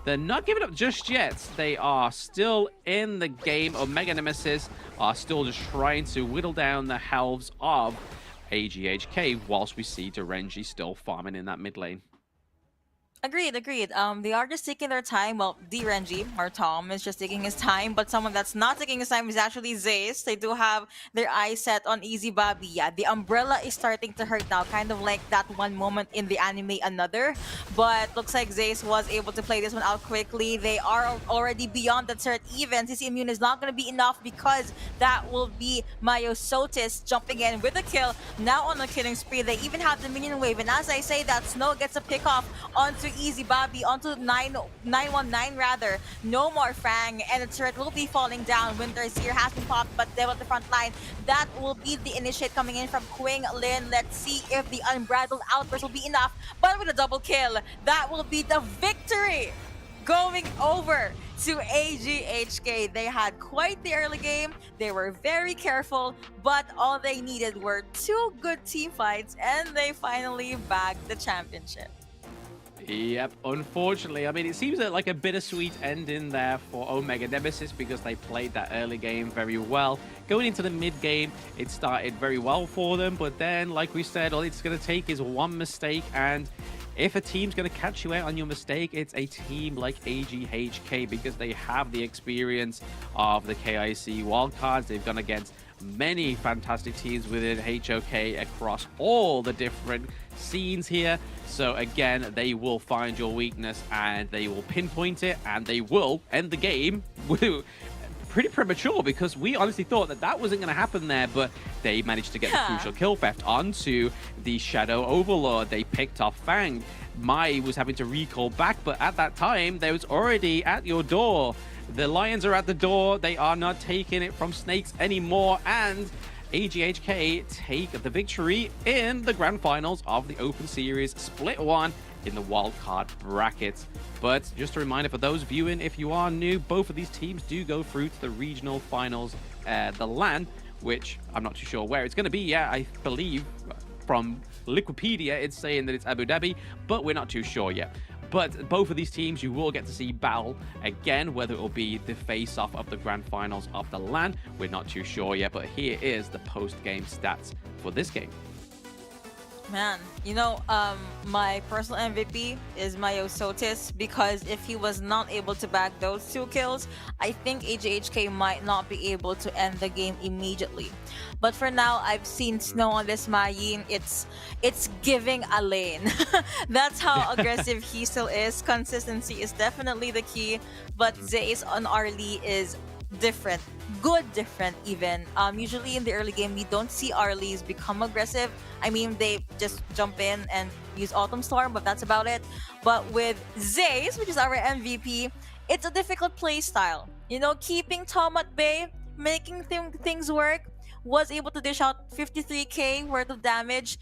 they're not giving up just yet. They are still in the game. Omega Nemesis are still just trying to whittle down the health of AGHK, whilst we see Durenji still farming in that mid lane. Agreed. They are just taking their time. Well, Durenji, or Tom, is just taking his time, but someone that's not taking his time is actually Zace. They do have their eyes set on Easy Bobby. Yeah, the umbrella is starting to hurt now, kind of like that one moment in the anime Another. But looks like Zace was able to play this one out quickly. They are already beyond the third even. CC Immune is not going to be enough because that will be Myosotis jumping in with a kill. Now on the killing spree, they even have the minion wave. And as I say that, Snow gets a pick off onto Easy Bobby, onto 919 rather. No more Fang, and the turret will be falling down. Winter's Ear has been popped, but they're at the front line. That will be the initiate coming in from Quing Lin. Let's see if the Unbridled Outburst will be enough, but with a double kill, that will be the victory going over to AGHK. They had quite the early game. They were very careful, but all they needed were 2 good team fights, and they finally bagged the championship. Yep, unfortunately. I mean, it seems like a bittersweet ending there for Omega Nemesis because they played that early game very well. Going into the mid game, it started very well for them, but then, like we said, all it's going to take is one mistake, and if a team's going to catch you out on your mistake, it's a team like AGHK because they have the experience of the KIC wildcards. They've gone against many fantastic teams within HoK across all the different scenes here. So again, they will find your weakness and they will pinpoint it, and they will end the game pretty premature, because we honestly thought that that wasn't going to happen there, but they managed to get the crucial kill theft onto the Shadow Overlord. They picked off Fang. Mai was having to recall back, but at that time, they was already at your door. The Lions are at the door. They are not taking it from Snakes anymore, and AGHK take the victory in the grand finals of the Open Series Split 1 in the wildcard bracket. But just a reminder for those viewing, if you are new, both of these teams do go through to the regional finals, the LAN, which I'm not too sure where it's going to be yet. I believe from Liquipedia, it's saying that it's Abu Dhabi, but we're not too sure yet. But both of these teams, you will get to see battle again, whether it will be the face-off of the grand finals of the LAN. We're not too sure yet, but here is the post-game stats for this game. Man, you know, my personal MVP is Myosotis, because if he was not able to bag those 2 kills, I think AGHK might not be able to end the game immediately. But for now, I've seen Snow on this Mayi. It's giving a lane. That's how aggressive he still is. Consistency is definitely the key, but Zace on Arlie is different. Good different even. Usually in the early game, we don't see Arlies become aggressive. I mean, they just jump in and use Autumn Storm, but that's about it. But with Zace, which is our MVP, it's a difficult play style. You know, keeping Tom at bay, making things work. Was able to dish out 53k worth of damage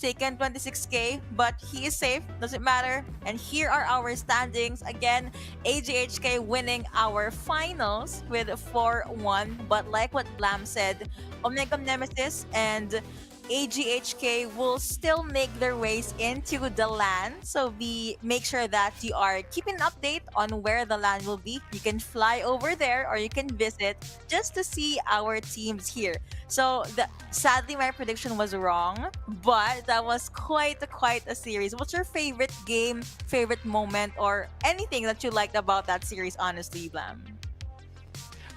taken 26k, but he is safe, doesn't matter. And here are our standings. Again, AGHK winning our finals with 4-1, but like what Blam said, Omega Nemesis and AGHK will still make their ways into the LAN, so make sure that you are keeping an update on where the LAN will be. You can fly over there or you can visit just to see our teams here. So sadly, my prediction was wrong, but that was quite a series. What's your favorite game, favorite moment, or anything that you liked about that series, honestly, Blam?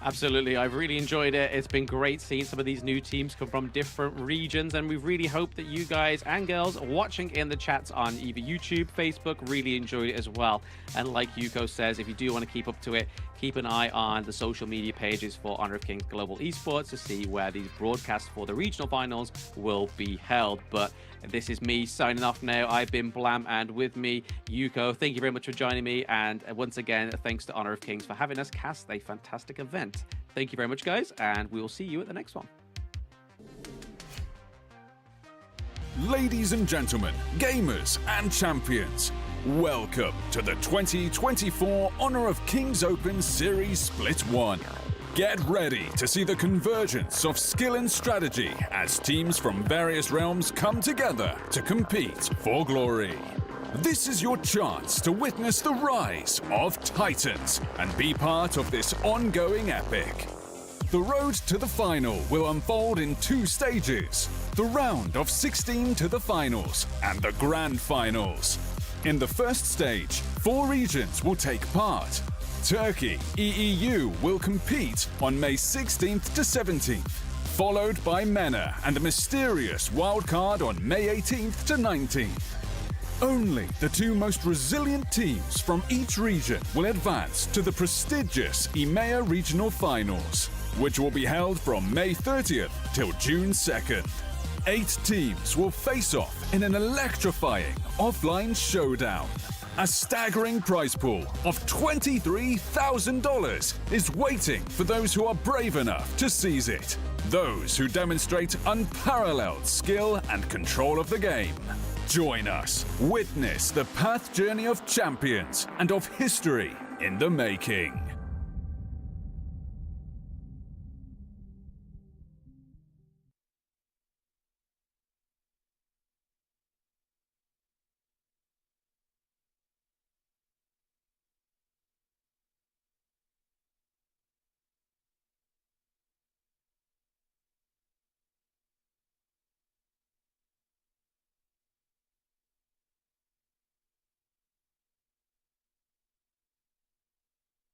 Absolutely, I've really enjoyed it. It's been great seeing some of these new teams come from different regions, and we really hope that you guys and girls watching in the chats on either YouTube, Facebook really enjoyed it as well. And like Yuko says, if you do want to keep up to it, keep an eye on the social media pages for Honor of Kings Global Esports to see where these broadcasts for the regional finals will be held. But this is me signing off now. I've been Blam, and with me, Yuko. Thank you very much for joining me. And once again, thanks to Honor of Kings for having us cast a fantastic event. Thank you very much, guys, and we will see you at the next one. Ladies and gentlemen, gamers and champions, welcome to the 2024 Honor of Kings Open Series Split 1. Get ready to see the convergence of skill and strategy as teams from various realms come together to compete for glory. This is your chance to witness the rise of Titans and be part of this ongoing epic. The road to the final will unfold in 2 stages, the round of 16 to the finals and the grand finals. In the first stage, 4 regions will take part. Turkey, EEU will compete on May 16th to 17th, followed by MENA and a mysterious wildcard on May 18th to 19th. Only the 2 most resilient teams from each region will advance to the prestigious EMEA Regional Finals, which will be held from May 30th till June 2nd. 8 teams will face off in an electrifying offline showdown. A staggering prize pool of $23,000 is waiting for those who are brave enough to seize it. Those who demonstrate unparalleled skill and control of the game. Join us, witness the path journey of champions and of history in the making.